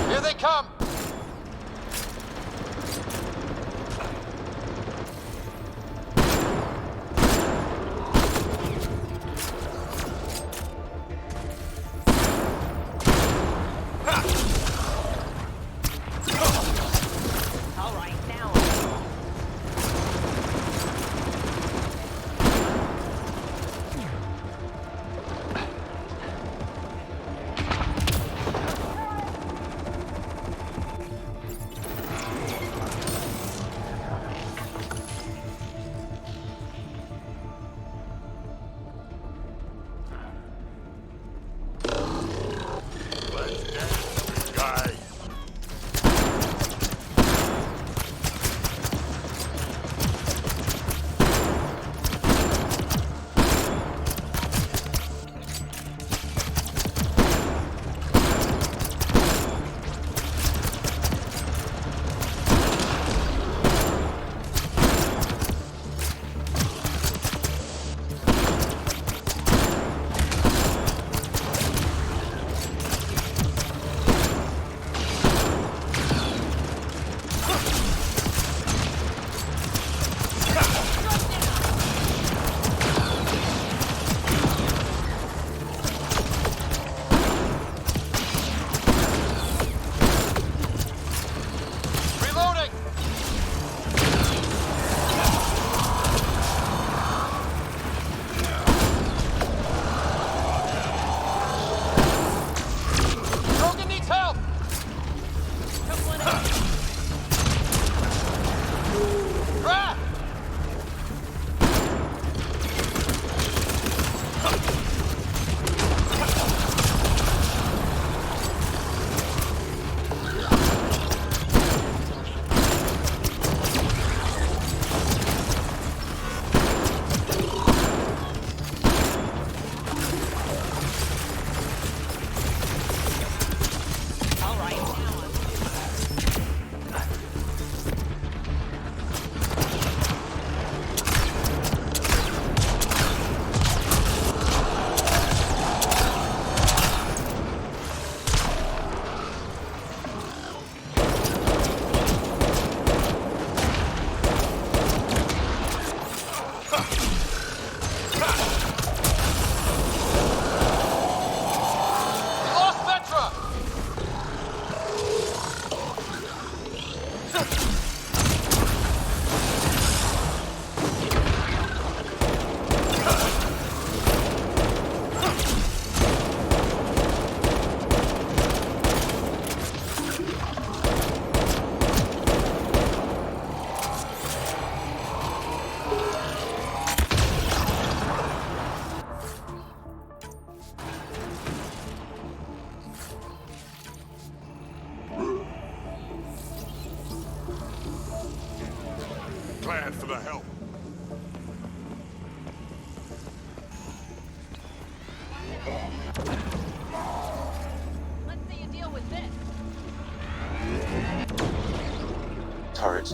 [SPEAKER 3] Here they come!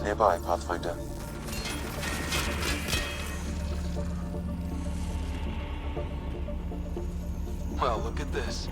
[SPEAKER 8] nearby, Pathfinder.
[SPEAKER 3] Well, look at this.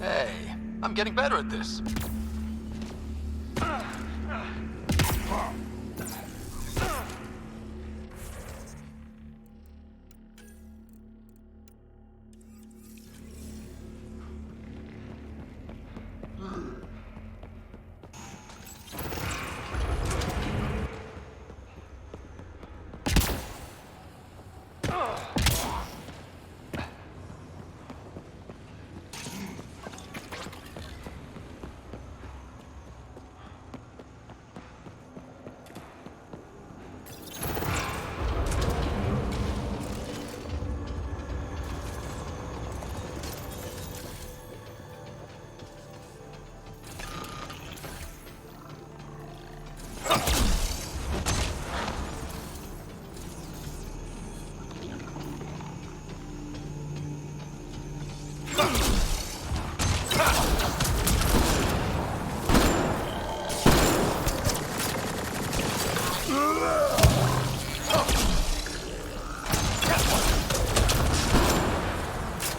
[SPEAKER 3] Hey, I'm getting better at this.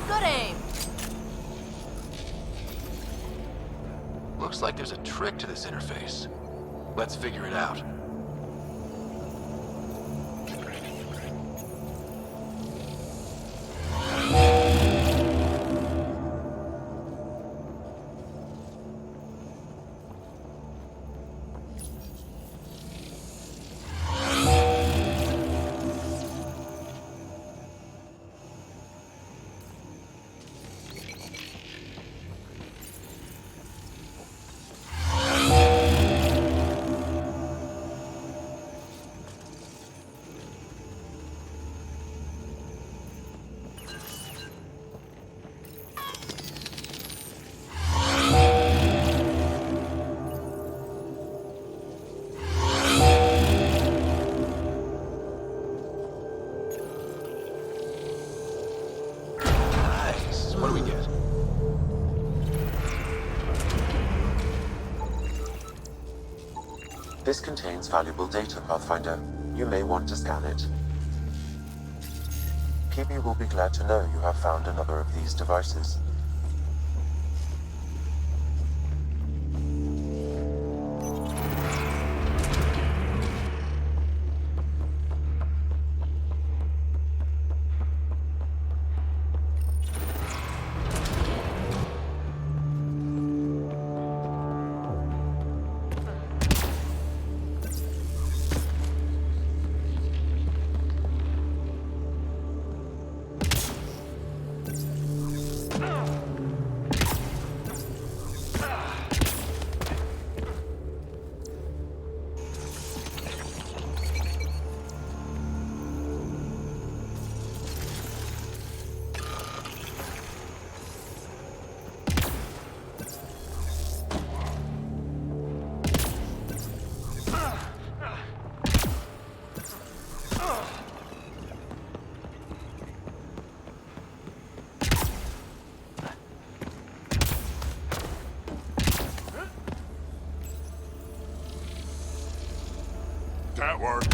[SPEAKER 1] Good aim.
[SPEAKER 3] Looks like there's a trick to this interface. Let's figure it out. Nice. What do we get?
[SPEAKER 8] This contains valuable data, Pathfinder. You may want to scan it. PB will be glad to know you have found another of these devices.
[SPEAKER 7] That works.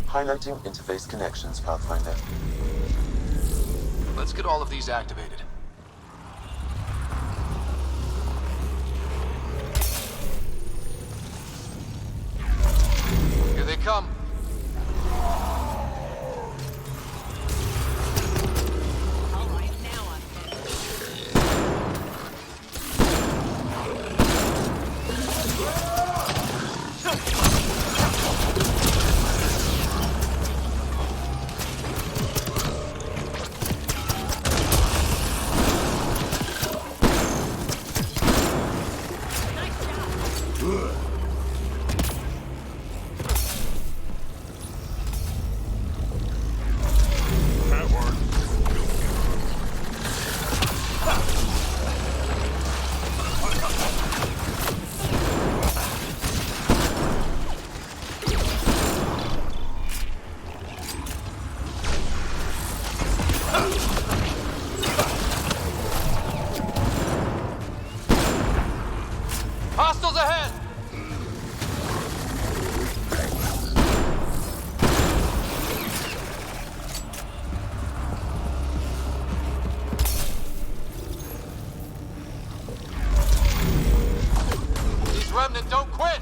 [SPEAKER 8] Highlighting interface connections, Pathfinder.
[SPEAKER 3] Let's get all of these activated. Here they come. Hostiles ahead! These remnant don't quit!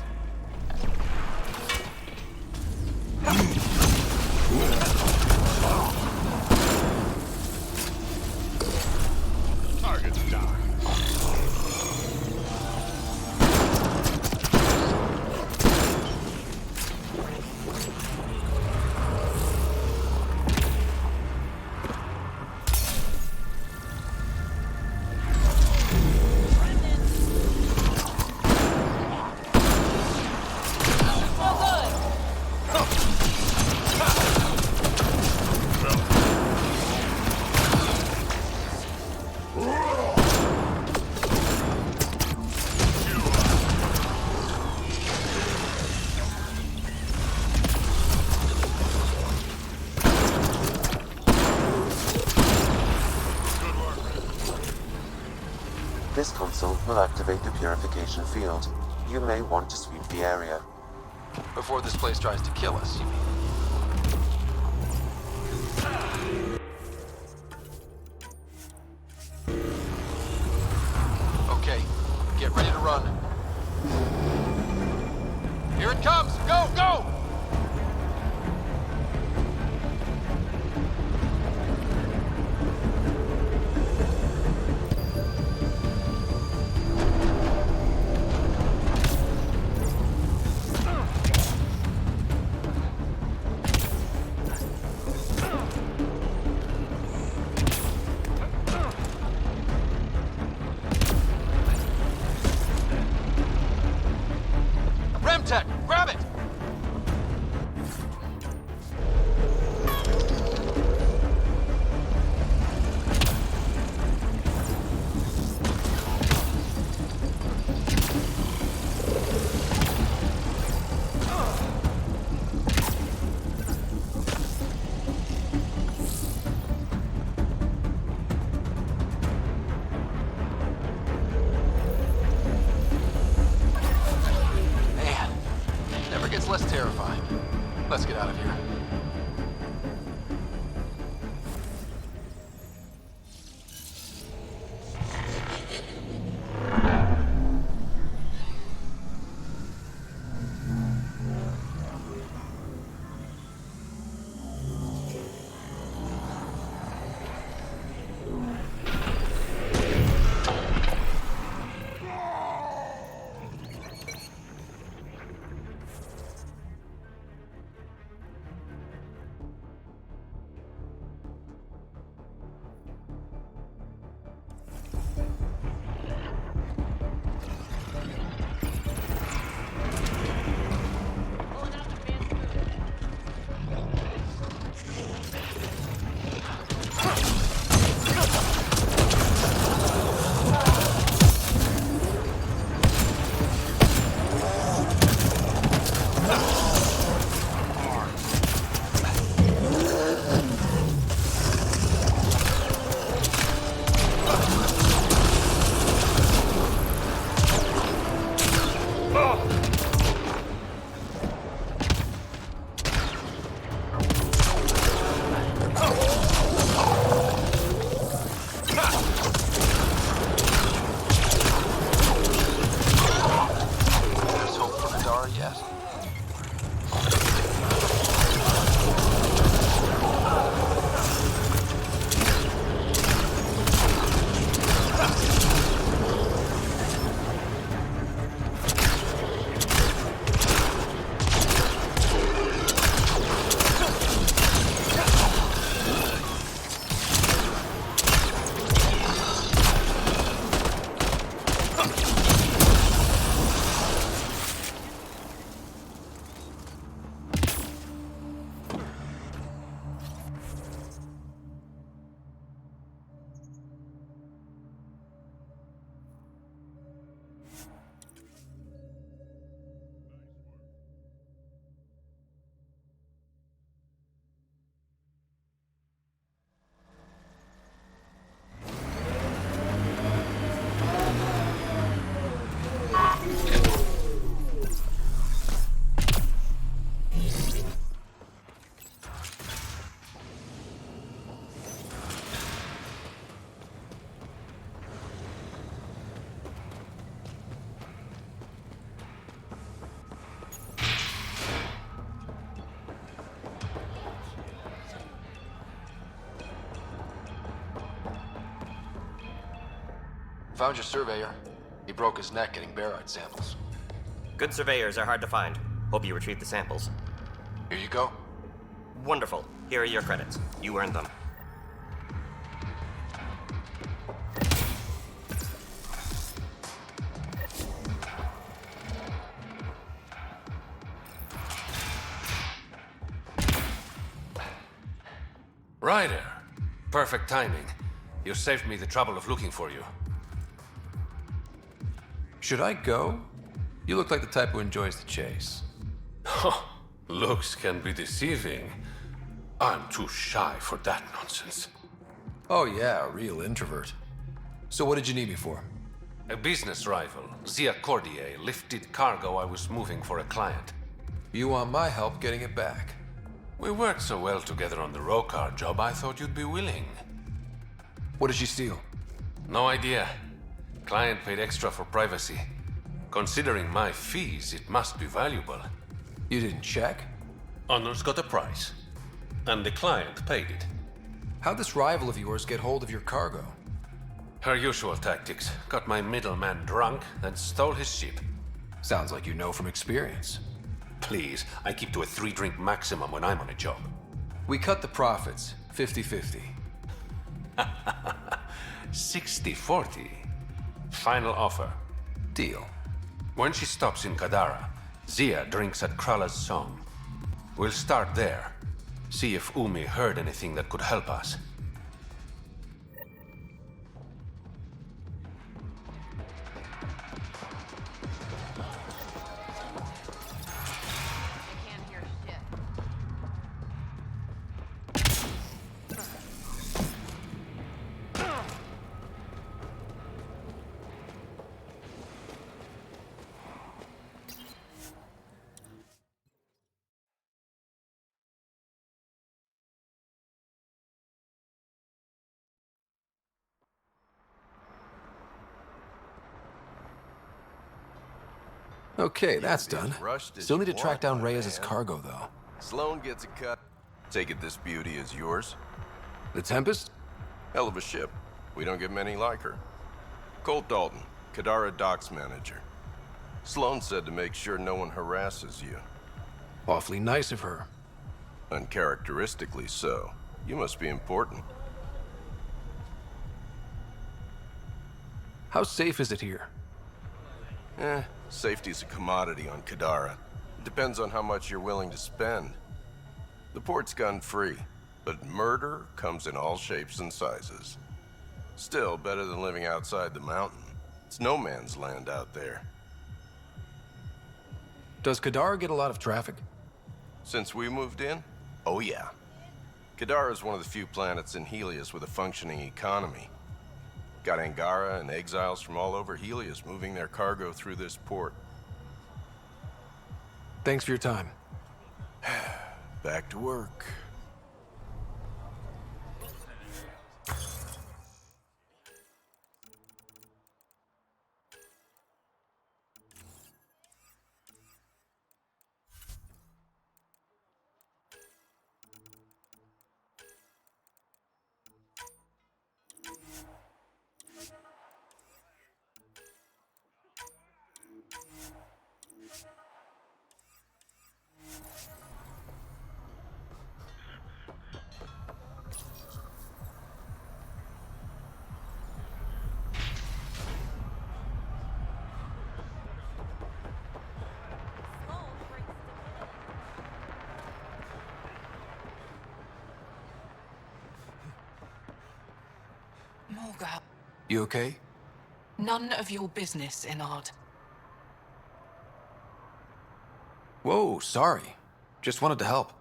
[SPEAKER 7] Target's down.
[SPEAKER 8] This console will activate the purification field. You may want to sweep the area.
[SPEAKER 3] Before this place tries to kill us, you mean? Okay, get ready to run. Here it comes! Go, go! Remtech, grab it! Gets less terrifying. Let's get out of here. Found your surveyor. He broke his neck getting barite samples.
[SPEAKER 4] Good surveyors are hard to find. Hope you retrieved the samples.
[SPEAKER 3] Here you go.
[SPEAKER 4] Wonderful. Here are your credits. You earned them.
[SPEAKER 23] Ryder. Perfect timing. You saved me the trouble of looking for you.
[SPEAKER 3] Should I go? You look like the type who enjoys the chase.
[SPEAKER 23] Looks can be deceiving. I'm too shy for that nonsense.
[SPEAKER 3] Oh yeah, a real introvert. So what did you need me for?
[SPEAKER 23] A business rival, Zia Cordier, lifted cargo I was moving for a client.
[SPEAKER 3] You want my help getting it back?
[SPEAKER 23] We worked so well together on the Rokar job, I thought you'd be willing.
[SPEAKER 3] What did she steal?
[SPEAKER 23] No idea. Client paid extra for privacy. Considering my fees, it must be valuable.
[SPEAKER 3] You didn't check?
[SPEAKER 23] Honor's got a price. And the client paid it.
[SPEAKER 3] How'd this rival of yours get hold of your cargo?
[SPEAKER 23] Her usual tactics. Got my middleman drunk and stole his ship.
[SPEAKER 3] Sounds like you know from experience.
[SPEAKER 23] Please, I keep to a 3-drink maximum when I'm on a job.
[SPEAKER 3] We cut the profits, 50-50.
[SPEAKER 23] 60-40. Final offer.
[SPEAKER 3] Deal.
[SPEAKER 23] When she stops in Kadara, Zia drinks at Krala's song. We'll start there. See if Umi heard anything that could help us.
[SPEAKER 3] Okay, that's done.
[SPEAKER 21] Rushed as
[SPEAKER 3] Still need
[SPEAKER 21] you
[SPEAKER 3] to track
[SPEAKER 21] want,
[SPEAKER 3] down
[SPEAKER 21] my
[SPEAKER 3] Reyes'
[SPEAKER 21] man.
[SPEAKER 3] cargo, though.
[SPEAKER 21] Sloan gets a cut. Take it this beauty is yours.
[SPEAKER 3] The Tempest?
[SPEAKER 21] Hell of a ship. We don't get many like her. Colt Dalton, Kadara Docks Manager. Sloan said to make sure no one harasses you.
[SPEAKER 3] Awfully nice of her.
[SPEAKER 21] Uncharacteristically so. You must be important.
[SPEAKER 3] How safe is it here?
[SPEAKER 21] Safety's a commodity on Kadara. It depends on how much you're willing to spend. The port's gun-free, but murder comes in all shapes and sizes. Still, better than living outside the mountain. It's no man's land out there.
[SPEAKER 3] Does Kadara get a lot of traffic?
[SPEAKER 21] Since we moved in? Oh yeah. Kadara is one of the few planets in Helios with a functioning economy. Got Angara and exiles from all over Helios moving their cargo through this port.
[SPEAKER 3] Thanks for your time.
[SPEAKER 21] Back to work.
[SPEAKER 17] Morga,
[SPEAKER 3] You okay?
[SPEAKER 17] none of your business, Inard.
[SPEAKER 3] Whoa, sorry. Just wanted to help.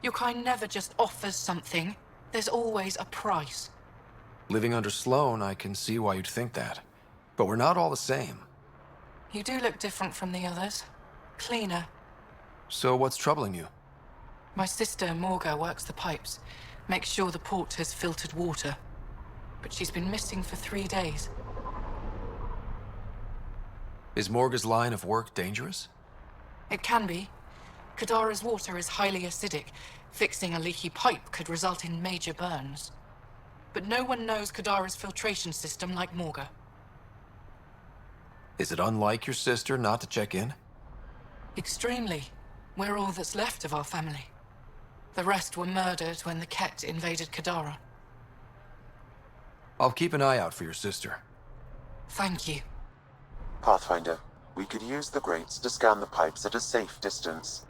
[SPEAKER 17] Your kind never just offers something. There's always a price.
[SPEAKER 3] Living under Sloan, I can see why you'd think that. But we're not all the same.
[SPEAKER 17] You do look different from the others. Cleaner.
[SPEAKER 3] So what's troubling you?
[SPEAKER 17] My sister, Morga, works the pipes. Makes sure the port has filtered water. But she's been missing for 3 days.
[SPEAKER 3] Is Morga's line of work dangerous?
[SPEAKER 17] It can be. Kadara's water is highly acidic. Fixing a leaky pipe could result in major burns. But no one knows Kadara's filtration system like Morga.
[SPEAKER 3] Is it unlike your sister not to check in?
[SPEAKER 17] Extremely. We're all that's left of our family. The rest were murdered when the Ket invaded Kadara.
[SPEAKER 3] I'll keep an eye out for your sister.
[SPEAKER 17] Thank you.
[SPEAKER 8] Pathfinder, we could use the grates to scan the pipes at a safe distance.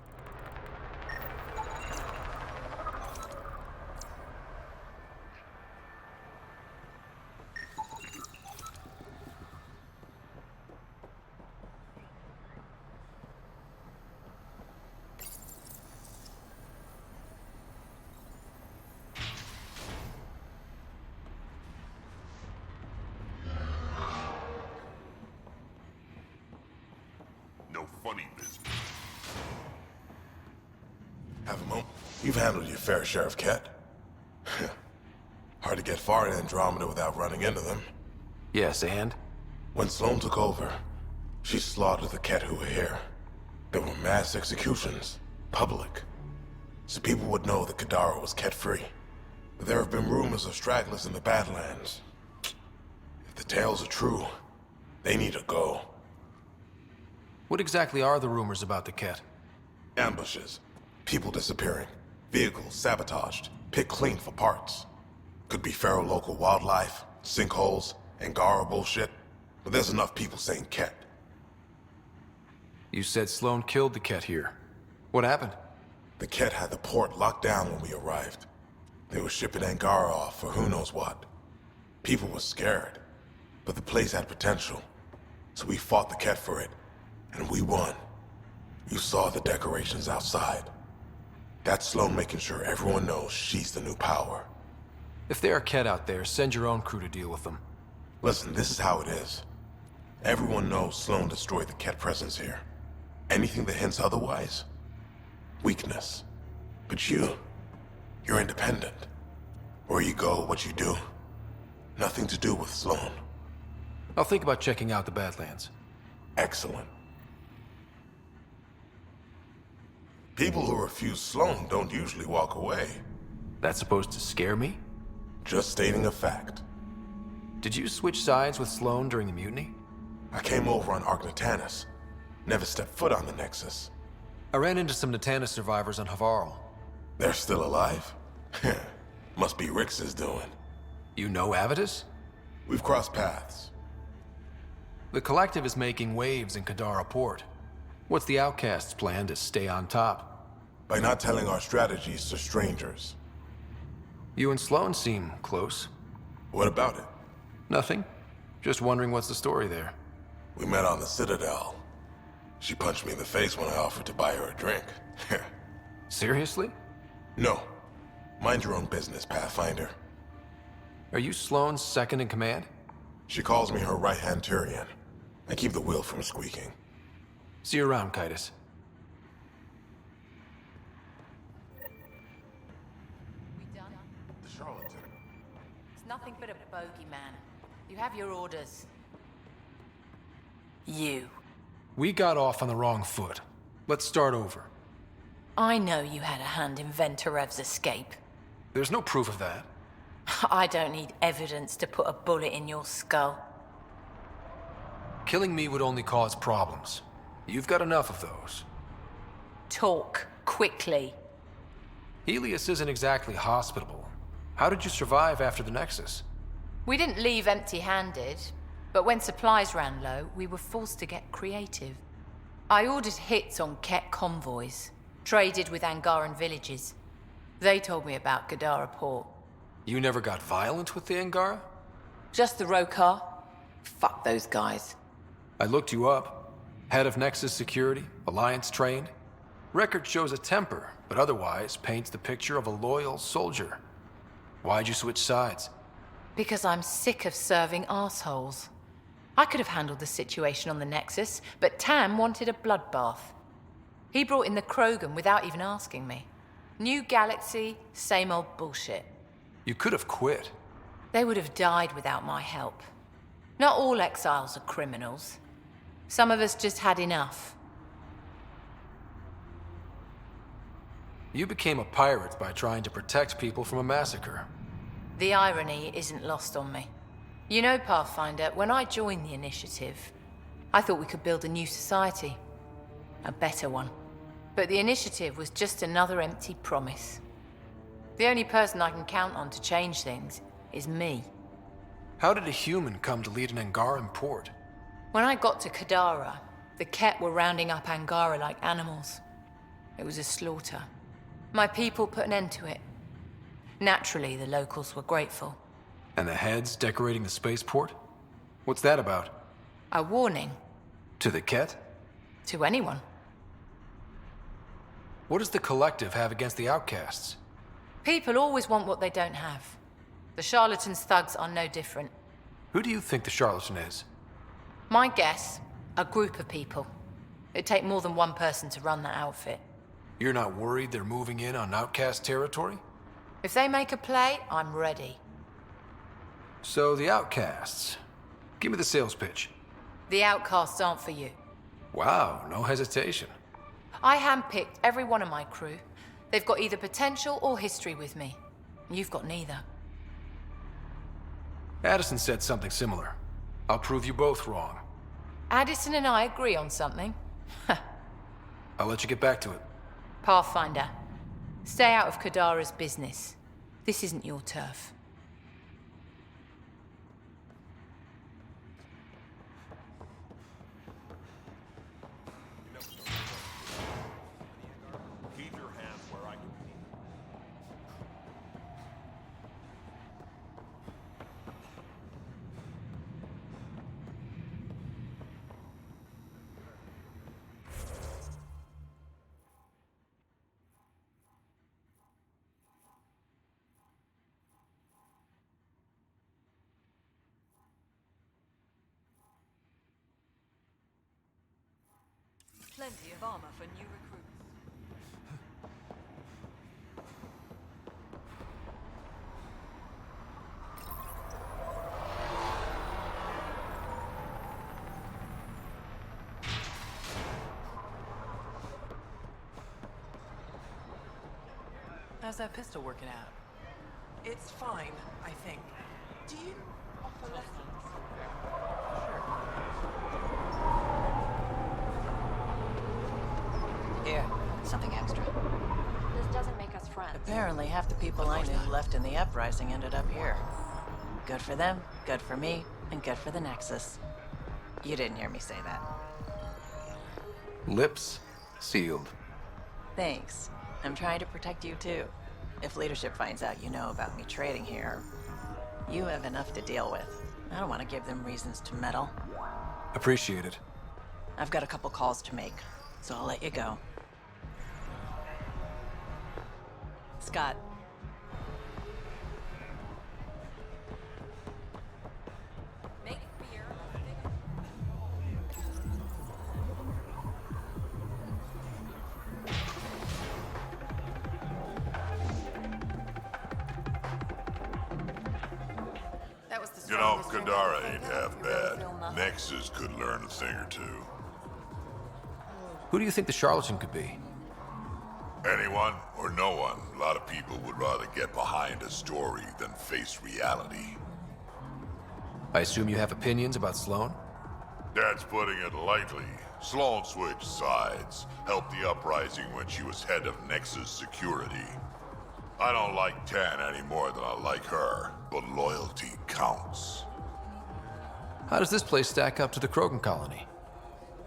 [SPEAKER 7] No funny business.
[SPEAKER 6] Have a moment. You've handled your fair share of Ket. Hard to get far in Andromeda without running into them.
[SPEAKER 3] Yes, and?
[SPEAKER 6] When Sloane took over, she slaughtered the Ket who were here. There were mass executions, public. So people would know that Kadara was Ket-free. But there have been rumors of stragglers in the Badlands. If the tales are true, they need to go.
[SPEAKER 3] What exactly are the rumors about the Ket?
[SPEAKER 6] Ambushes, people disappearing, vehicles sabotaged, picked clean for parts. Could be feral local wildlife, sinkholes, Angara bullshit. But there's enough people saying Ket.
[SPEAKER 3] You said Sloane killed the Ket here. What happened?
[SPEAKER 6] The Ket had the port locked down when we arrived. They were shipping Angara off for who knows what. People were scared, but the place had potential. So we fought the Ket for it, and we won. You saw the decorations outside. That's Sloane making sure everyone knows she's the new power.
[SPEAKER 3] If there are Ket out there, send your own crew to deal with them.
[SPEAKER 6] Listen, this is how it is. Everyone knows Sloane destroyed the Ket presence here. Anything that hints otherwise, weakness. But you're independent. Where you go, what you do, nothing to do with Sloane.
[SPEAKER 3] I'll think about checking out the Badlands.
[SPEAKER 6] Excellent. People who refuse Sloane don't usually walk away.
[SPEAKER 3] That's supposed to scare me?
[SPEAKER 6] Just stating a fact.
[SPEAKER 3] Did you switch sides with Sloane during the mutiny?
[SPEAKER 6] I came over on Argnatanus. Never stepped foot on the Nexus.
[SPEAKER 3] I ran into some Natanus survivors on Havarl.
[SPEAKER 6] They're still alive? Must be Rix's doing.
[SPEAKER 3] You know Avitus?
[SPEAKER 6] We've crossed paths.
[SPEAKER 3] The Collective is making waves in Kadara Port. What's the Outcast's plan to stay on top?
[SPEAKER 6] By not telling our strategies to strangers.
[SPEAKER 3] You and Sloane seem close.
[SPEAKER 6] What about it?
[SPEAKER 3] Nothing. Just wondering what's the story there.
[SPEAKER 6] We met on the Citadel. She punched me in the face when I offered to buy her a drink.
[SPEAKER 3] Seriously?
[SPEAKER 6] No. Mind your own business, Pathfinder.
[SPEAKER 3] Are you Sloane's second in command?
[SPEAKER 6] She calls me her right-hand Turian. I keep the wheel from squeaking.
[SPEAKER 3] See you around, Kitus.
[SPEAKER 18] We done?
[SPEAKER 6] The charlatan.
[SPEAKER 18] It's nothing but a bogeyman. You have your orders.
[SPEAKER 5] You.
[SPEAKER 3] We got off on the wrong foot. Let's start over.
[SPEAKER 5] I know you had a hand in Venturev's escape.
[SPEAKER 3] There's no proof of that.
[SPEAKER 5] I don't need evidence to put a bullet in your skull.
[SPEAKER 3] Killing me would only cause problems. You've got enough of those.
[SPEAKER 5] Talk quickly.
[SPEAKER 3] Helios isn't exactly hospitable. How did you survive after the Nexus?
[SPEAKER 18] We didn't leave empty-handed, but when supplies ran low, we were forced to get creative. I ordered hits on Ket convoys, traded with Angaran villages. They told me about Kadara Port.
[SPEAKER 3] You never got violent with the Angara?
[SPEAKER 18] Just the Rokar. Fuck those guys.
[SPEAKER 3] I looked you up. Head of Nexus Security, Alliance trained. Record shows a temper, but otherwise paints the picture of a loyal soldier. Why'd you switch sides?
[SPEAKER 18] Because I'm sick of serving assholes. I could have handled the situation on the Nexus, but Tam wanted a bloodbath. He brought in the Krogan without even asking me. New galaxy, same old bullshit.
[SPEAKER 3] You could have quit.
[SPEAKER 18] They would have died without my help. Not all exiles are criminals. Some of us just had enough.
[SPEAKER 3] You became a pirate by trying to protect people from a massacre.
[SPEAKER 18] The irony isn't lost on me. You know, Pathfinder, when I joined the Initiative, I thought we could build a new society. A better one. But the initiative was just another empty promise. The only person I can count on to change things is me.
[SPEAKER 3] How did a human come to lead an Angaran port?
[SPEAKER 18] When I got to Kadara, the Ket were rounding up Angara like animals. It was a slaughter. My people put an end to it. Naturally, the locals were grateful.
[SPEAKER 3] And the heads decorating the spaceport? What's that about?
[SPEAKER 18] A warning.
[SPEAKER 3] To the Ket?
[SPEAKER 18] To anyone.
[SPEAKER 3] What does the Collective have against the outcasts?
[SPEAKER 18] People always want what they don't have. The charlatans' thugs are no different.
[SPEAKER 3] Who do you think the charlatan is?
[SPEAKER 18] My guess, a group of people. It'd take more than one person to run that outfit.
[SPEAKER 3] You're not worried they're moving in on outcast territory?
[SPEAKER 18] If they make a play, I'm ready.
[SPEAKER 3] So the outcasts. Give me the sales pitch.
[SPEAKER 18] The outcasts aren't for you.
[SPEAKER 3] Wow, no hesitation.
[SPEAKER 18] I handpicked every one of my crew. They've got either potential or history with me. You've got neither.
[SPEAKER 3] Addison said something similar. I'll prove you both wrong.
[SPEAKER 18] Addison and I agree on something.
[SPEAKER 3] I'll let you get back to it.
[SPEAKER 18] Pathfinder, stay out of Kadara's business. This isn't your turf.
[SPEAKER 10] Plenty of armor for new recruits.
[SPEAKER 11] How's that pistol working out?
[SPEAKER 19] It's fine, I think. Do you offer lessons?
[SPEAKER 11] Here, something extra.
[SPEAKER 16] This doesn't make us friends.
[SPEAKER 11] Apparently, half the people I knew left in the uprising ended up here. Good for them, good for me, and good for the Nexus. You didn't hear me say that.
[SPEAKER 3] Lips sealed.
[SPEAKER 11] Thanks. I'm trying to protect you too. If leadership finds out you know about me trading here, you have enough to deal with. I don't want to give them reasons to meddle.
[SPEAKER 3] Appreciate it.
[SPEAKER 11] I've got a couple calls to make, so I'll let you go. Scott.
[SPEAKER 7] You know, Kadara ain't half bad. Nexus could learn a thing or two.
[SPEAKER 3] Who do you think the charlatan could be?
[SPEAKER 7] Anyone or no one. A lot of people would rather get behind a story than face reality.
[SPEAKER 3] I assume you have opinions about Sloan?
[SPEAKER 7] That's putting it lightly. Sloan switched sides, helped the uprising when she was head of Nexus security. I don't like Tan any more than I like her, but loyalty counts.
[SPEAKER 3] How does this place stack up to the Krogan colony?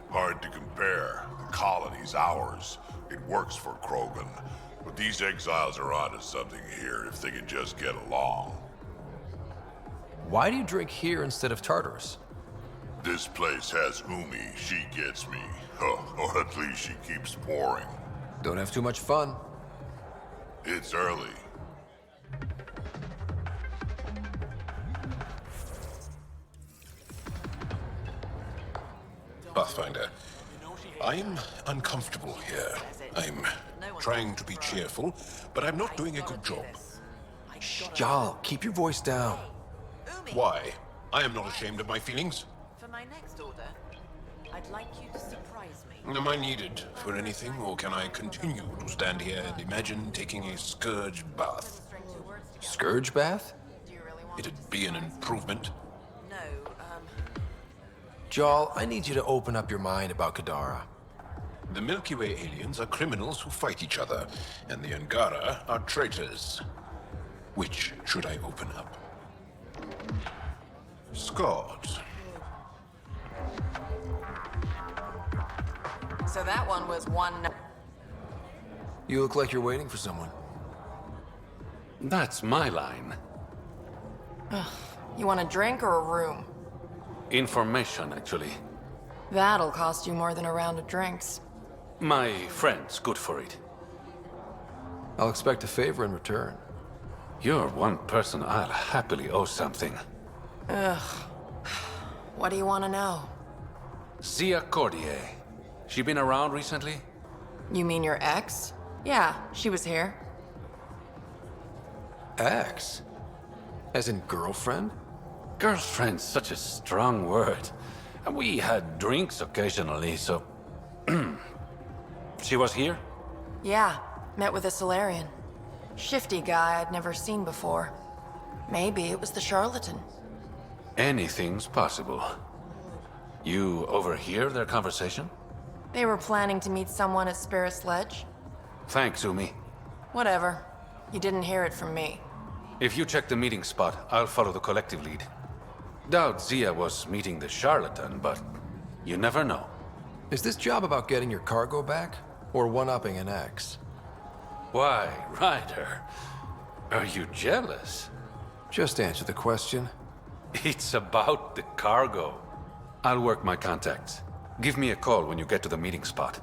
[SPEAKER 7] Hard to compare. The colony's ours. It works for Krogan. But these exiles are onto something here if they can just get along.
[SPEAKER 3] Why do you drink here instead of Tartarus?
[SPEAKER 7] This place has Umi. She gets me. Or at least she keeps pouring.
[SPEAKER 3] Don't have too much fun.
[SPEAKER 7] It's early.
[SPEAKER 22] Pathfinder, I'm uncomfortable here. I'm trying to be cheerful, but I'm not doing a good job.
[SPEAKER 3] Jal, keep your voice down.
[SPEAKER 22] Why? I am not ashamed of my feelings.
[SPEAKER 11] For my next order, I'd like you to surprise me.
[SPEAKER 22] Am I needed for anything, or can I continue to stand here and imagine taking a scourge bath?
[SPEAKER 3] Scourge bath?
[SPEAKER 22] It'd be an improvement.
[SPEAKER 11] No,
[SPEAKER 3] Jarl, I need you to open up your mind about Kadara.
[SPEAKER 22] The Milky Way aliens are criminals who fight each other, and the Angara are traitors. Which should I open up? Scott.
[SPEAKER 2] So that one was one.
[SPEAKER 3] You look like you're waiting for someone.
[SPEAKER 23] That's my line.
[SPEAKER 2] Ugh. You want a drink or a room?
[SPEAKER 23] Information, actually.
[SPEAKER 2] That'll cost you more than a round of drinks.
[SPEAKER 23] My friend's good for it.
[SPEAKER 3] I'll expect a favor in return.
[SPEAKER 23] You're one person I'll happily owe something.
[SPEAKER 2] Ugh. What do you want to know?
[SPEAKER 23] Zia Cordier. She been around recently?
[SPEAKER 2] You mean your ex? Yeah, she was here.
[SPEAKER 3] Ex? As in girlfriend?
[SPEAKER 23] Girlfriend's such a strong word. And we had drinks occasionally, so... She was here?
[SPEAKER 2] Yeah, met with a Solarian. Shifty guy I'd never seen before. Maybe it was the charlatan.
[SPEAKER 23] Anything's possible. You overhear their conversation?
[SPEAKER 2] They were planning to meet someone at Spirit's Ledge.
[SPEAKER 23] Thanks, Umi.
[SPEAKER 2] Whatever. You didn't hear it from me.
[SPEAKER 23] If you check the meeting spot, I'll follow the collective lead. Doubt Zia was meeting the charlatan, but you never know.
[SPEAKER 3] Is this job about getting your cargo back? Or one-upping an ex?
[SPEAKER 23] Why, Ryder? Are you jealous?
[SPEAKER 3] Just answer the question.
[SPEAKER 23] It's about the cargo. I'll work my contacts. Give me a call when you get to the meeting spot.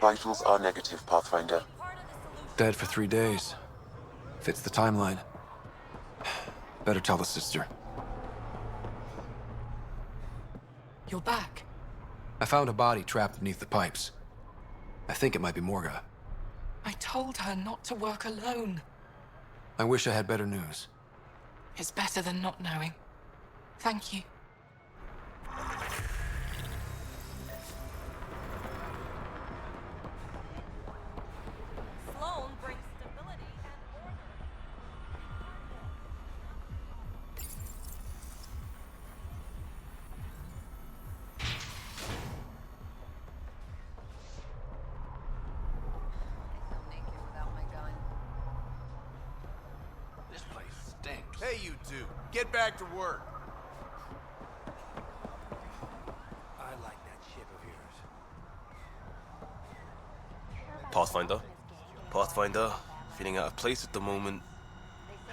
[SPEAKER 8] Vitals are negative, Pathfinder.
[SPEAKER 3] Dead for 3 days. Fits the timeline. Better tell the sister.
[SPEAKER 20] You're back.
[SPEAKER 3] I found a body trapped beneath the pipes. I think it might be Morga.
[SPEAKER 20] I told her not to work alone.
[SPEAKER 3] I wish I had better news.
[SPEAKER 20] It's better than not knowing. Thank you.
[SPEAKER 9] Hey, you two. Get back to work.
[SPEAKER 10] I like that ship of yours.
[SPEAKER 14] Pathfinder? Pathfinder? Feeling out of place at the moment.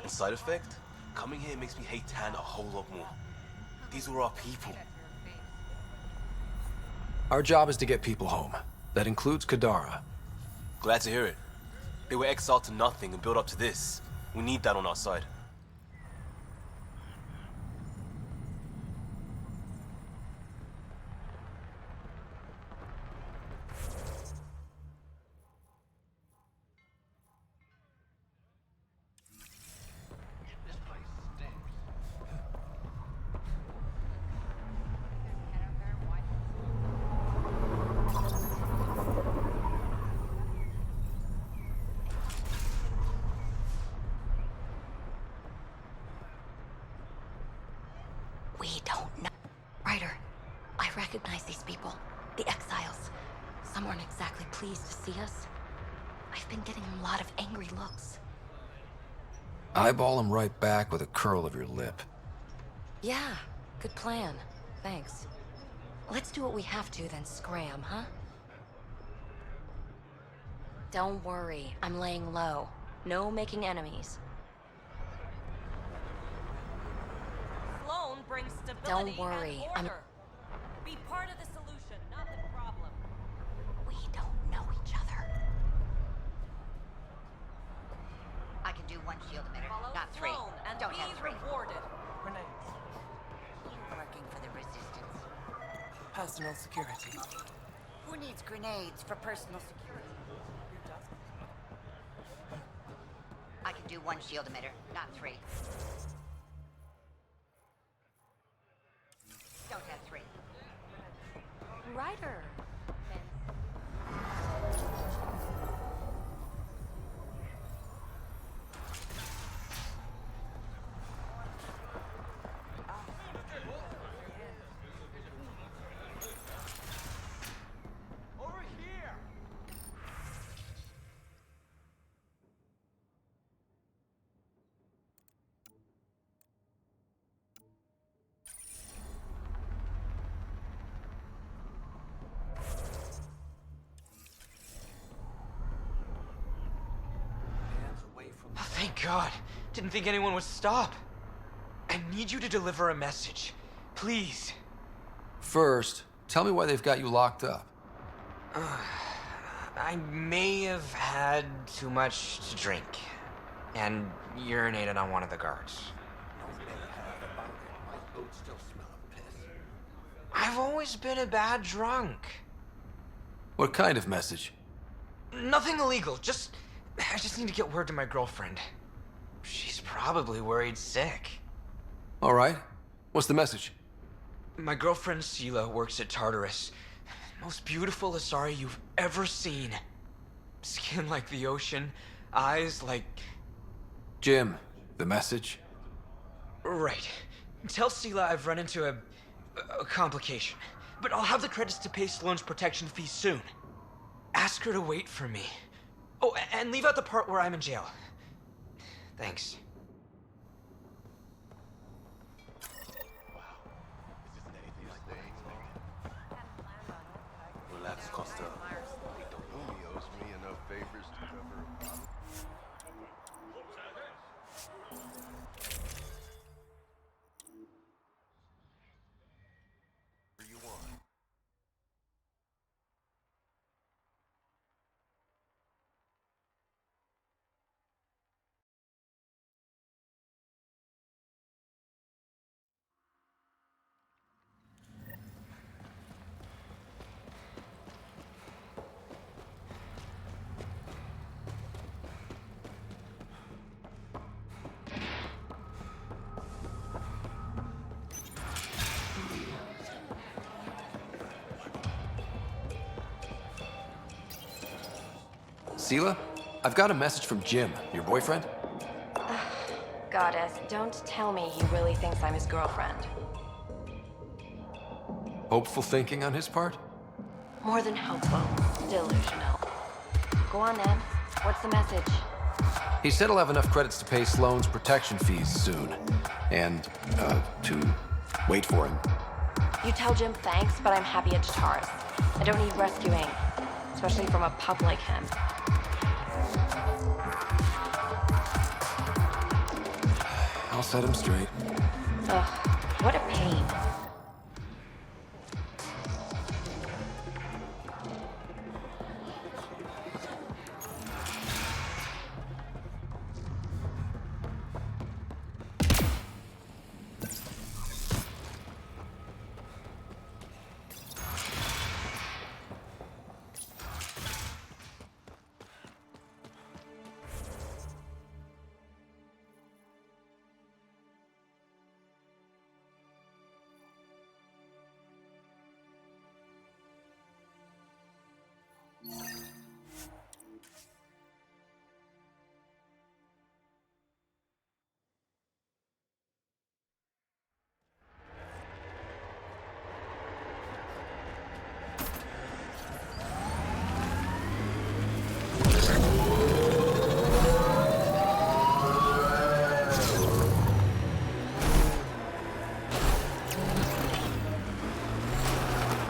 [SPEAKER 14] And side effect? Coming here makes me hate Tan a whole lot more. These were our people.
[SPEAKER 3] Our job is to get people home. That includes Kadara.
[SPEAKER 14] Glad to hear it. They were exiled to nothing and built up to this. We need that on our side.
[SPEAKER 24] We don't know. Ryder, I recognize these people. The exiles. Some aren't exactly pleased to see us. I've been getting a lot of angry looks.
[SPEAKER 3] Eyeball him right back with a curl of your lip.
[SPEAKER 24] Yeah, good plan. Thanks. Let's do what we have to, then scram, huh? Don't worry, I'm laying low. No making enemies.
[SPEAKER 25] Sloan brings stability
[SPEAKER 24] Don't worry,
[SPEAKER 25] and order. Be part of the solution, not the problem.
[SPEAKER 24] We don't know each other.
[SPEAKER 26] I can do 1 shield a minute,
[SPEAKER 25] Follow
[SPEAKER 26] not 3.
[SPEAKER 25] Sloan and
[SPEAKER 26] Don't
[SPEAKER 25] be
[SPEAKER 26] have 3.
[SPEAKER 25] rewarded.
[SPEAKER 26] Working for the Resistance.
[SPEAKER 19] personal security.
[SPEAKER 26] Who needs grenades for personal security? I can do one shield emitter, not 3. Don't have 3.
[SPEAKER 24] Ryder.
[SPEAKER 1] Oh, thank God. Didn't think anyone would stop. I need you to deliver a message. Please.
[SPEAKER 3] First, tell me why they've got you locked up.
[SPEAKER 1] I may have had too much to drink. And urinated on one of the guards. I've always been a bad drunk.
[SPEAKER 3] What kind of message?
[SPEAKER 1] Nothing illegal, I just need to get word to my girlfriend. She's probably worried sick.
[SPEAKER 3] All right. What's the message?
[SPEAKER 1] My girlfriend Sela works at Tartarus. Most beautiful Asari you've ever seen. Skin like the ocean, eyes like...
[SPEAKER 3] Jim, the message?
[SPEAKER 1] Right. Tell Sela I've run into a complication. But I'll have the credits to pay Sloane's protection fee soon. Ask her to wait for me. Oh, and leave out the part where I'm in jail. Thanks.
[SPEAKER 14] Relax, Costa.
[SPEAKER 7] Umi owes me enough favors to cover a bottle. What do you want?
[SPEAKER 3] Sela? I've got a message from Jim, your boyfriend.
[SPEAKER 2] Goddess, don't tell me he really thinks I'm his girlfriend.
[SPEAKER 3] Hopeful thinking on his part?
[SPEAKER 2] More than hopeful. Delusional. Go on then. What's the message?
[SPEAKER 3] He said he'll have enough credits to pay Sloane's protection fees soon. And, to wait for him.
[SPEAKER 2] You tell Jim thanks, but I'm happy at Tartarus. I don't need rescuing. Especially from a pup like him.
[SPEAKER 3] I'll set him straight.
[SPEAKER 2] Ugh, what a pain.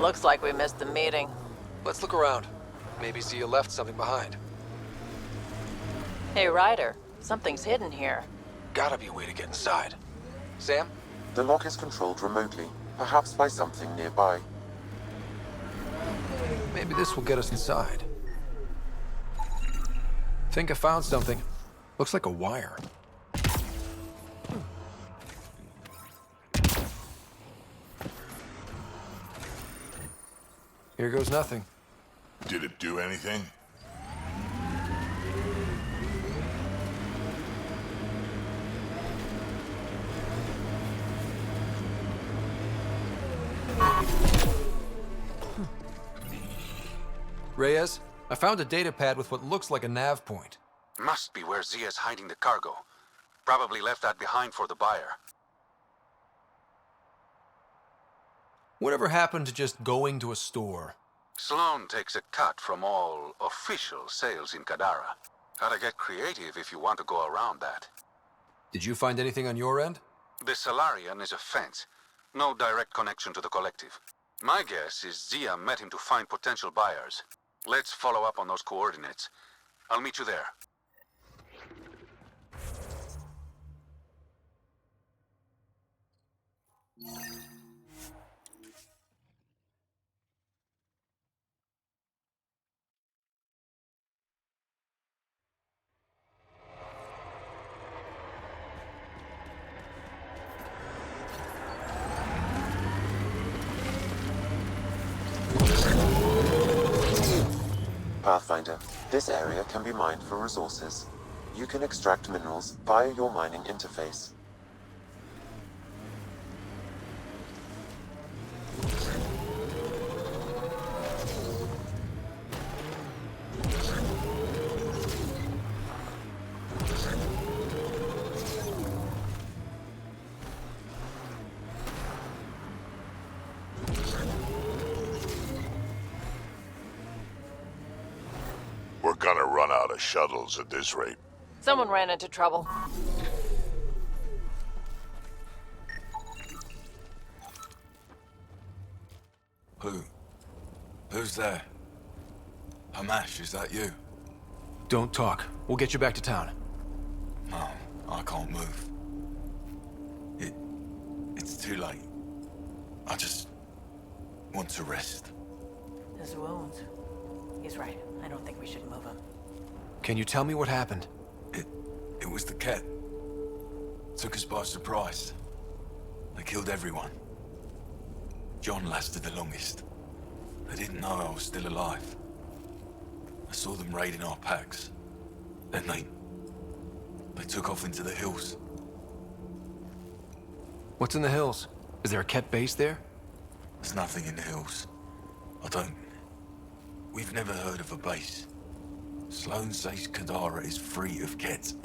[SPEAKER 11] Looks like we missed the meeting.
[SPEAKER 3] Let's look around. Maybe Zia left something behind.
[SPEAKER 11] Hey, Ryder. Something's hidden here.
[SPEAKER 3] Gotta be a way to get inside. Sam?
[SPEAKER 8] The lock is controlled remotely, perhaps by something nearby.
[SPEAKER 3] Maybe this will get us inside. Think I found something. Looks like a wire. Here goes nothing.
[SPEAKER 7] Did it do anything?
[SPEAKER 3] Reyes, I found a data pad with what looks like a nav point.
[SPEAKER 23] Must be where Zia's hiding the cargo. Probably left that behind for the buyer.
[SPEAKER 3] Whatever happened to just going to a store?
[SPEAKER 23] Sloan takes a cut from all official sales in Kadara. Gotta get creative if you want to go around that.
[SPEAKER 3] Did you find anything on your end?
[SPEAKER 23] The Salarian is a fence. No direct connection to the collective. My guess is Zia met him to find potential buyers. Let's follow up on those coordinates. I'll meet you there.
[SPEAKER 8] Pathfinder, this area can be mined for resources. You can extract minerals via your mining interface.
[SPEAKER 7] We're gonna run out of shuttles at this rate.
[SPEAKER 11] Someone ran into trouble.
[SPEAKER 4] Who's there? Hamash, is that you?
[SPEAKER 3] Don't talk. We'll get you back to town.
[SPEAKER 4] No, I can't move. It's too late. I just want to rest.
[SPEAKER 11] His wounds. He's right. I don't think we should move him.
[SPEAKER 3] Can you tell me what happened?
[SPEAKER 4] It was the Ket. Took us by surprise. They killed everyone. John lasted the longest. They didn't know I was still alive. I saw them raiding our packs. Then they took off into the hills.
[SPEAKER 3] What's in the hills? Is there a Ket base there?
[SPEAKER 4] There's nothing in the hills. We've never heard of a base. Sloan says Kadara is free of Kets.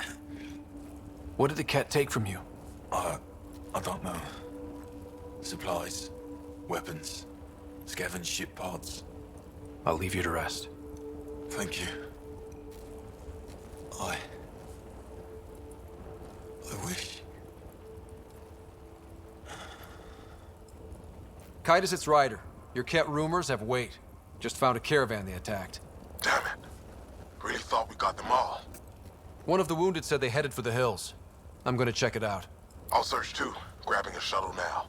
[SPEAKER 3] What did the Ket take from you?
[SPEAKER 4] I don't know. Supplies, weapons, scavenged ship parts.
[SPEAKER 3] I'll leave you to rest.
[SPEAKER 4] Thank you. I wish.
[SPEAKER 3] Kaitis, it's Ryder. Your Ket rumors have weight. Just found a caravan they attacked.
[SPEAKER 6] Damn it. Really thought we got them all.
[SPEAKER 3] One of the wounded said they headed for the hills. I'm gonna check it out.
[SPEAKER 6] I'll search too. Grabbing a shuttle now.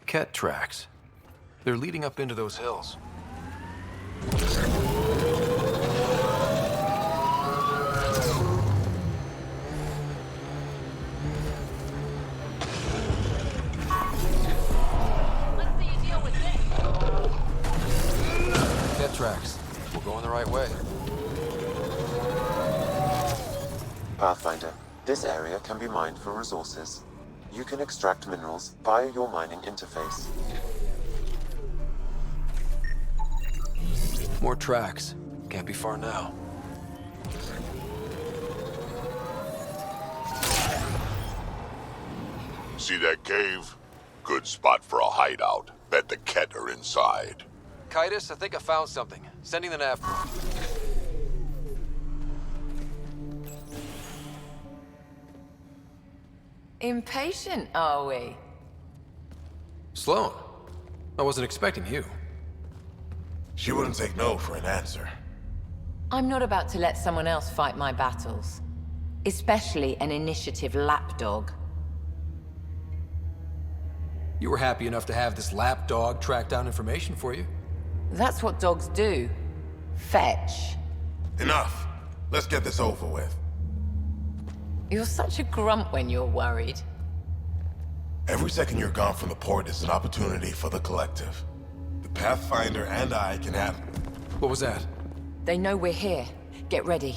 [SPEAKER 3] Ket tracks. They're leading up into those hills. Ket tracks. We're going the right way.
[SPEAKER 8] Pathfinder, this area can be mined for resources. You can extract minerals via your mining interface.
[SPEAKER 3] More tracks. Can't be far now.
[SPEAKER 7] See that cave? Good spot for a hideout. Bet the Ket are inside.
[SPEAKER 3] Kaitis, I think I found something. Sending the nav.
[SPEAKER 18] Impatient, are we?
[SPEAKER 3] Sloan, I wasn't expecting you.
[SPEAKER 6] She wouldn't take no for an answer.
[SPEAKER 18] I'm not about to let someone else fight my battles. especially an initiative lapdog.
[SPEAKER 3] You were happy enough to have this lapdog track down information for you.
[SPEAKER 18] That's what dogs do. Fetch.
[SPEAKER 6] Enough. Let's get this over with.
[SPEAKER 18] You're such a grump when you're worried.
[SPEAKER 6] Every second you're gone from the port is an opportunity for the collective. The Pathfinder and I can have...
[SPEAKER 3] What was that?
[SPEAKER 2] They know we're here. Get ready.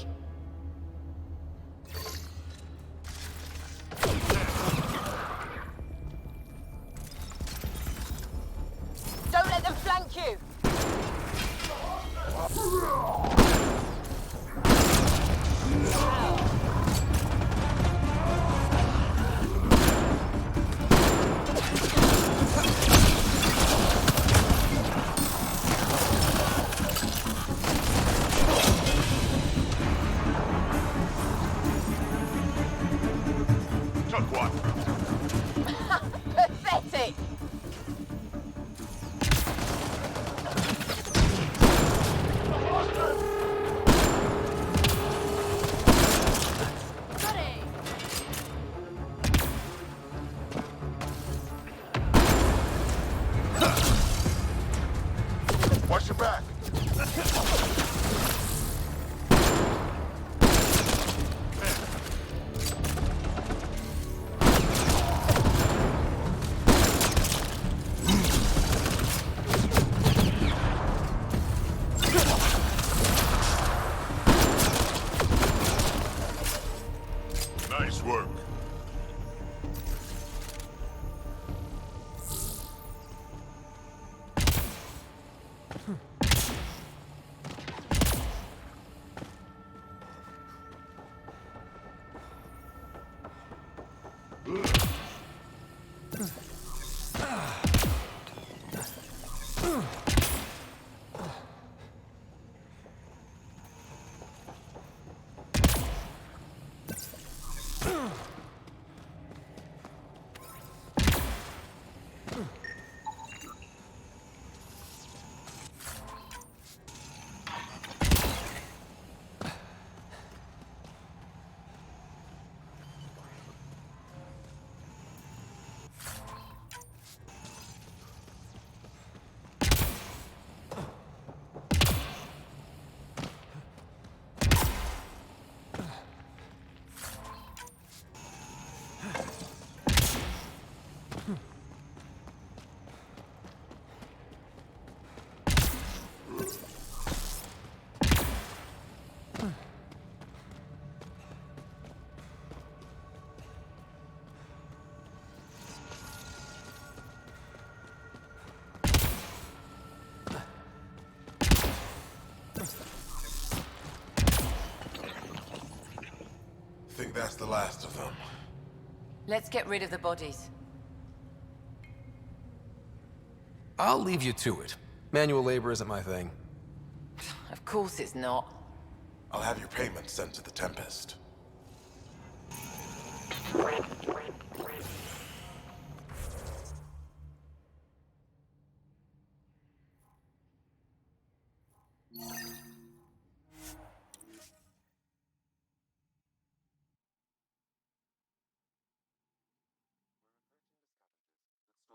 [SPEAKER 19] Don't let them flank you!
[SPEAKER 7] Took one.
[SPEAKER 19] Pathetic!
[SPEAKER 7] Watch your back. Nice work.
[SPEAKER 6] Think that's the last of them.
[SPEAKER 18] Let's get rid of the bodies.
[SPEAKER 3] I'll leave you to it. Manual labor isn't my thing.
[SPEAKER 18] Of course it's not.
[SPEAKER 6] I'll have your payment sent to the Tempest.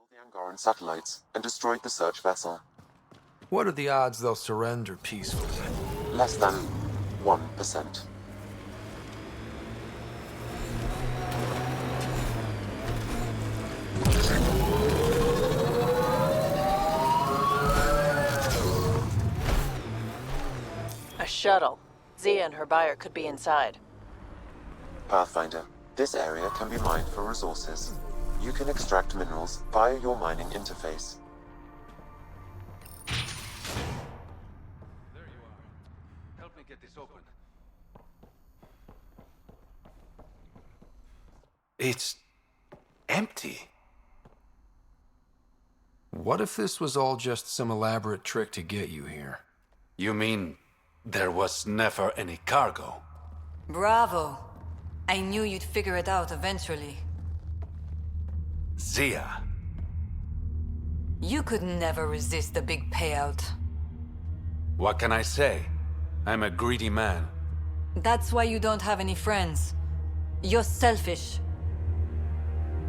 [SPEAKER 8] The Angaran satellites and destroyed the search vessel.
[SPEAKER 3] What are the odds they'll surrender peacefully?
[SPEAKER 8] Less than 1%.
[SPEAKER 11] A shuttle. Zia and her buyer could be inside.
[SPEAKER 8] Pathfinder, this area can be mined for resources. You can extract minerals via your mining interface.
[SPEAKER 5] There you are. Help me get this open.
[SPEAKER 3] It's empty. What if this was all just some elaborate trick to get you here?
[SPEAKER 23] You mean there was never any cargo?
[SPEAKER 12] Bravo. I knew you'd figure it out eventually.
[SPEAKER 23] Zia.
[SPEAKER 12] You could never resist the big payout.
[SPEAKER 23] What can I say? I'm a greedy man.
[SPEAKER 12] That's why you don't have any friends. You're selfish.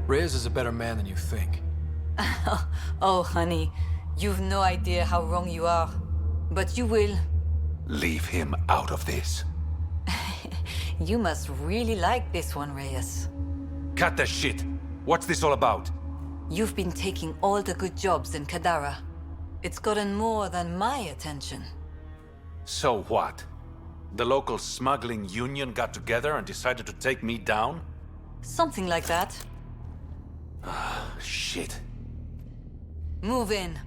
[SPEAKER 3] Reyes is a better man than you think.
[SPEAKER 12] Oh, honey, you've no idea how wrong you are. But you will.
[SPEAKER 4] Leave him out of this.
[SPEAKER 12] You must really like this one, Reyes.
[SPEAKER 4] Cut the shit! What's this all about?
[SPEAKER 12] You've been taking all the good jobs in Kadara. It's gotten more than my attention.
[SPEAKER 4] So what? The local smuggling union got together and decided to take me down?
[SPEAKER 12] Something like that.
[SPEAKER 4] Shit.
[SPEAKER 12] Move in.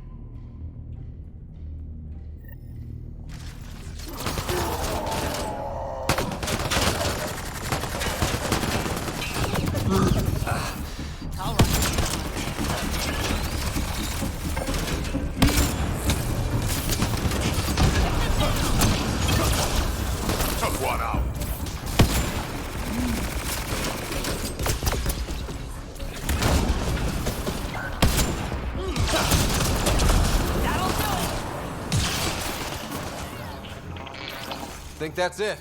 [SPEAKER 7] Took one out.
[SPEAKER 14] Think that's it?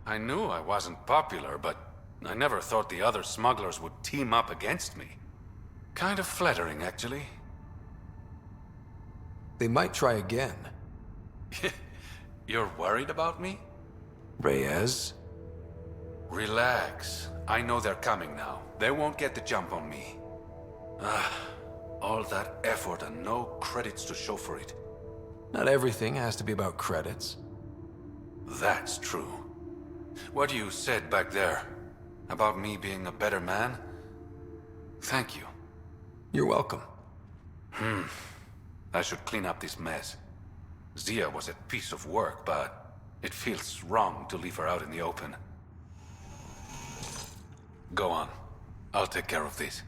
[SPEAKER 4] I knew I wasn't popular, but I never thought the other smugglers would team up against me. Kind of flattering, actually.
[SPEAKER 3] They might try again.
[SPEAKER 4] You're worried about me?
[SPEAKER 3] Reyes?
[SPEAKER 4] Relax. I know they're coming now. They won't get the jump on me. All that effort and no credits to show for it.
[SPEAKER 3] Not everything has to be about credits.
[SPEAKER 4] That's true. What you said back there, about me being a better man, thank you.
[SPEAKER 3] You're welcome.
[SPEAKER 4] I should clean up this mess. Zia was a piece of work, but it feels wrong to leave her out in the open. Go on. I'll take care of this.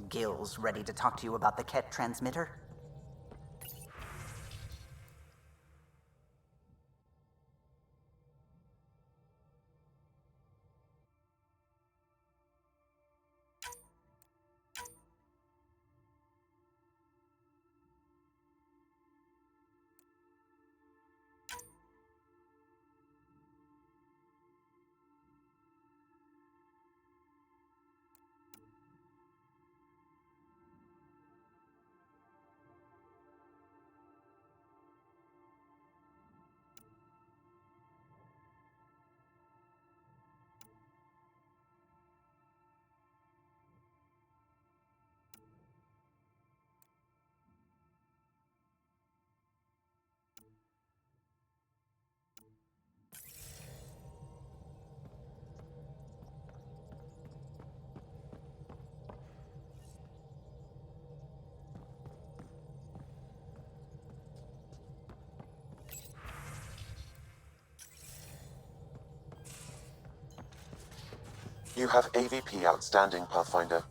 [SPEAKER 13] Gil's ready to talk to you about the Ket transmitter?
[SPEAKER 8] You have AVP outstanding, Pathfinder.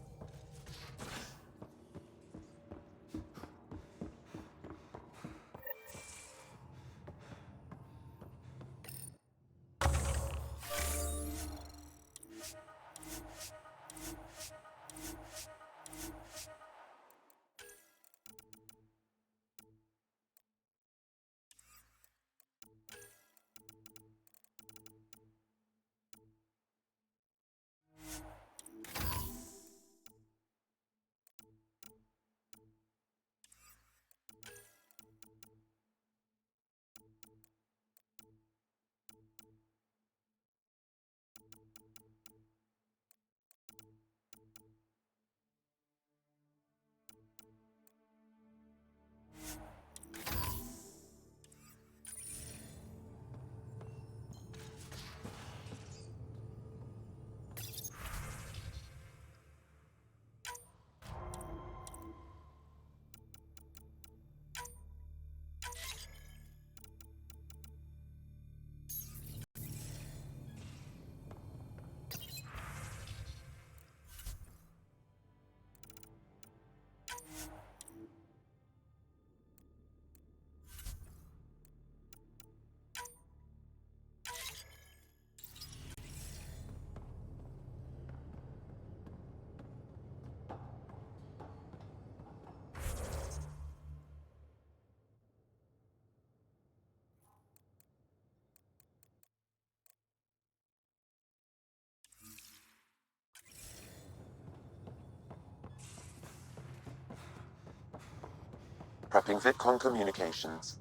[SPEAKER 8] Prepping VidCon communications.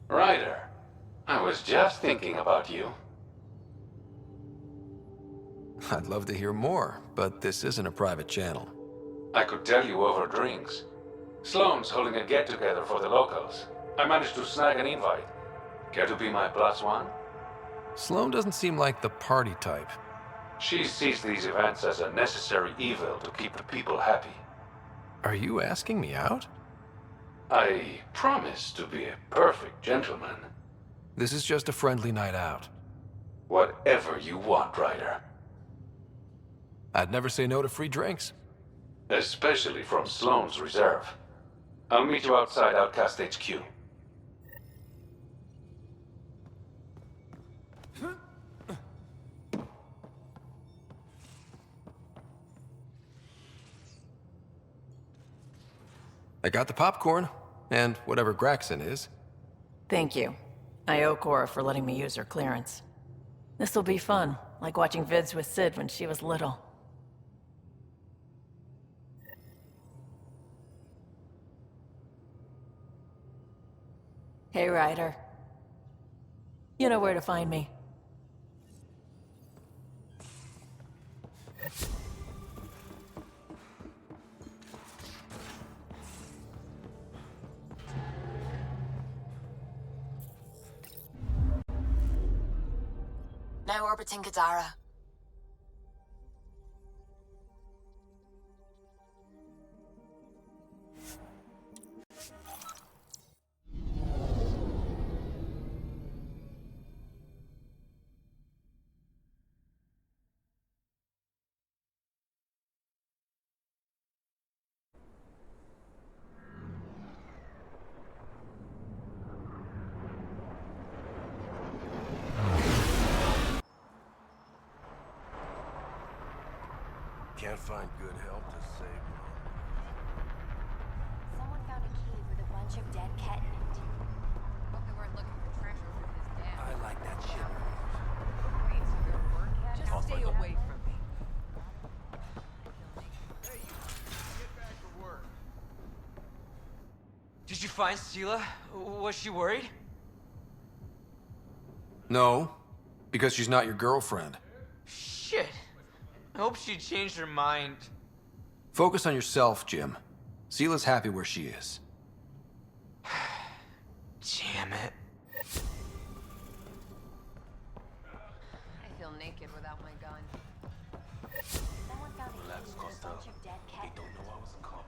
[SPEAKER 15] Ryder, I was just thinking about you.
[SPEAKER 3] I'd love to hear more, but this isn't a private channel.
[SPEAKER 15] I could tell you over drinks. Sloane's holding a get-together for the locals. I managed to snag an invite. Care to be my +1?
[SPEAKER 3] Sloane doesn't seem like the party type.
[SPEAKER 15] She sees these events as a necessary evil to keep the people happy.
[SPEAKER 3] Are you asking me out?
[SPEAKER 15] I promise to be a perfect gentleman.
[SPEAKER 3] This is just a friendly night out.
[SPEAKER 15] Whatever you want, Ryder.
[SPEAKER 3] I'd never say no to free drinks.
[SPEAKER 15] Especially from Sloane's Reserve. I'll meet you outside Outcast HQ.
[SPEAKER 3] I got the popcorn, and whatever Graxon is.
[SPEAKER 11] Thank you. I owe Cora for letting me use her clearance. This'll be fun, like watching vids with Sid when she was little. Hey, Ryder. You know where to find me.
[SPEAKER 2] Now orbiting Kadara.
[SPEAKER 10] Can't find good help to save.
[SPEAKER 24] Someone found a cave with a bunch of dead cat in it. Hope they weren't looking for treasure with his dad.
[SPEAKER 10] I like that shit.
[SPEAKER 19] Wait, so there were cats? Just stay away from me.
[SPEAKER 9] Hey, you. Get back to work.
[SPEAKER 1] Did you find Sela? Was she worried?
[SPEAKER 3] No, because she's not your girlfriend.
[SPEAKER 1] Shit. I hope she changed her mind.
[SPEAKER 3] Focus on yourself, Jim. Sela's happy where she is.
[SPEAKER 1] Damn it.
[SPEAKER 24] I feel naked without my gun. Someone found a
[SPEAKER 14] Relax,
[SPEAKER 24] cave with a
[SPEAKER 14] Costa.
[SPEAKER 24] bunch of dead
[SPEAKER 14] They
[SPEAKER 24] cat
[SPEAKER 14] don't know I was a cop.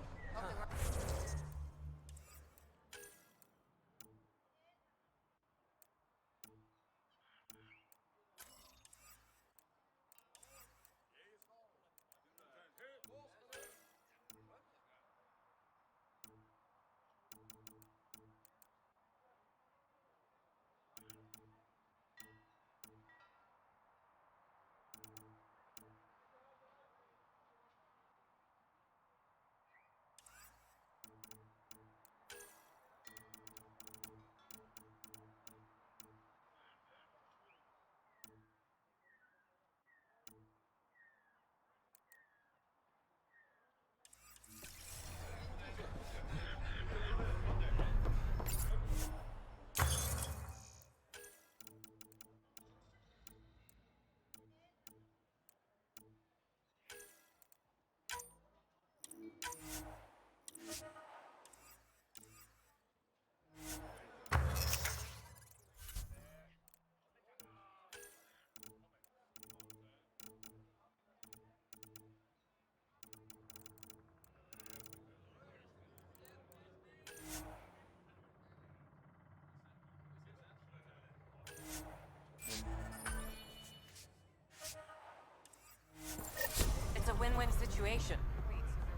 [SPEAKER 2] situation?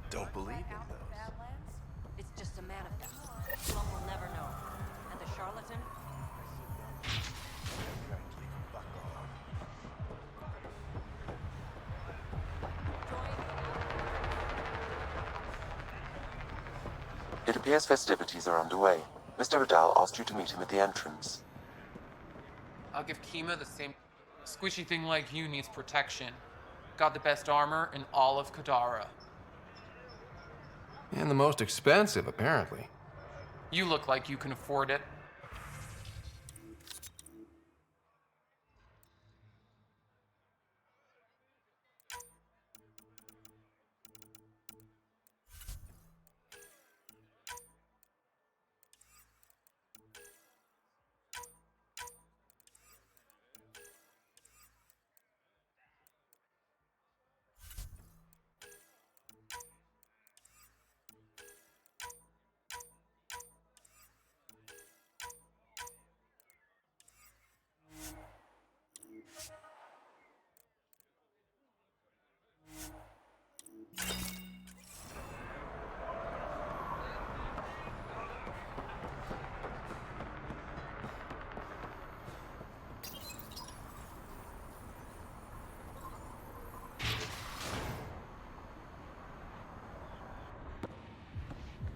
[SPEAKER 10] Don't believe in those.
[SPEAKER 2] It's just a manifest. Sloan will never know. And the charlatan?
[SPEAKER 8] It appears festivities are underway. Mr. Vidal asked you to meet him at the entrance.
[SPEAKER 16] I'll give Kima the same. Squishy thing like you needs protection. Got the best armor in all of Kadara.
[SPEAKER 3] And the most expensive, apparently.
[SPEAKER 16] You look like you can afford it.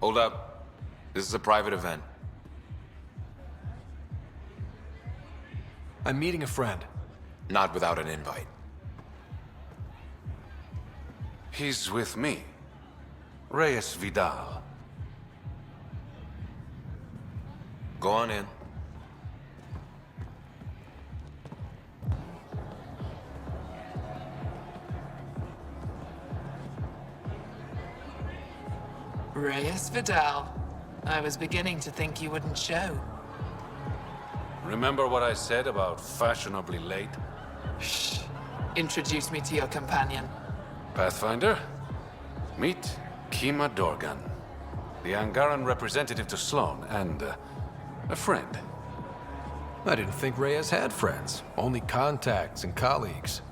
[SPEAKER 4] Hold up. This is a private event.
[SPEAKER 3] I'm meeting a friend.
[SPEAKER 4] Not without an invite. He's with me. Reyes Vidal. Go on in.
[SPEAKER 16] Reyes Vidal. I was beginning to think you wouldn't show.
[SPEAKER 15] Remember what I said about fashionably late?
[SPEAKER 16] Shh. Introduce me to your companion.
[SPEAKER 15] Pathfinder? Meet Kima Dorgan, the Angaran representative to Sloan, and a friend.
[SPEAKER 3] I didn't think Reyes had friends, only contacts and colleagues.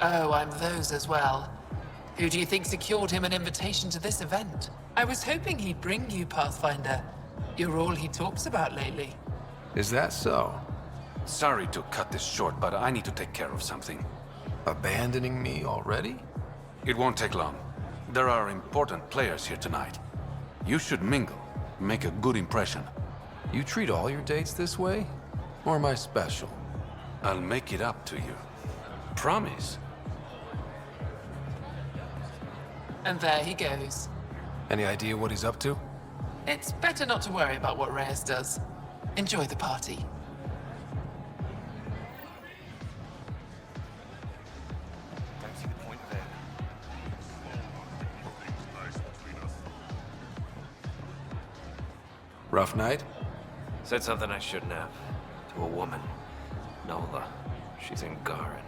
[SPEAKER 16] Oh, I'm those as well. Who do you think secured him an invitation to this event? I was hoping he'd bring you, Pathfinder. You're all he talks about lately.
[SPEAKER 3] Is that so?
[SPEAKER 15] Sorry to cut this short, but I need to take care of something.
[SPEAKER 3] Abandoning me already?
[SPEAKER 15] It won't take long. There are important players here tonight. You should mingle, make a good impression.
[SPEAKER 3] You treat all your dates this way? Or am I special?
[SPEAKER 15] I'll make it up to you. Promise.
[SPEAKER 16] And there he goes.
[SPEAKER 3] Any idea what he's up to?
[SPEAKER 16] It's better not to worry about what Reyes does. Enjoy the party.
[SPEAKER 10] Don't see the point there.
[SPEAKER 3] Rough night?
[SPEAKER 17] Said something I shouldn't have. To a woman. Nola. She's in Garin.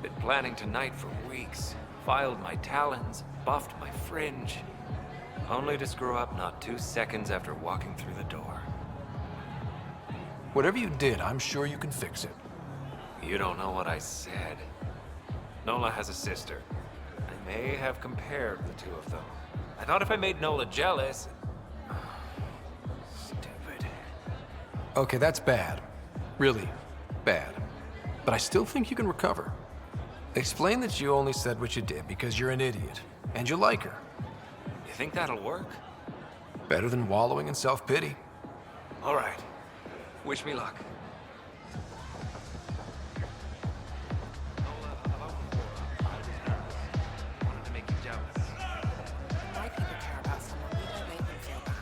[SPEAKER 17] Been planning tonight for weeks. Filed my talons, buffed my fringe. Only to screw up not 2 seconds after walking through the door.
[SPEAKER 3] Whatever you did, I'm sure you can fix it.
[SPEAKER 17] You don't know what I said. Nola has a sister. I may have compared the two of them. I thought if I made Nola jealous... Stupid.
[SPEAKER 3] Okay, that's bad. Really bad. But I still think you can recover. Explain that you only said what you did because you're an idiot, and you like her.
[SPEAKER 17] You think that'll work?
[SPEAKER 3] Better than wallowing in self-pity.
[SPEAKER 17] All right. Wish me luck.
[SPEAKER 19] My people care about someone. We don't make them feel bad.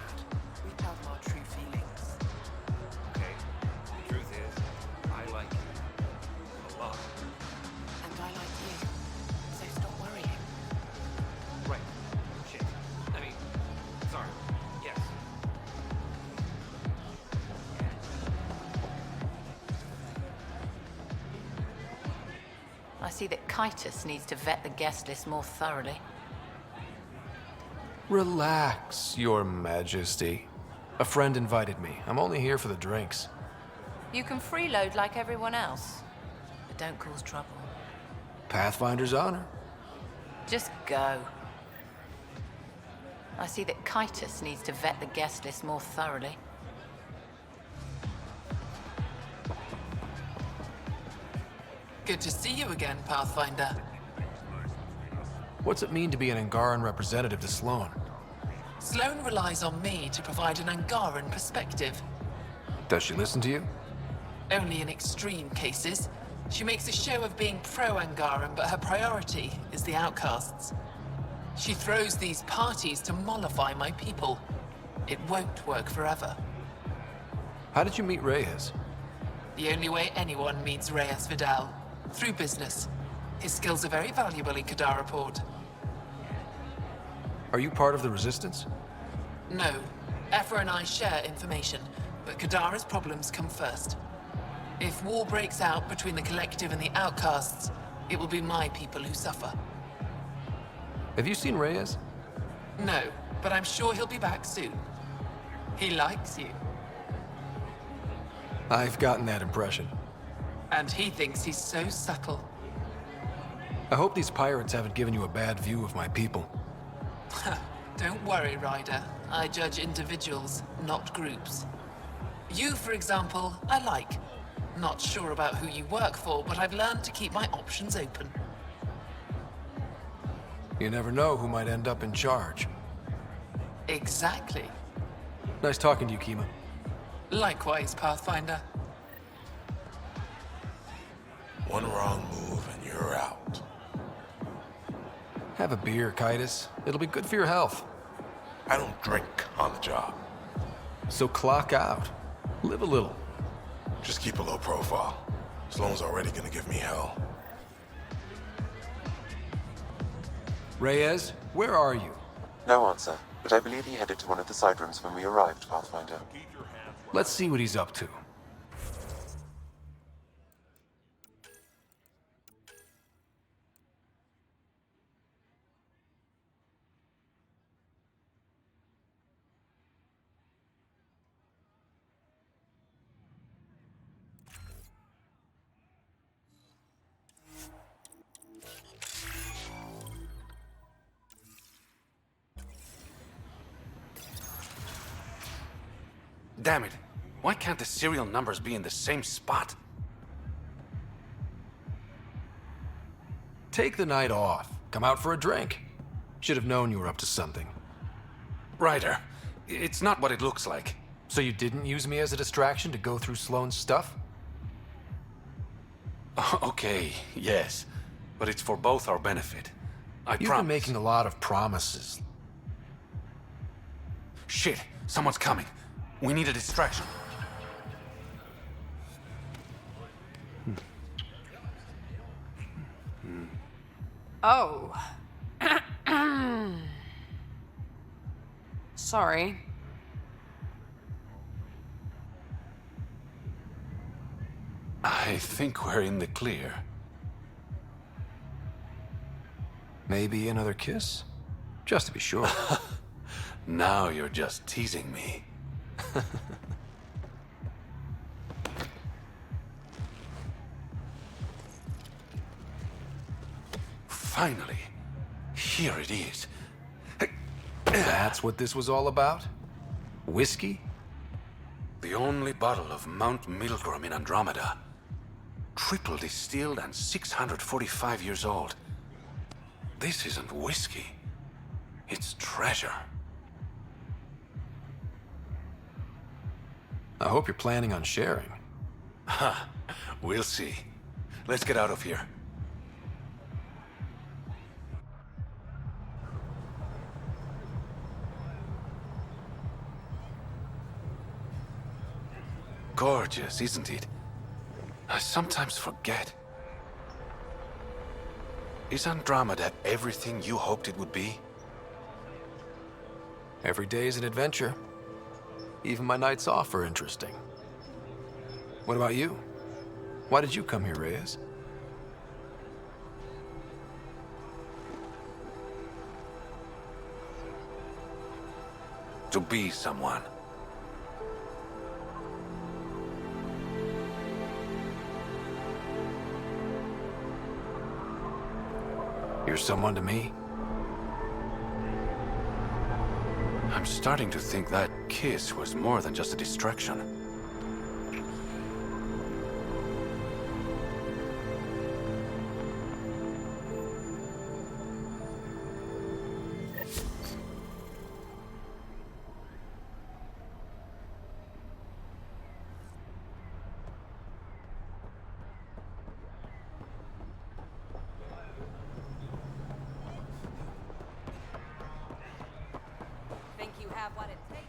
[SPEAKER 19] We tell them our true feelings.
[SPEAKER 17] Okay. The truth is, I like you. A lot.
[SPEAKER 19] And I like you. So stop worrying.
[SPEAKER 17] Right. Shit. I mean, sorry. Yes.
[SPEAKER 18] I see that Kitus needs to vet the guest list more thoroughly.
[SPEAKER 3] Relax, Your Majesty. A friend invited me. I'm only here for the drinks.
[SPEAKER 18] You can freeload like everyone else, but don't cause trouble.
[SPEAKER 3] Pathfinder's honor.
[SPEAKER 18] Just go. I see that Kitus needs to vet the guest list more thoroughly.
[SPEAKER 16] Good to see you again, Pathfinder.
[SPEAKER 3] What's it mean to be an Angaran representative to Sloan?
[SPEAKER 16] Sloan relies on me to provide an Angaran perspective.
[SPEAKER 3] Does she listen to you?
[SPEAKER 16] Only in extreme cases. She makes a show of being pro-Angaran, but her priority is the outcasts. She throws these parties to mollify my people. It won't work forever.
[SPEAKER 3] How did you meet Reyes?
[SPEAKER 16] The only way anyone meets Reyes Vidal. Through business. His skills are very valuable in Kadara Port.
[SPEAKER 3] Are you part of the Resistance?
[SPEAKER 16] No. Ephra and I share information, but Kadara's problems come first. If war breaks out between the Collective and the Outcasts, it will be my people who suffer.
[SPEAKER 3] Have you seen Reyes?
[SPEAKER 16] No, but I'm sure he'll be back soon. He likes you.
[SPEAKER 3] I've gotten that impression.
[SPEAKER 16] And he thinks he's so subtle.
[SPEAKER 3] I hope these pirates haven't given you a bad view of my people.
[SPEAKER 16] Don't worry, Ryder. I judge individuals, not groups. You, for example, I like. Not sure about who you work for, but I've learned to keep my options open.
[SPEAKER 3] You never know who might end up in charge.
[SPEAKER 16] Exactly.
[SPEAKER 3] Nice talking to you, Kima.
[SPEAKER 16] Likewise, Pathfinder.
[SPEAKER 7] One wrong move and you're out.
[SPEAKER 3] Have a beer, Kitus. It'll be good for your health.
[SPEAKER 7] I don't drink on the job.
[SPEAKER 3] So clock out. Live a little.
[SPEAKER 7] Just keep a low profile. Sloan's already gonna give me hell.
[SPEAKER 3] Reyes, where are you?
[SPEAKER 8] No answer, but I believe he headed to one of the side rooms when we arrived, Pathfinder.
[SPEAKER 3] Let's see what he's up to.
[SPEAKER 15] Damn it. Why can't the serial numbers be in the same spot?
[SPEAKER 3] Take the night off. Come out for a drink. Should have known you were up to something.
[SPEAKER 15] Ryder, it's not what it looks like.
[SPEAKER 3] So you didn't use me as a distraction to go through Sloan's stuff?
[SPEAKER 15] Okay, yes. But it's for both our benefit. I promise.
[SPEAKER 3] You've been making a lot of promises.
[SPEAKER 15] Shit, someone's coming. We need a distraction.
[SPEAKER 2] Oh. Sorry.
[SPEAKER 15] I think we're in the clear.
[SPEAKER 3] Maybe another kiss? Just to be sure.
[SPEAKER 15] Now you're just teasing me. Finally, here it is.
[SPEAKER 3] That's what this was all about? Whiskey?
[SPEAKER 15] The only bottle of Mount Milgram in Andromeda. Triple distilled and 645 years old. This isn't whiskey. It's treasure.
[SPEAKER 3] I hope you're planning on sharing.
[SPEAKER 15] Ha, we'll see. Let's get out of here. Gorgeous, isn't it? I sometimes forget. Is Andromeda everything you hoped it would be?
[SPEAKER 3] Every day is an adventure. Even my nights off are interesting. What about you? Why did you come here, Reyes?
[SPEAKER 15] To be someone. You're someone to me? I'm starting to think that kiss was more than just a distraction.
[SPEAKER 2] Think you have what it takes?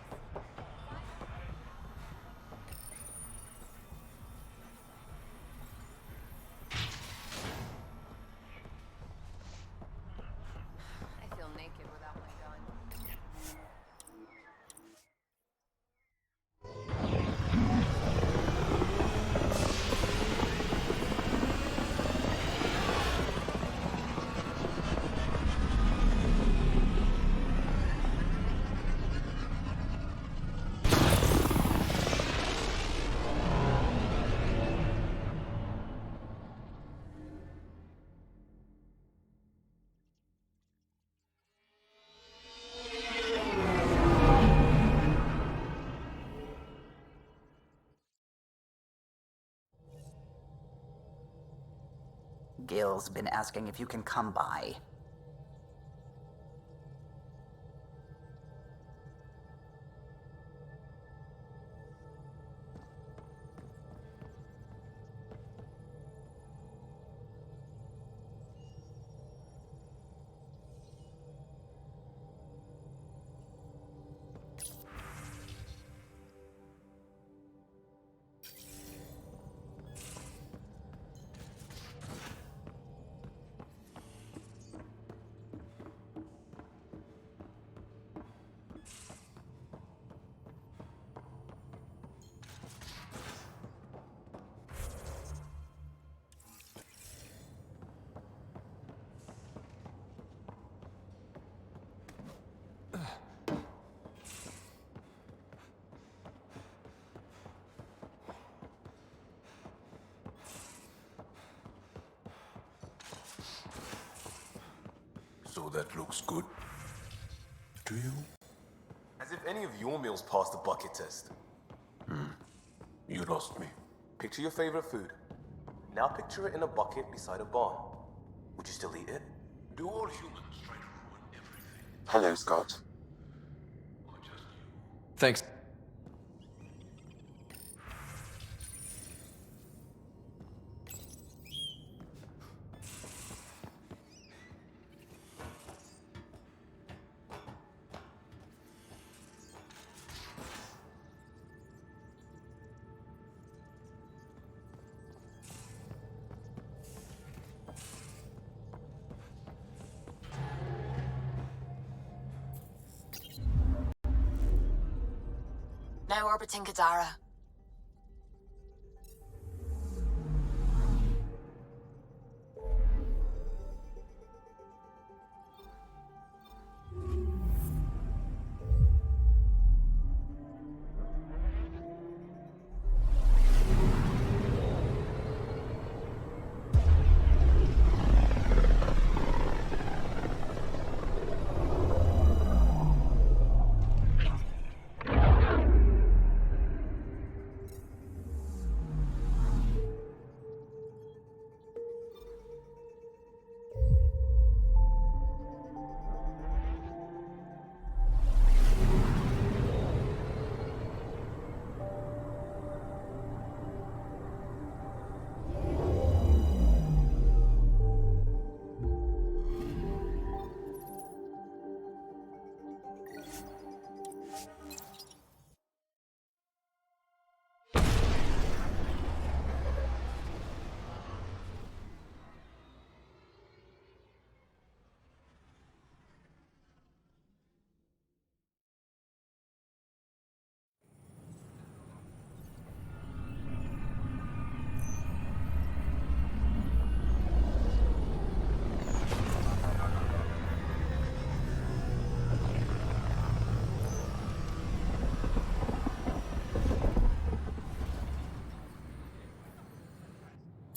[SPEAKER 2] I feel naked without my gun.
[SPEAKER 13] Gil's been asking if you can come by.
[SPEAKER 4] So that looks good. To you?
[SPEAKER 14] As if any of your meals passed the bucket test.
[SPEAKER 4] You lost me.
[SPEAKER 14] Picture your favorite food. Now picture it in a bucket beside a barn. Would you still eat it?
[SPEAKER 4] Do all humans try to ruin everything?
[SPEAKER 8] Hello, Scott.
[SPEAKER 3] Thanks.
[SPEAKER 24] Now orbiting Kadara.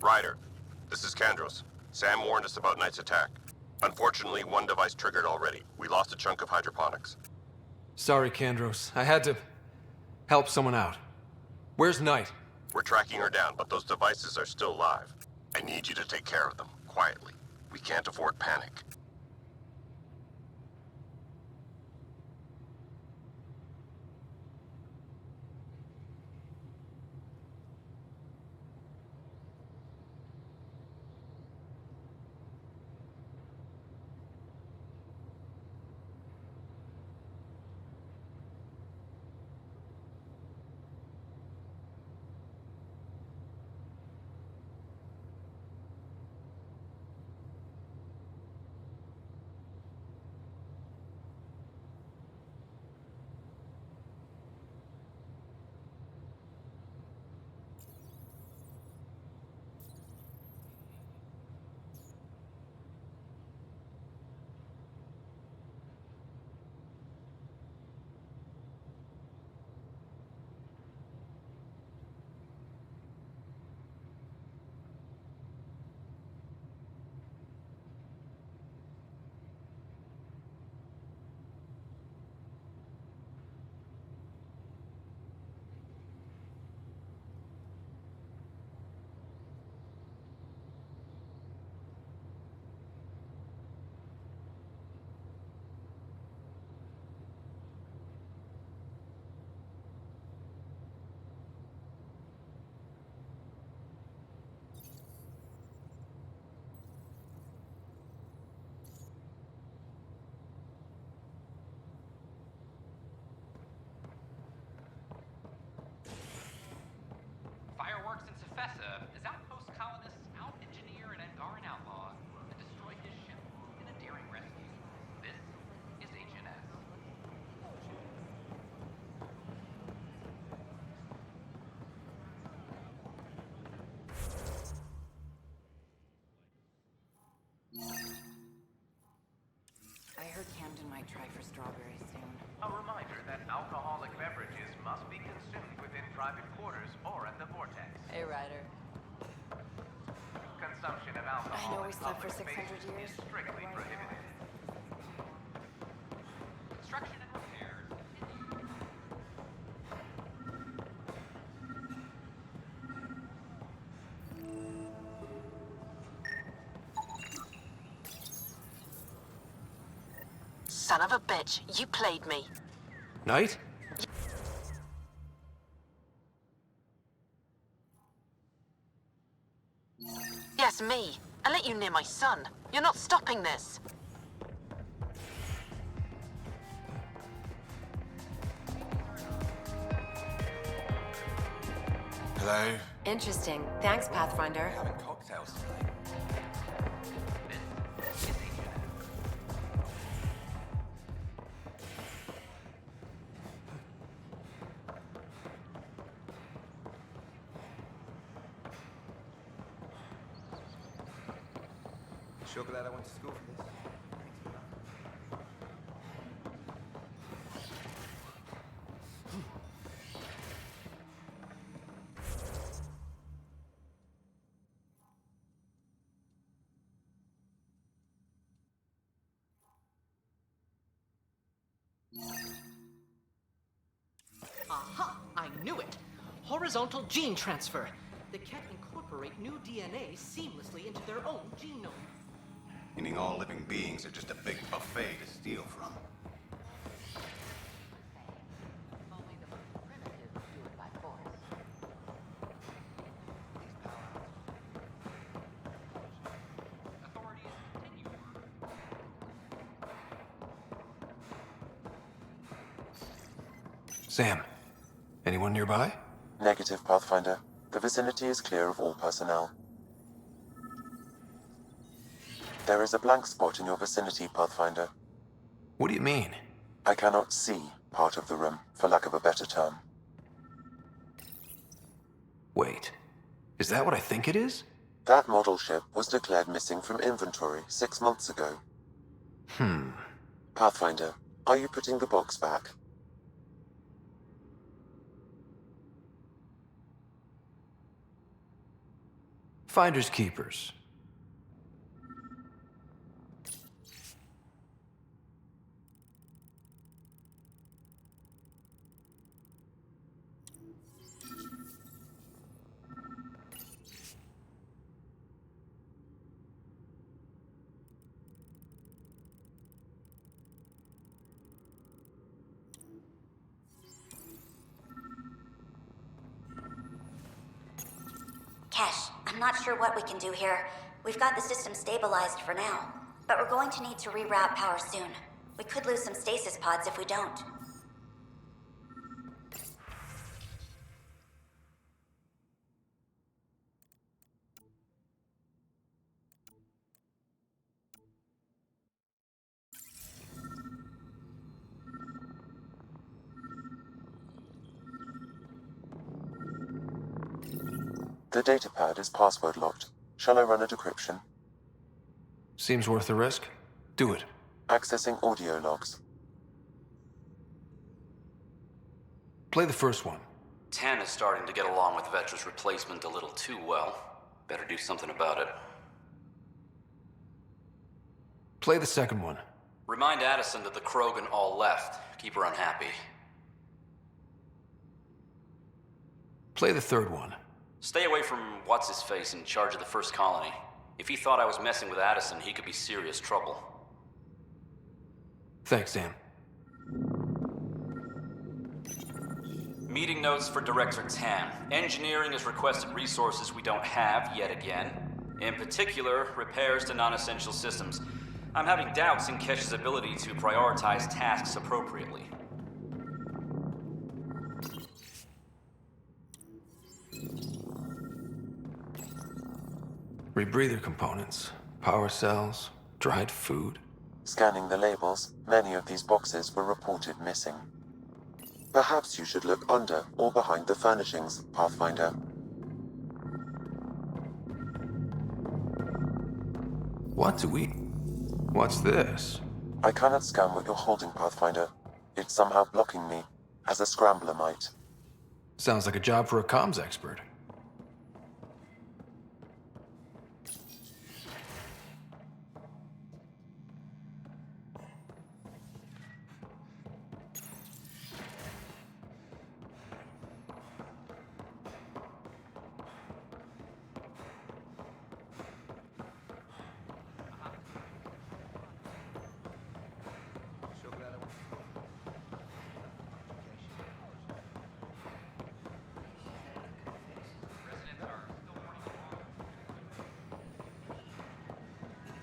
[SPEAKER 6] Ryder, this is Kandros. Sam warned us about Knight's attack. Unfortunately, one device triggered already. We lost a chunk of hydroponics.
[SPEAKER 3] Sorry, Kandros. I had to help someone out. Where's Knight?
[SPEAKER 6] We're tracking her down, but those devices are still live. I need you to take care of them, quietly. We can't afford panic.
[SPEAKER 20] Fireworks in Cephessa as outpost colonists out-engineer an Angaran outlaw and destroy his ship in a daring rescue. This is HNS.
[SPEAKER 19] I heard Camden might try for strawberries soon.
[SPEAKER 20] A reminder that alcoholic beverages must be consumed within private quarters or at the vortex.
[SPEAKER 11] Hey, Ryder.
[SPEAKER 20] Consumption of alcohol
[SPEAKER 19] I know we
[SPEAKER 20] in
[SPEAKER 19] slept for
[SPEAKER 20] public
[SPEAKER 19] 600
[SPEAKER 20] spaces
[SPEAKER 19] years.
[SPEAKER 20] is strictly prohibited. Construction and repairs.
[SPEAKER 21] Son of a bitch, you played me.
[SPEAKER 3] Knight?
[SPEAKER 21] Yes, me. I let you near my son. You're not stopping this.
[SPEAKER 14] Hello?
[SPEAKER 21] Interesting. Thanks, Pathfinder.
[SPEAKER 14] Having cocktails tonight. Sure glad I went to school for this.
[SPEAKER 22] Aha! I knew it! Horizontal gene transfer. The Ket incorporate new DNA seamlessly into their own genome.
[SPEAKER 10] Meaning all living beings are just a big buffet to steal from.
[SPEAKER 3] Sam, anyone nearby?
[SPEAKER 8] Negative, Pathfinder. The vicinity is clear of all personnel. There is a blank spot in your vicinity, Pathfinder.
[SPEAKER 3] What do you mean?
[SPEAKER 8] I cannot see part of the room, for lack of a better term.
[SPEAKER 3] Wait, is that what I think it is?
[SPEAKER 8] That model ship was declared missing from inventory 6 months ago. Pathfinder, are you putting the box back?
[SPEAKER 3] Finders keepers.
[SPEAKER 24] not sure what we can do here. We've got the system stabilized for now, but we're going to need to reroute power soon. We could lose some stasis pods if we don't.
[SPEAKER 8] The datapad is password locked. Shall I run a decryption?
[SPEAKER 3] Seems worth the risk. Do it.
[SPEAKER 8] Accessing audio logs.
[SPEAKER 3] Play the first one.
[SPEAKER 5] Tan is starting to get along with Vetra's replacement a little too well. Better do something about it.
[SPEAKER 3] Play the second one.
[SPEAKER 5] Remind Addison that the Krogan all left. Keep her unhappy.
[SPEAKER 3] Play the third one.
[SPEAKER 5] Stay away from what's-his-face in charge of the first colony. If he thought I was messing with Addison, he could be serious trouble.
[SPEAKER 3] Thanks, Dan.
[SPEAKER 5] Meeting notes for Director Tan. Engineering has requested resources we don't have yet again. In particular, repairs to non-essential systems. I'm having doubts in Kesh's ability to prioritize tasks appropriately.
[SPEAKER 3] Rebreather components, power cells, dried food.
[SPEAKER 8] Scanning the labels, many of these boxes were reported missing. Perhaps you should look under or behind the furnishings, Pathfinder.
[SPEAKER 3] What's this?
[SPEAKER 8] I cannot scan what you're holding, Pathfinder. It's somehow blocking me, as a scrambler might.
[SPEAKER 3] Sounds like a job for a comms expert.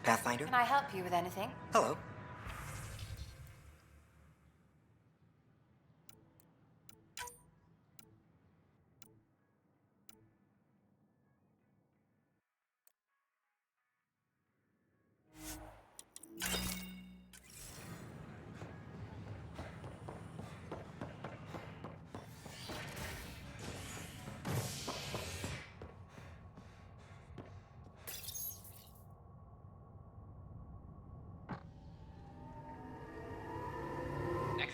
[SPEAKER 13] Pathfinder?
[SPEAKER 24] Can I help you with anything?
[SPEAKER 13] Hello.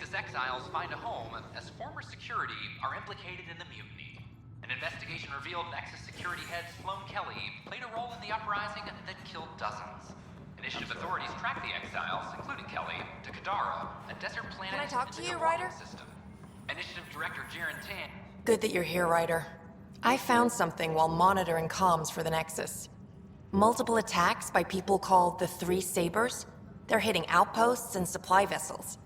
[SPEAKER 20] Exiles find a home as former security are implicated in the mutiny. An investigation revealed Nexus security head Sloan Kelly played a role in the uprising that killed dozens. Initiative authorities tracked the exiles, including Kelly, to Kadara, a desert planet.
[SPEAKER 2] Can I talk to
[SPEAKER 20] in the
[SPEAKER 2] you,
[SPEAKER 20] Gawanian
[SPEAKER 2] Ryder?
[SPEAKER 20] System. Initiative Director Jiren Tan.
[SPEAKER 2] Good that you're here, Ryder. I found something while monitoring comms for the Nexus. Multiple attacks by people called the Three Sabers. They're hitting outposts and supply vessels.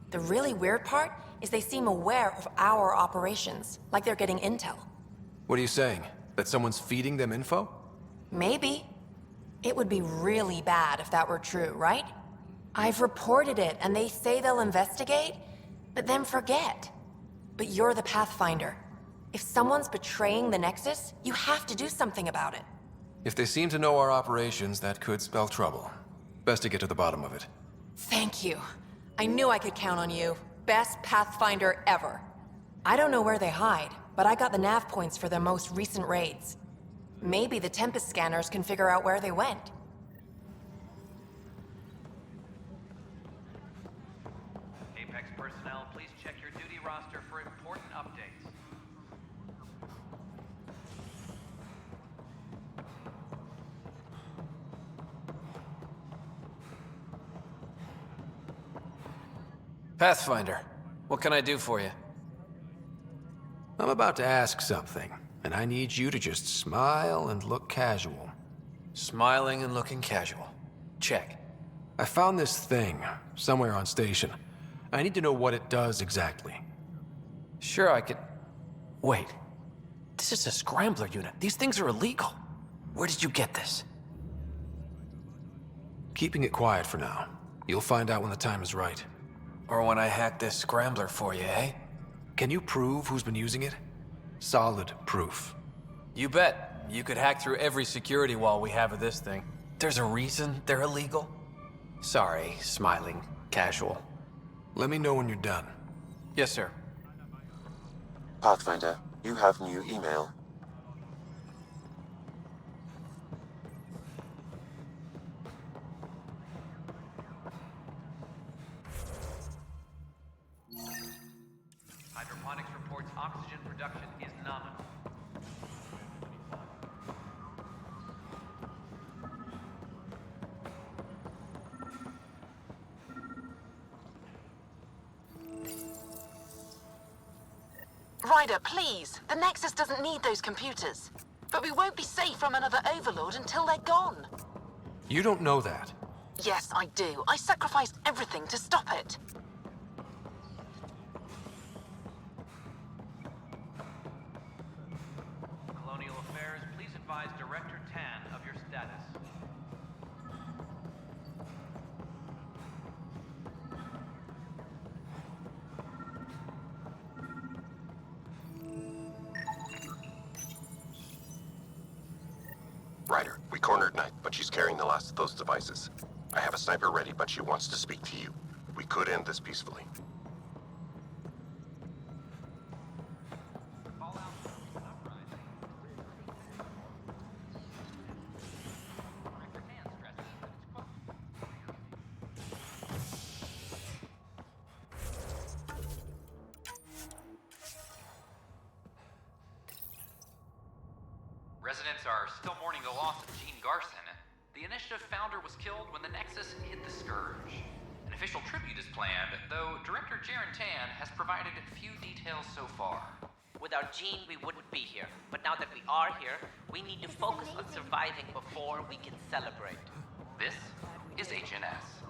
[SPEAKER 2] The really weird part is they seem aware of our operations, like they're getting intel.
[SPEAKER 3] What are you saying? That someone's feeding them info?
[SPEAKER 2] Maybe. It would be really bad if that were true, right? I've reported it, and they say they'll investigate, but then forget. But you're the Pathfinder. If someone's betraying the Nexus, you have to do something about it.
[SPEAKER 3] If they seem to know our operations, that could spell trouble. Best to get to the bottom of it.
[SPEAKER 2] Thank you. I knew I could count on you. Best Pathfinder ever. I don't know where they hide, but I got the nav points for their most recent raids. Maybe the Tempest scanners can figure out where they went.
[SPEAKER 20] Apex personnel, please check your duty roster for important updates.
[SPEAKER 17] Pathfinder, what can I do for you?
[SPEAKER 3] I'm about to ask something, and I need you to just smile and look casual.
[SPEAKER 17] Smiling and looking casual. Check.
[SPEAKER 3] I found this thing somewhere on station. I need to know what it does exactly.
[SPEAKER 17] Sure, I could... Wait. This is a scrambler unit. These things are illegal.
[SPEAKER 1] Where did you get this?
[SPEAKER 3] Keeping it quiet for now. You'll find out when the time is right.
[SPEAKER 1] Or when I hack this scrambler for you, eh?
[SPEAKER 3] Can you prove who's been using it? Solid proof.
[SPEAKER 1] You bet. You could hack through every security wall we have of this thing. There's a reason they're illegal? Sorry, smiling, casual.
[SPEAKER 3] Let me know when you're done.
[SPEAKER 1] Yes, sir.
[SPEAKER 8] Pathfinder, you have new email.
[SPEAKER 20] Hydroponics reports oxygen production is nominal.
[SPEAKER 21] Ryder, please. The Nexus doesn't need those computers. But we won't be safe from another Overlord until they're gone.
[SPEAKER 3] You don't know that.
[SPEAKER 21] Yes, I do. I sacrificed everything to stop it.
[SPEAKER 20] Colonial Affairs, please advise Director Tan of your status.
[SPEAKER 6] Ryder, we cornered Knight, but she's carrying the last of those devices. I have a sniper ready, but she wants to speak to you. We could end this peacefully.
[SPEAKER 20] Residents are still mourning the loss of Gene Garson. The initiative founder was killed when the Nexus hit the Scourge. An official tribute is planned, though Director Jaren Tan has provided few details so far.
[SPEAKER 9] Without Gene, we wouldn't be here. But now that we are here, we need to focus on surviving before we can celebrate.
[SPEAKER 20] This is HNS.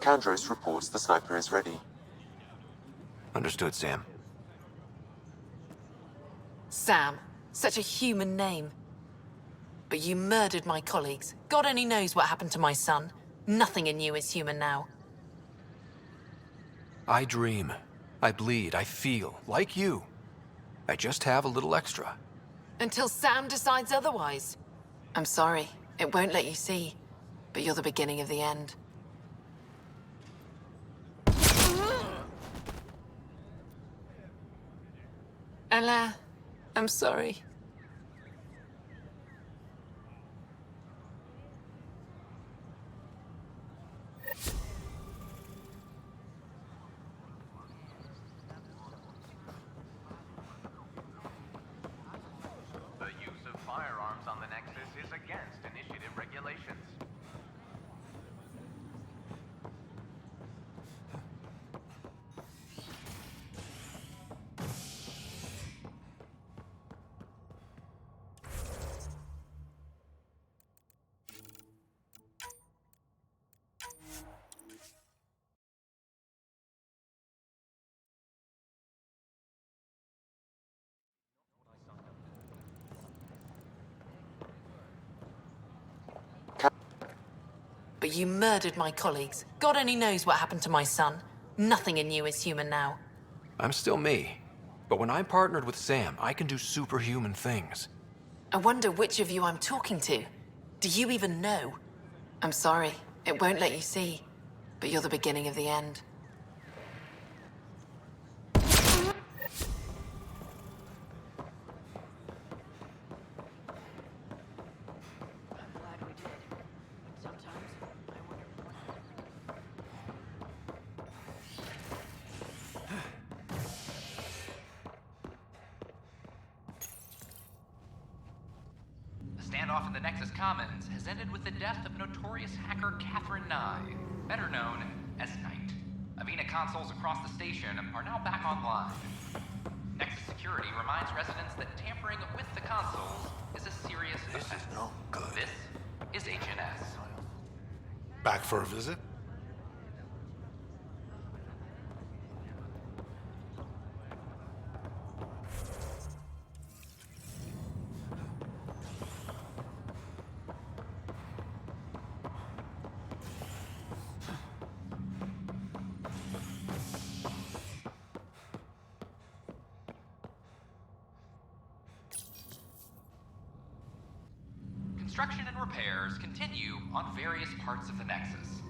[SPEAKER 8] Kandros reports the sniper is ready.
[SPEAKER 3] Understood, Sam.
[SPEAKER 12] Sam, such a human name. But you murdered my colleagues. God only knows what happened to my son. Nothing in you is human now.
[SPEAKER 3] I dream. I bleed. I feel. Like you. I just have a little extra.
[SPEAKER 12] Until Sam decides otherwise. I'm sorry. It won't let you see. But you're the beginning of the end. Ella, I'm sorry.
[SPEAKER 20] The use of firearms on the Nexus is against initiative regulations.
[SPEAKER 12] But you murdered my colleagues. God only knows what happened to my son. Nothing in you is human now.
[SPEAKER 3] I'm still me. But when I'm partnered with Sam, I can do superhuman things.
[SPEAKER 12] I wonder which of you I'm talking to. Do you even know? I'm sorry. It won't let you see. But you're the beginning of the end.
[SPEAKER 20] The standoff in the Nexus Commons has ended with the death of notorious hacker Catherine Nye, better known as Knight. Avena consoles across the station are now back online. Nexus Security reminds residents that tampering with the consoles is a serious offense.
[SPEAKER 15] No good.
[SPEAKER 20] This is HNS.
[SPEAKER 15] Back for a visit?
[SPEAKER 20] Construction and repairs continue on various parts of the Nexus.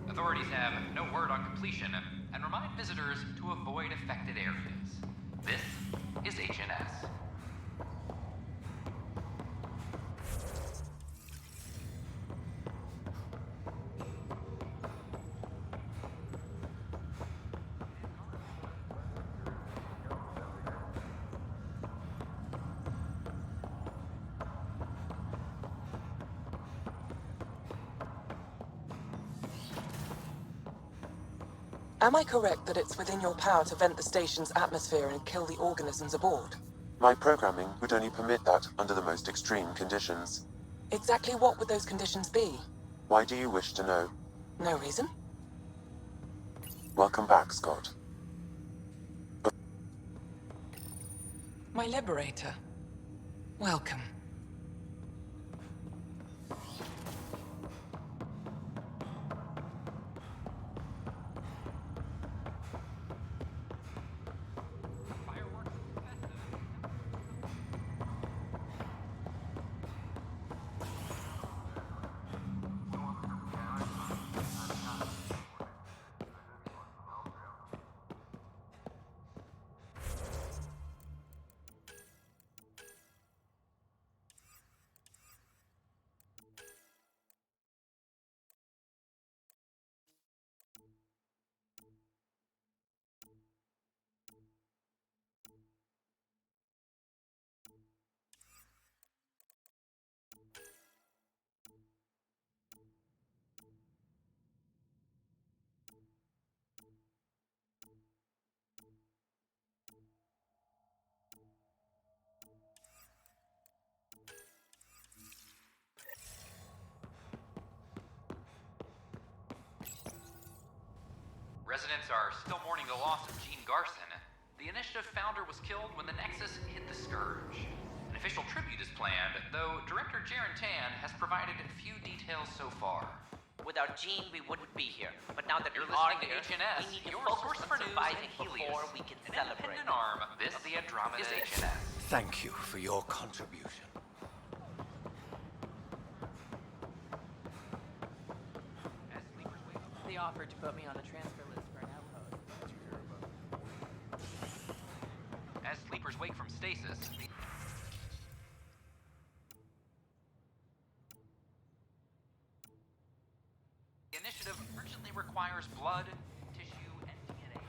[SPEAKER 20] Authorities have no word on completion and remind visitors to avoid affected areas. This is HNS.
[SPEAKER 7] Am I correct that it's within your power to vent the station's atmosphere and kill the organisms aboard?
[SPEAKER 8] My programming would only permit that under the most extreme conditions.
[SPEAKER 7] Exactly what would those conditions be?
[SPEAKER 8] Why do you wish to know?
[SPEAKER 7] No reason?
[SPEAKER 8] Welcome back, Scott.
[SPEAKER 7] My liberator. Welcome.
[SPEAKER 20] Residents are still mourning the loss of Gene Garson. The initiative founder was killed when the Nexus hit the Scourge. An official tribute is planned, though Director Jaren Tan has provided few details so far.
[SPEAKER 9] Without Gene, we wouldn't be here. But now that
[SPEAKER 20] You're
[SPEAKER 9] we are
[SPEAKER 20] listening to
[SPEAKER 9] here,
[SPEAKER 20] HNS,
[SPEAKER 9] we need to
[SPEAKER 20] your
[SPEAKER 9] focus
[SPEAKER 20] source
[SPEAKER 9] on
[SPEAKER 20] for news
[SPEAKER 9] surviving
[SPEAKER 20] in Helios,
[SPEAKER 9] before we can
[SPEAKER 20] an
[SPEAKER 9] celebrate.
[SPEAKER 20] independent arm of the Andromeda is HNS.
[SPEAKER 16] Thank you for your contribution.
[SPEAKER 11] They offered to put me on a transfer list for an outpost.
[SPEAKER 20] As sleepers wake from stasis, the initiative urgently requires blood, tissue, and DNA.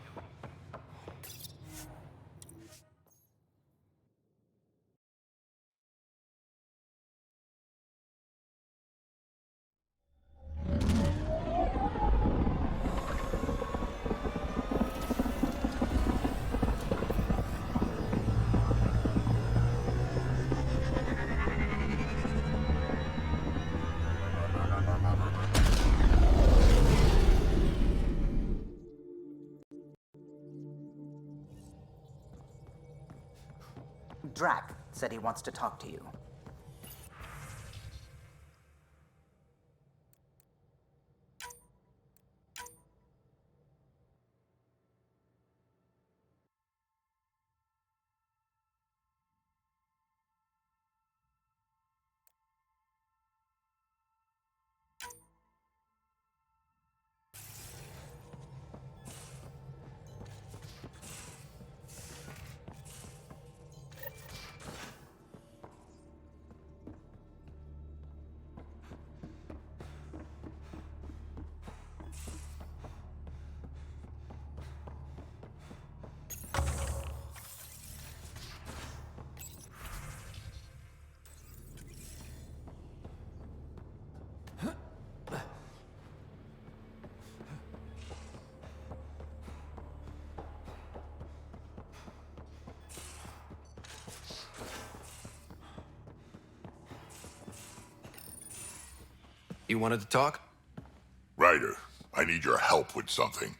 [SPEAKER 13] Drac said he wants to talk to you.
[SPEAKER 3] You wanted to talk?
[SPEAKER 4] Ryder, I need your help with something.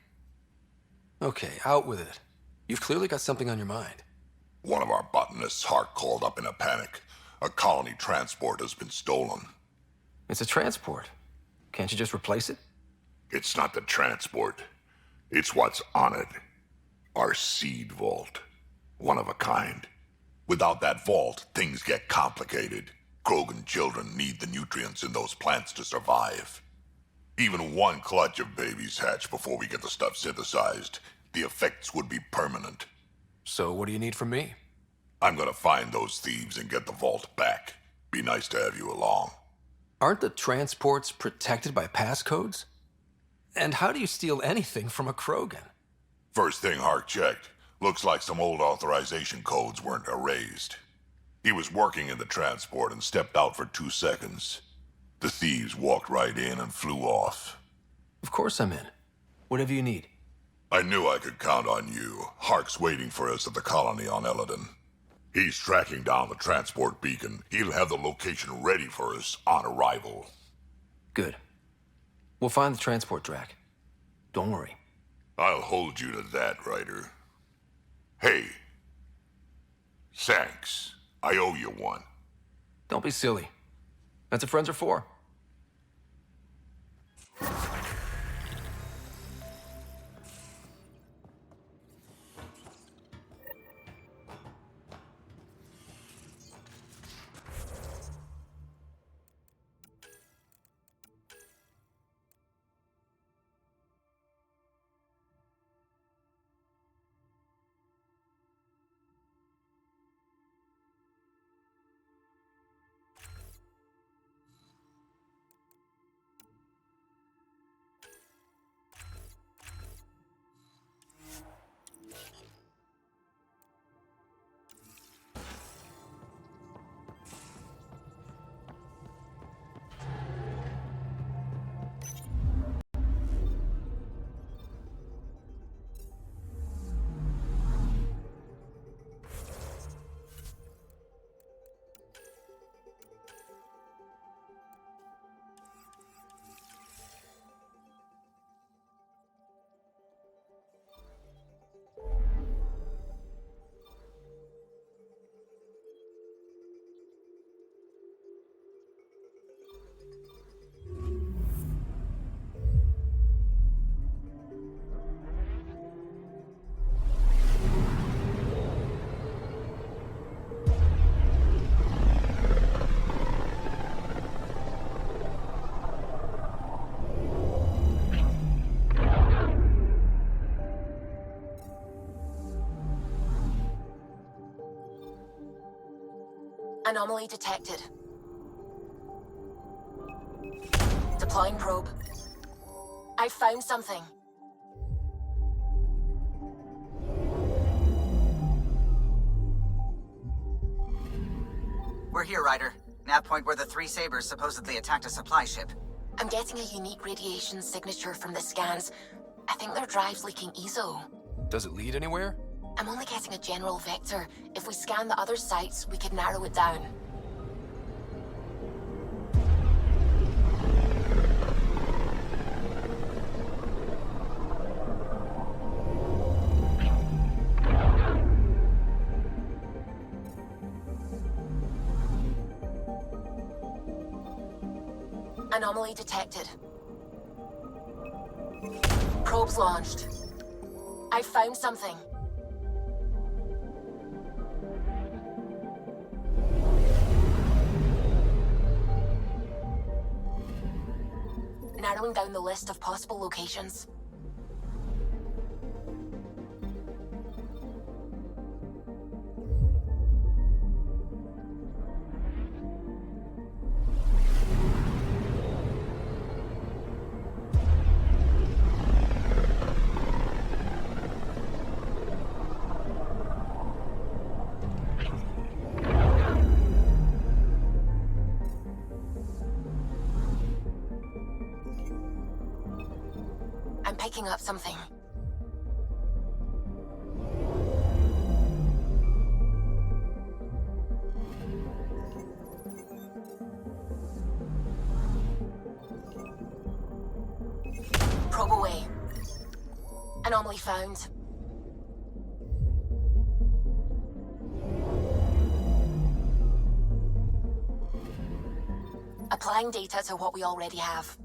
[SPEAKER 3] Okay, out with it. You've clearly got something on your mind.
[SPEAKER 4] One of our botanists, Hart, called up in a panic. A colony transport has been stolen.
[SPEAKER 3] It's a transport. Can't you just replace it?
[SPEAKER 4] It's not the transport. It's what's on it. Our seed vault. One of a kind. Without that vault, things get complicated. Krogan children need the nutrients in those plants to survive. Even one clutch of babies hatch before we get the stuff synthesized. The effects would be permanent.
[SPEAKER 3] So what do you need from me?
[SPEAKER 4] I'm gonna find those thieves and get the vault back. Be nice to have you along.
[SPEAKER 3] Aren't the transports protected by passcodes? And how do you steal anything from a Krogan?
[SPEAKER 4] First thing Hart checked. Looks like some old authorization codes weren't erased. He was working in the transport and stepped out for 2 seconds. The thieves walked right in and flew off.
[SPEAKER 3] Of course I'm in. Whatever you need.
[SPEAKER 4] I knew I could count on you. Hark's waiting for us at the colony on Eladon. He's tracking down the transport beacon. He'll have the location ready for us on arrival.
[SPEAKER 3] Good. We'll find the transport track. Don't worry.
[SPEAKER 4] I'll hold you to that, Ryder. Hey. Thanks. I owe you one.
[SPEAKER 3] Don't be silly. That's what friends are for.
[SPEAKER 21] Anomaly detected. Deploying probe. I found something.
[SPEAKER 13] We're here, Ryder. Nav point where the 3 Sabers supposedly attacked a supply ship.
[SPEAKER 21] I'm getting a unique radiation signature from the scans. I think their drive's leaking ESO.
[SPEAKER 3] Does it lead anywhere?
[SPEAKER 21] I'm only getting a general vector. If we scan the other sites, we could narrow it down. Anomaly detected. Probes launched. I found something. Narrowing down the list of possible locations. I'm picking up something. Probe away. Anomaly found. Applying data to what we already have.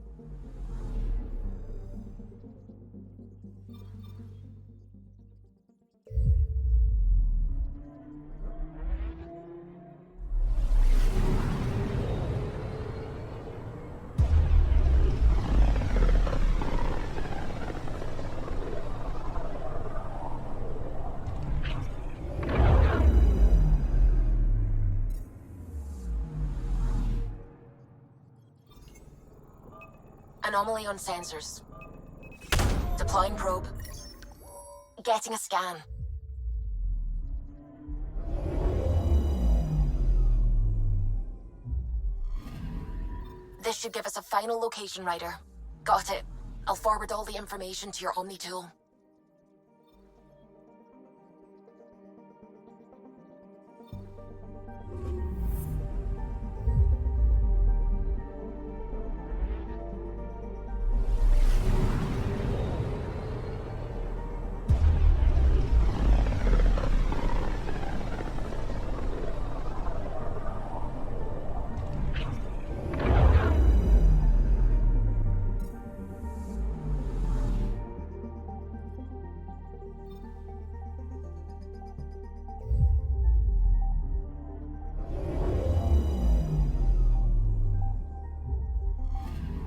[SPEAKER 21] Anomaly on sensors. Deploying probe. Getting a scan. This should give us a final location, Ryder. Got it. I'll forward all the information to your Omni tool.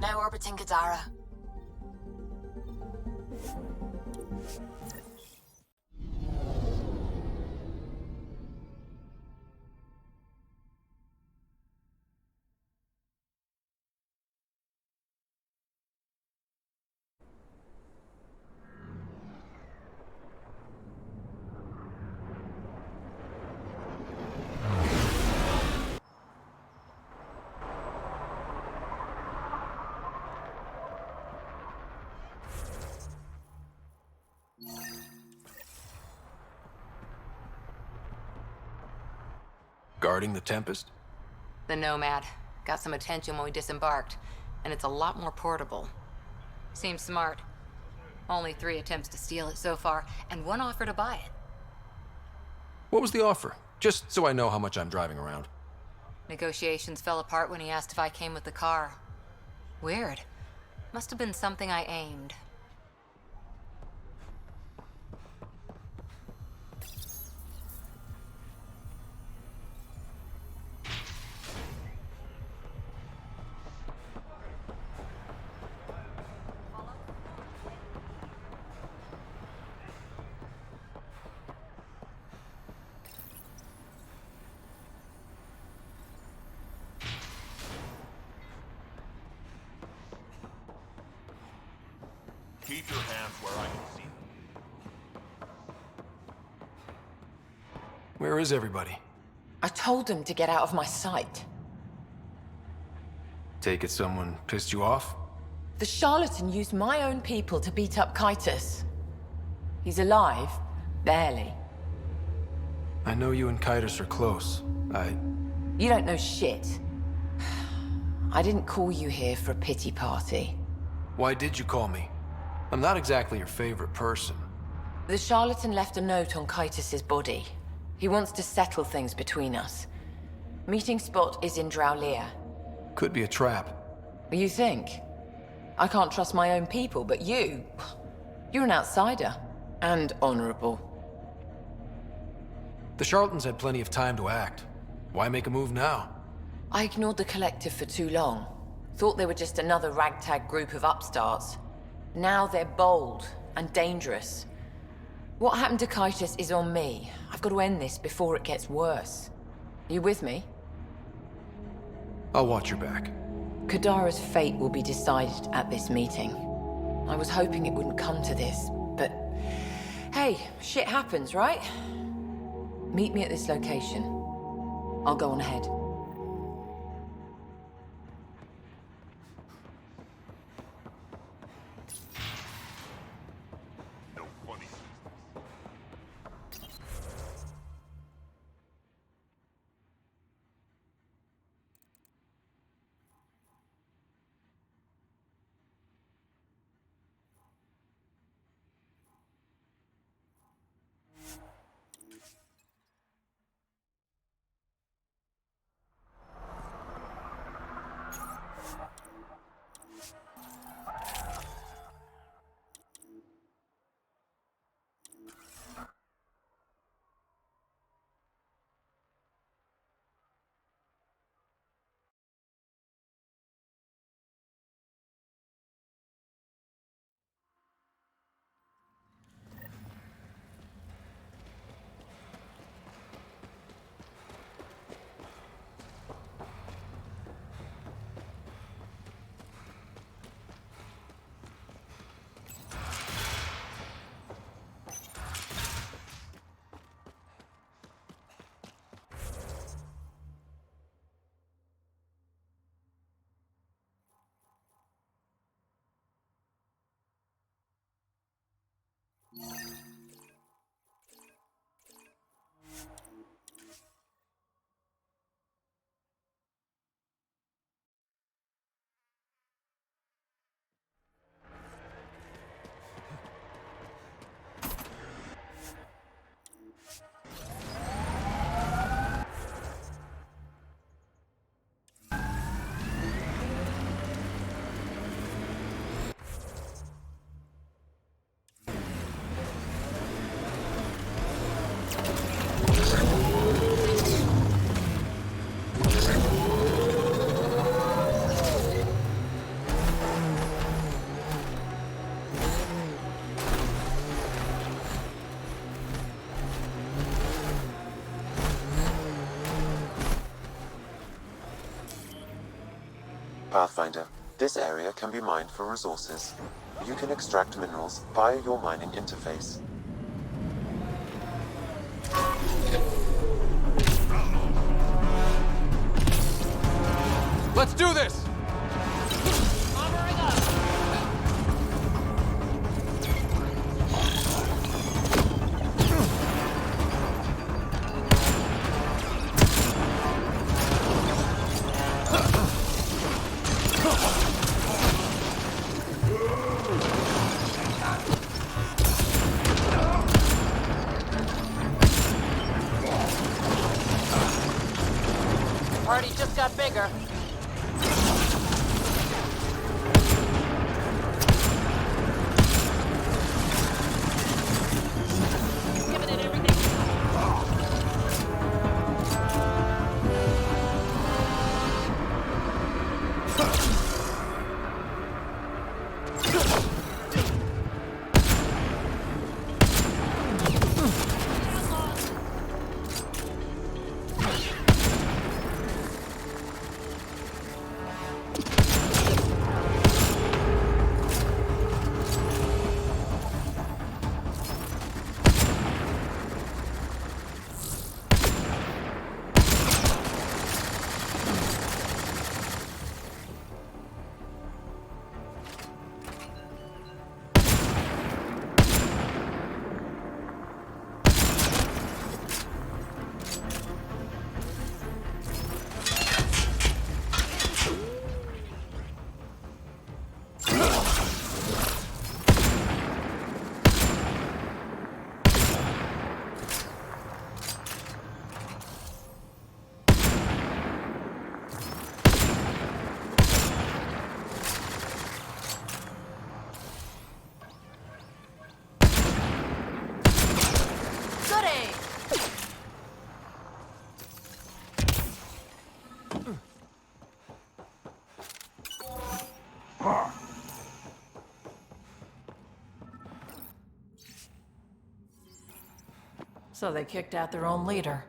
[SPEAKER 21] Now orbiting Kadara.
[SPEAKER 3] Guarding the Tempest?
[SPEAKER 2] The Nomad. Got some attention when we disembarked, and it's a lot more portable. Seems smart. Only 3 attempts to steal it so far, and 1 offer to buy it.
[SPEAKER 3] What was the offer? Just so I know how much I'm driving around.
[SPEAKER 2] Negotiations fell apart when he asked if I came with the car. Weird. Must have been something I aimed.
[SPEAKER 4] Keep your hands where I can see them.
[SPEAKER 3] Where is everybody?
[SPEAKER 2] I told them to get out of my sight.
[SPEAKER 3] Take it someone pissed you off?
[SPEAKER 2] The charlatan used my own people to beat up Kitus. He's alive, barely.
[SPEAKER 3] I know you and Kitus are close.
[SPEAKER 2] You don't know shit. I didn't call you here for a pity party.
[SPEAKER 3] Why did you call me? I'm not exactly your favorite person.
[SPEAKER 2] The charlatan left a note on Kitus's body. He wants to settle things between us. Meeting spot is in Drowlear.
[SPEAKER 3] Could be a trap.
[SPEAKER 2] You think? I can't trust my own people, but you're an outsider. And honorable.
[SPEAKER 3] The charlatans had plenty of time to act. Why make a move now?
[SPEAKER 2] I ignored the collective for too long. Thought they were just another ragtag group of upstarts. Now they're bold and dangerous. What happened to Kitus is on me. I've got to end this before it gets worse. You with me?
[SPEAKER 3] I'll watch your back.
[SPEAKER 2] Kadara's fate will be decided at this meeting. I was hoping it wouldn't come to this, but hey, shit happens, right? Meet me at this location. I'll go on ahead.
[SPEAKER 8] Pathfinder, this area can be mined for resources. You can extract minerals via your mining interface.
[SPEAKER 3] Let's do this!
[SPEAKER 22] Party just got bigger. Giving it everything.
[SPEAKER 11] So they kicked out their own leader.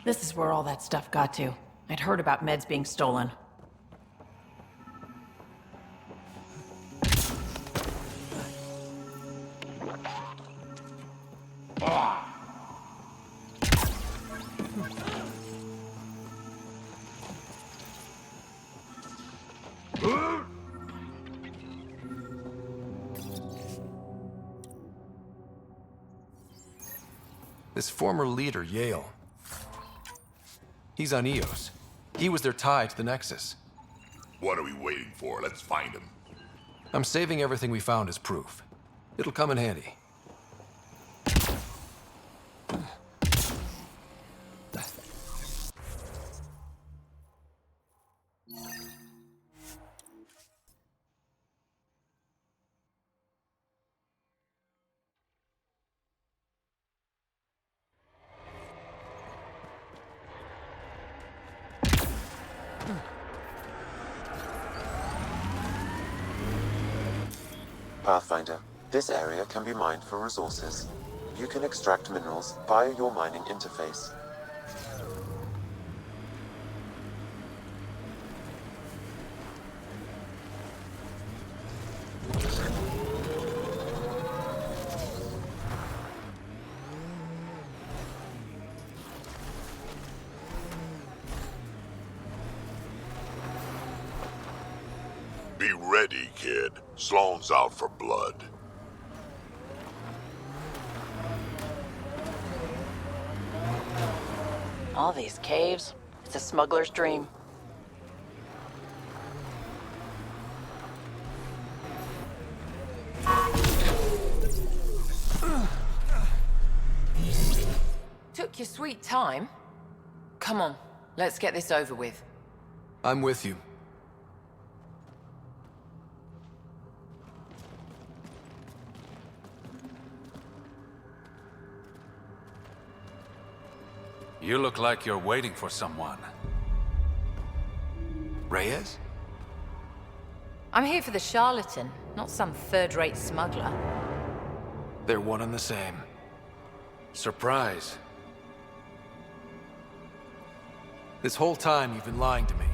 [SPEAKER 11] This is where all that stuff got to. I'd heard about meds being stolen.
[SPEAKER 3] This former leader, Yale. He's on Eos. He was their tie to the Nexus.
[SPEAKER 4] What are we waiting for? Let's find him.
[SPEAKER 3] I'm saving everything we found as proof. It'll come in handy.
[SPEAKER 8] Pathfinder, this area can be mined for resources. You can extract minerals via your mining interface.
[SPEAKER 4] Be ready, kid. Sloane's out for blood.
[SPEAKER 11] All these caves, it's a smuggler's dream.
[SPEAKER 2] Took your sweet time. Come on, let's get this over with.
[SPEAKER 3] I'm with you.
[SPEAKER 15] You look like you're waiting for someone. Reyes?
[SPEAKER 14] I'm here for the charlatan, not some third-rate smuggler.
[SPEAKER 3] They're one and the same.
[SPEAKER 15] Surprise.
[SPEAKER 3] This whole time you've been lying to me.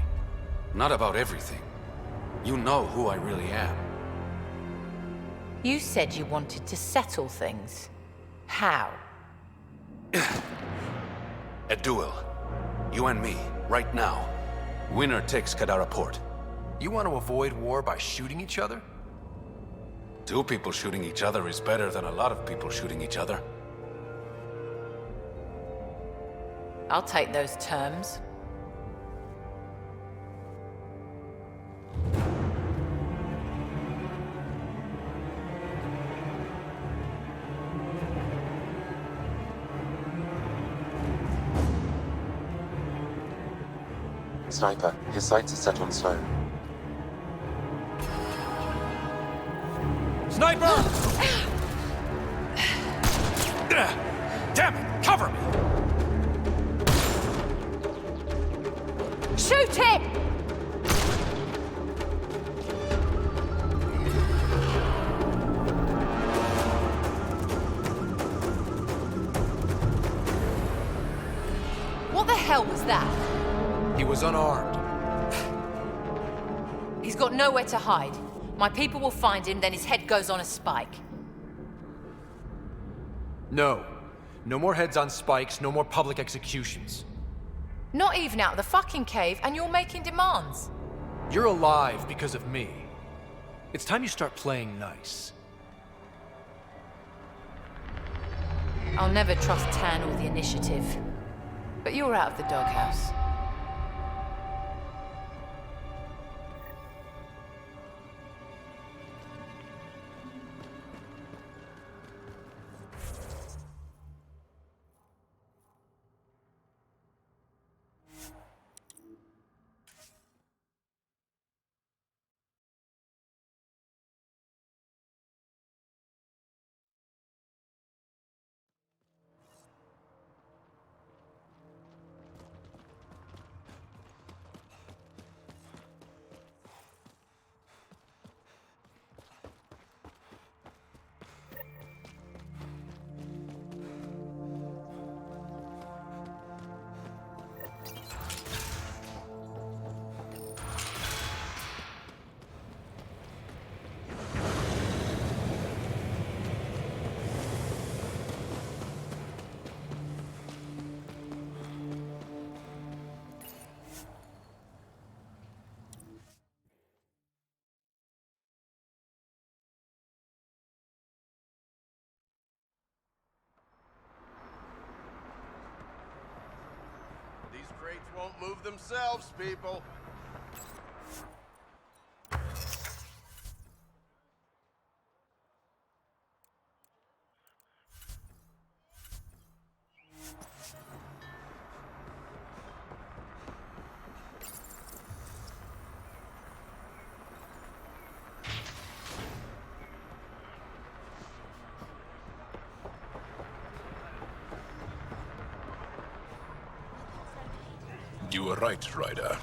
[SPEAKER 15] Not about everything. You know who I really am.
[SPEAKER 14] You said you wanted to settle things. How?
[SPEAKER 15] A duel. You and me, right now. Winner takes Kadara Port.
[SPEAKER 3] You want to avoid war by shooting each other?
[SPEAKER 15] 2 people shooting each other is better than a lot of people shooting each other.
[SPEAKER 14] I'll take those terms.
[SPEAKER 8] Sniper, his sights are set on stone.
[SPEAKER 3] Sniper! Damn it! Cover me!
[SPEAKER 14] Shoot him! What the hell was that?
[SPEAKER 3] He was unarmed.
[SPEAKER 14] He's got nowhere to hide. My people will find him, then his head goes on a spike.
[SPEAKER 3] No. No more heads on spikes, no more public executions.
[SPEAKER 14] Not even out of the fucking cave, and you're making demands.
[SPEAKER 3] You're alive because of me. It's time you start playing nice.
[SPEAKER 14] I'll never trust Tan or the Initiative. But you're out of the doghouse.
[SPEAKER 18] These crates won't move themselves, people.
[SPEAKER 19] You were right, Ryder.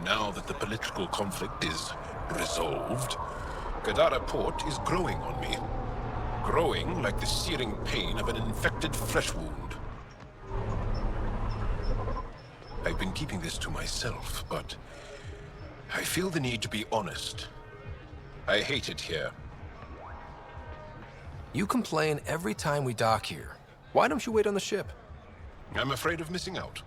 [SPEAKER 19] Now that the political conflict is resolved, Kadara Port is growing on me. Growing like the searing pain of an infected flesh wound. I've been keeping this to myself, but I feel the need to be honest. I hate it here.
[SPEAKER 3] You complain every time we dock here. Why don't you wait on the ship?
[SPEAKER 19] I'm afraid of missing out.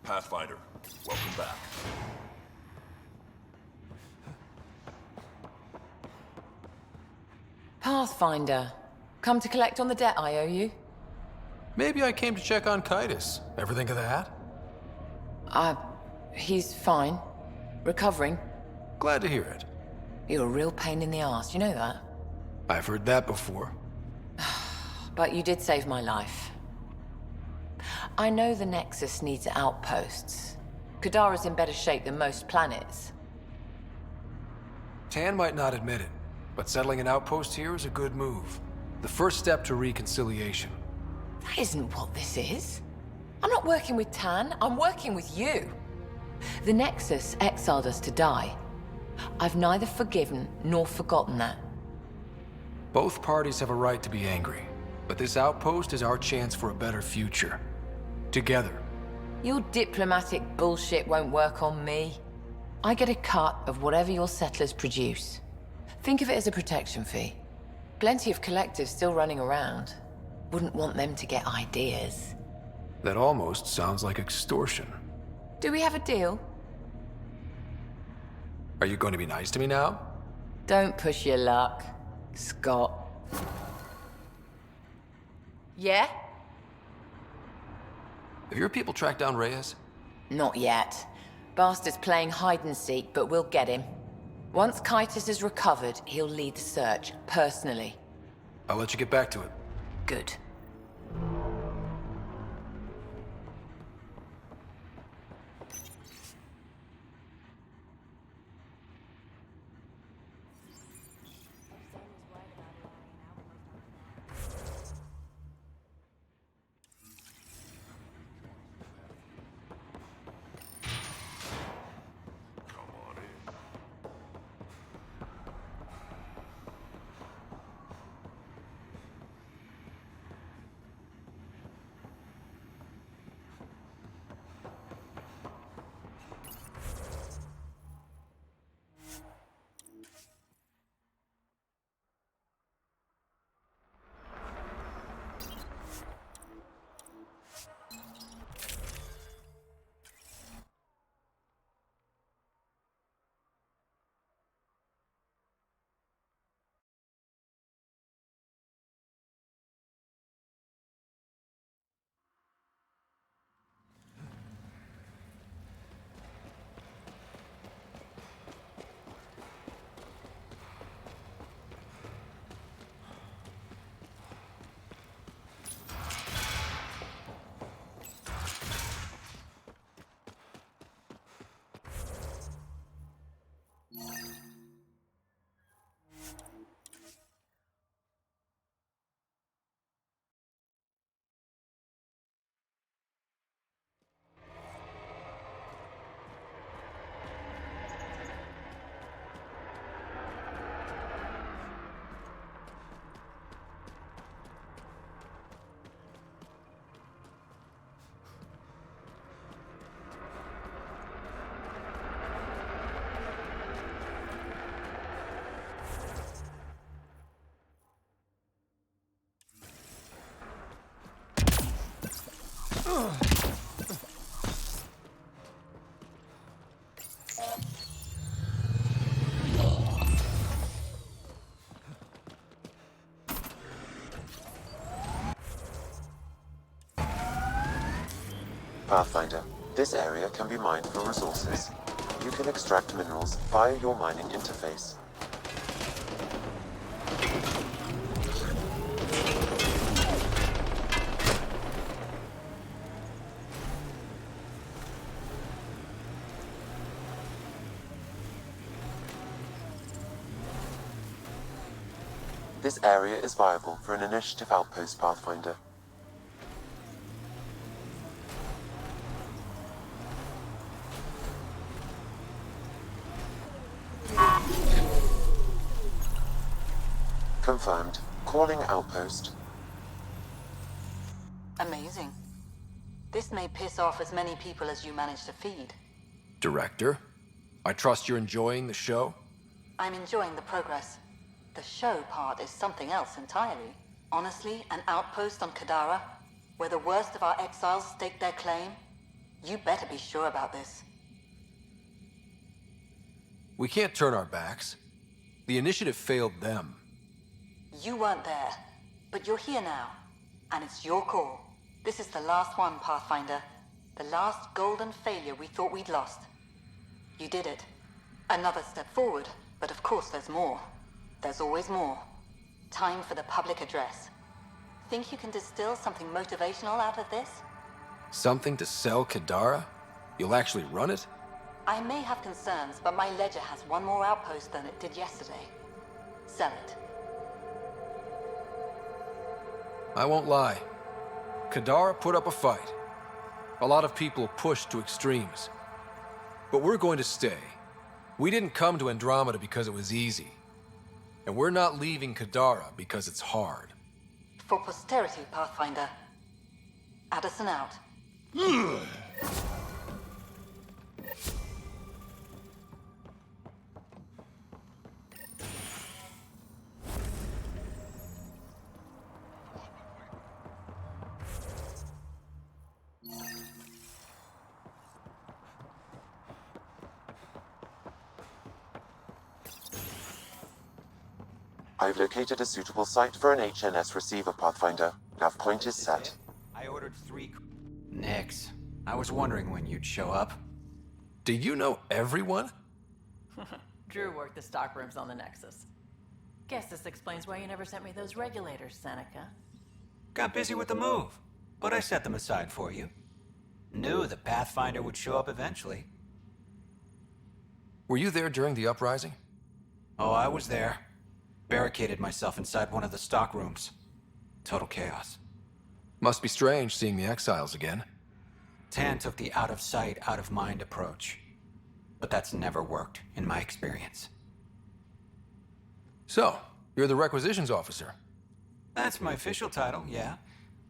[SPEAKER 4] Pathfinder, welcome back.
[SPEAKER 2] Pathfinder. Come to collect on the debt I owe you?
[SPEAKER 3] Maybe I came to check on Kitus. Ever think of that?
[SPEAKER 2] He's fine. Recovering.
[SPEAKER 3] Glad to hear it.
[SPEAKER 2] You're a real pain in the ass, you know that?
[SPEAKER 3] I've heard that before.
[SPEAKER 2] But you did save my life. I know the Nexus needs outposts. Kadara's in better shape than most planets.
[SPEAKER 3] Tan might not admit it, but settling an outpost here is a good move. The first step to reconciliation.
[SPEAKER 2] That isn't what this is. I'm not working with Tan, I'm working with you. The Nexus exiled us to die. I've neither forgiven nor forgotten that.
[SPEAKER 3] Both parties have a right to be angry, but this outpost is our chance for a better future. Together.
[SPEAKER 2] Your diplomatic bullshit won't work on me. I get a cut of whatever your settlers produce. Think of it as a protection fee. Plenty of collectives still running around. Wouldn't want them to get ideas.
[SPEAKER 3] That almost sounds like extortion.
[SPEAKER 2] Do we have a deal?
[SPEAKER 3] Are you going to be nice to me now?
[SPEAKER 2] Don't push your luck, Scott. Yeah?
[SPEAKER 3] Have your people tracked down Reyes?
[SPEAKER 2] Not yet. Bastard's playing hide and seek, but we'll get him. Once Kaitis is recovered, he'll lead the search, personally.
[SPEAKER 3] I'll let you get back to it.
[SPEAKER 2] Good.
[SPEAKER 8] Pathfinder, this area can be mined for resources. You can extract minerals via your mining interface. This area is viable for an initiative outpost, Pathfinder. Confirmed. Calling outpost.
[SPEAKER 5] Amazing. This may piss off as many people as you manage to feed.
[SPEAKER 3] Director, I trust you're enjoying the show?
[SPEAKER 5] I'm enjoying the progress. The show part is something else entirely. Honestly, an outpost on Kadara, where the worst of our exiles stake their claim, you better be sure about this.
[SPEAKER 3] We can't turn our backs. The initiative failed them.
[SPEAKER 5] You weren't there, but you're here now, and it's your call. This is the last one, Pathfinder. The last golden failure we thought we'd lost. You did it. Another step forward, but of course there's more. There's always more. Time for the public address. Think you can distill something motivational out of this?
[SPEAKER 3] Something to sell Kadara? You'll actually run it?
[SPEAKER 5] I may have concerns, but my ledger has one more outpost than it did yesterday. Sell it.
[SPEAKER 3] I won't lie. Kadara put up a fight. A lot of people pushed to extremes. But we're going to stay. We didn't come to Andromeda because it was easy. And we're not leaving Kadara because it's hard.
[SPEAKER 5] For posterity, Pathfinder. Addison out.
[SPEAKER 8] I've located a suitable site for an HNS receiver, Pathfinder. Nav point is set.
[SPEAKER 16] I ordered 3... Nix. I was wondering when you'd show up.
[SPEAKER 3] Do you know everyone?
[SPEAKER 11] Drew worked the stockrooms on the Nexus. Guess this explains why you never sent me those regulators, Seneca.
[SPEAKER 16] Got busy with the move, but I set them aside for you. Knew the Pathfinder would show up eventually.
[SPEAKER 3] Were you there during the uprising?
[SPEAKER 16] Oh, I was there. Barricaded myself inside one of the stockrooms. Total chaos.
[SPEAKER 3] Must be strange seeing the exiles again.
[SPEAKER 16] Tan took the out-of-sight, out-of-mind approach. But that's never worked, in my experience.
[SPEAKER 3] So, you're the requisitions officer?
[SPEAKER 16] That's my official title, yeah.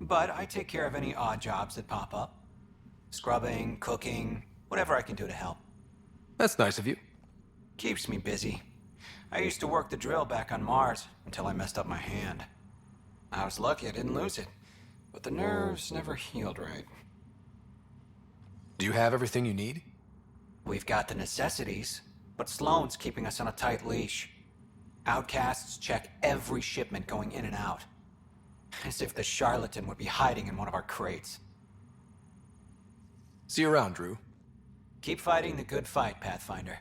[SPEAKER 16] But I take care of any odd jobs that pop up. Scrubbing, cooking, whatever I can do to help.
[SPEAKER 3] That's nice of you.
[SPEAKER 16] Keeps me busy. I used to work the drill back on Mars until I messed up my hand. I was lucky I didn't lose it, but the nerves never healed right.
[SPEAKER 3] Do you have everything you need?
[SPEAKER 16] We've got the necessities, but Sloane's keeping us on a tight leash. Outcasts check every shipment going in and out. As if the charlatan would be hiding in one of our crates.
[SPEAKER 3] See you around, Drew.
[SPEAKER 16] Keep fighting the good fight, Pathfinder.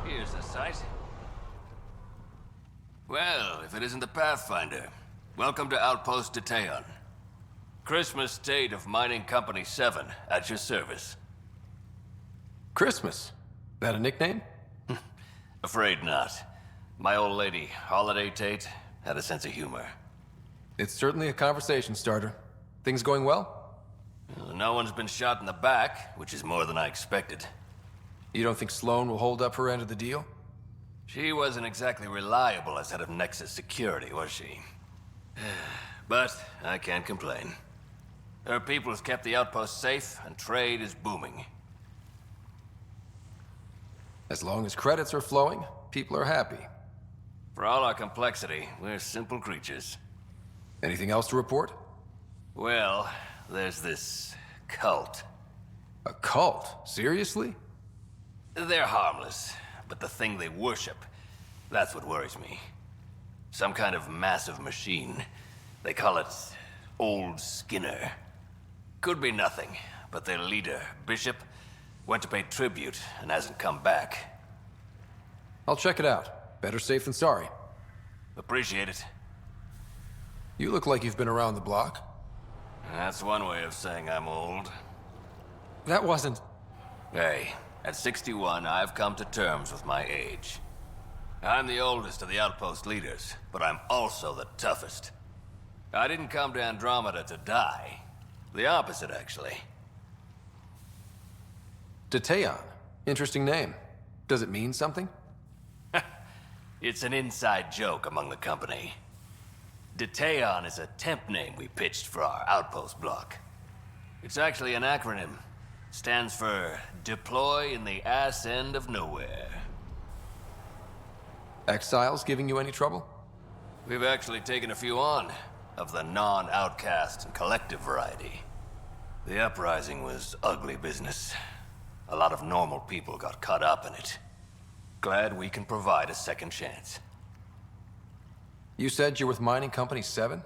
[SPEAKER 10] Here's the site. Well, if it isn't the Pathfinder, welcome to Outpost Detaeon. Christmas State of Mining Company 7, at your service.
[SPEAKER 3] Christmas? That a nickname?
[SPEAKER 10] Afraid not. My old lady, Holiday Tate, had a sense of humor.
[SPEAKER 3] It's certainly a conversation starter. Things going well?
[SPEAKER 10] Well, no one's been shot in the back, which is more than I expected.
[SPEAKER 3] You don't think Sloane will hold up her end of the deal?
[SPEAKER 10] She wasn't exactly reliable as head of Nexus security, was she? But I can't complain. Her people have kept the outpost safe, and trade is booming.
[SPEAKER 3] As long as credits are flowing, people are happy.
[SPEAKER 10] For all our complexity, we're simple creatures.
[SPEAKER 3] Anything else to report?
[SPEAKER 10] Well, there's this cult.
[SPEAKER 3] A cult? Seriously?
[SPEAKER 10] They're harmless, but the thing they worship, that's what worries me. Some kind of massive machine. They call it Old Skinner. Could be nothing, but their leader, Bishop, went to pay tribute and hasn't come back.
[SPEAKER 3] I'll check it out. Better safe than sorry.
[SPEAKER 10] Appreciate it.
[SPEAKER 3] You look like you've been around the block.
[SPEAKER 10] That's one way of saying I'm old.
[SPEAKER 3] That wasn't...
[SPEAKER 10] Hey, at 61, I've come to terms with my age. I'm the oldest of the outpost leaders, but I'm also the toughest. I didn't come to Andromeda to die. The opposite, actually.
[SPEAKER 3] Detaeon. Interesting name. Does it mean something?
[SPEAKER 10] It's an inside joke among the company. Detaeon is a temp name we pitched for our outpost block. It's actually an acronym. Stands for Deploy in the Ass End of Nowhere.
[SPEAKER 3] Exiles giving you any trouble?
[SPEAKER 10] We've actually taken a few on, of the non-outcast and collective variety. The uprising was ugly business. A lot of normal people got caught up in it. Glad we can provide a second chance.
[SPEAKER 3] You said you're with Mining Company 7?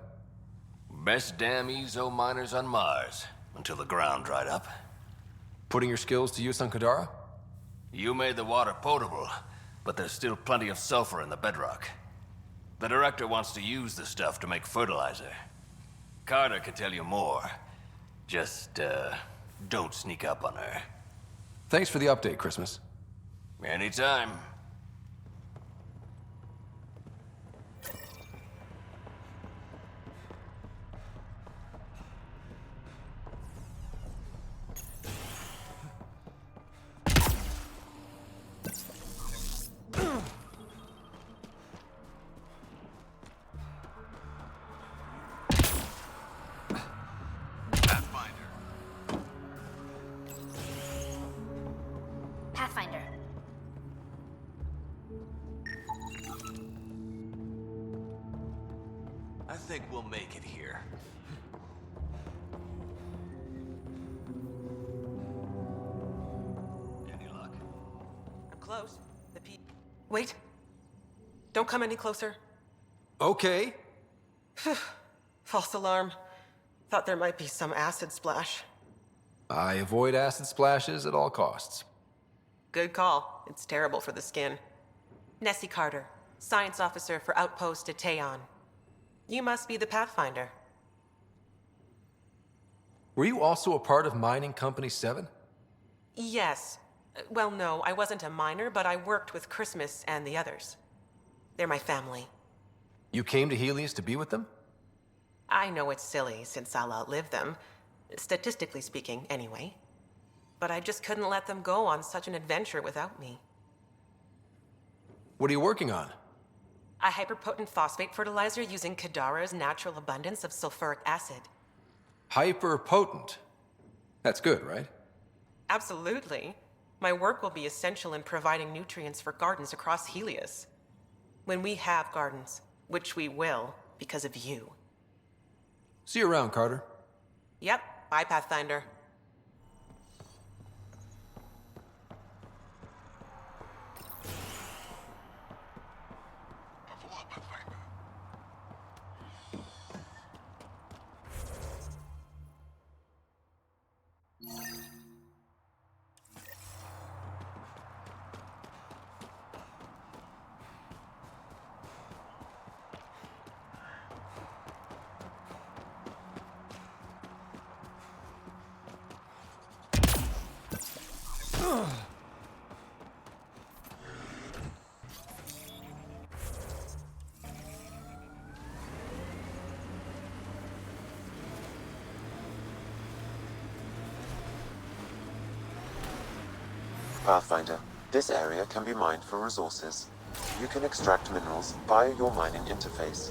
[SPEAKER 10] Best damn Ezo miners on Mars, until the ground dried up.
[SPEAKER 3] Putting your skills to use on Kadara?
[SPEAKER 10] You made the water potable, but there's still plenty of sulfur in the bedrock. The director wants to use the stuff to make fertilizer. Carter can tell you more. Just, don't sneak up on her.
[SPEAKER 3] Thanks for the update, Christmas.
[SPEAKER 10] Anytime.
[SPEAKER 1] Pathfinder.
[SPEAKER 17] I think we'll make it here.
[SPEAKER 10] Any luck?
[SPEAKER 7] I'm close. Wait. Don't come any closer.
[SPEAKER 3] Okay.
[SPEAKER 7] False alarm. Thought there might be some acid splash.
[SPEAKER 3] I avoid acid splashes at all costs.
[SPEAKER 7] Good call. It's terrible for the skin. Nessie Carter, Science Officer for Outpost Detaeon. You must be the Pathfinder.
[SPEAKER 3] Were you also a part of Mining Company 7?
[SPEAKER 7] Yes. Well, no, I wasn't a miner, but I worked with Christmas and the others. They're my family.
[SPEAKER 3] You came to Helios to be with them?
[SPEAKER 7] I know it's silly, since I'll outlive them. Statistically speaking, anyway. But I just couldn't let them go on such an adventure without me.
[SPEAKER 3] What are you working on?
[SPEAKER 7] A hyperpotent phosphate fertilizer using Kadara's natural abundance of sulfuric acid.
[SPEAKER 3] Hyper-potent. That's good, right?
[SPEAKER 7] Absolutely. My work will be essential in providing nutrients for gardens across Helios. When we have gardens, which we will, because of you.
[SPEAKER 3] See you around, Carter.
[SPEAKER 7] Yep, bye, Pathfinder.
[SPEAKER 8] Pathfinder, this area can be mined for resources. You can extract minerals via your mining interface.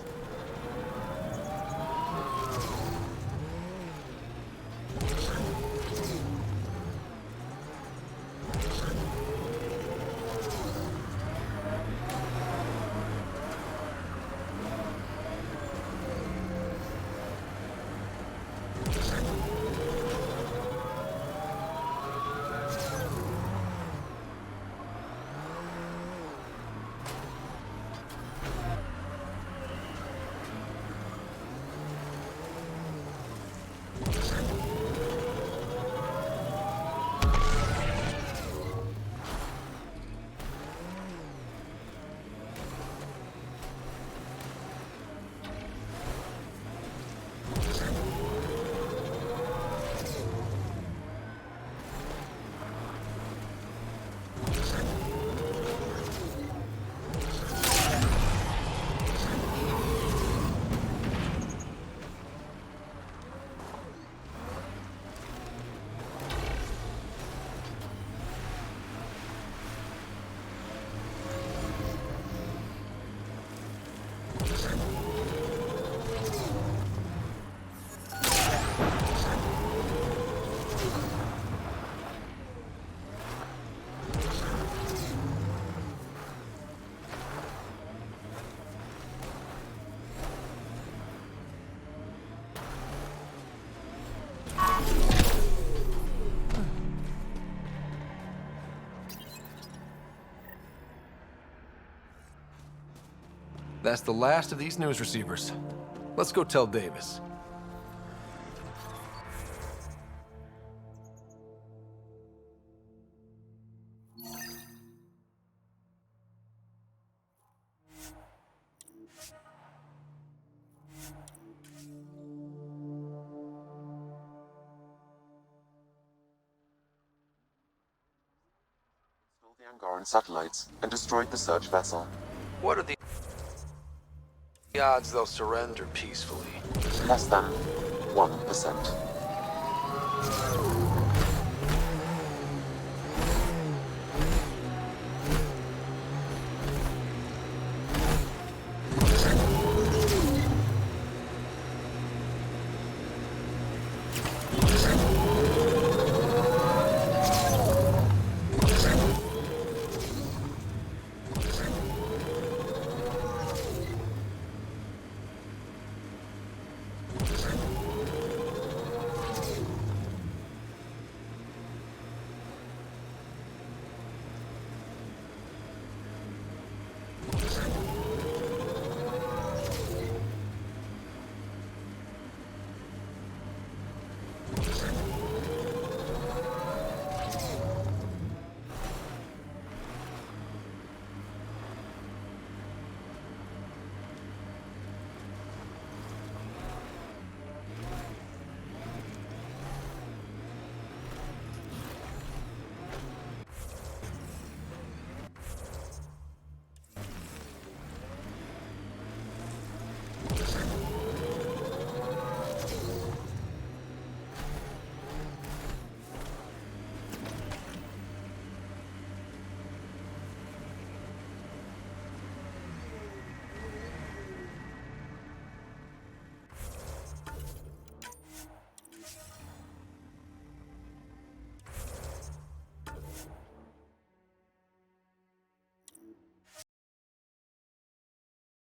[SPEAKER 3] That's the last of these news receivers. Let's go tell Davis.
[SPEAKER 8] The Angaran satellites and destroyed the search vessel.
[SPEAKER 3] What are the odds they'll surrender peacefully?
[SPEAKER 8] Less than 1%.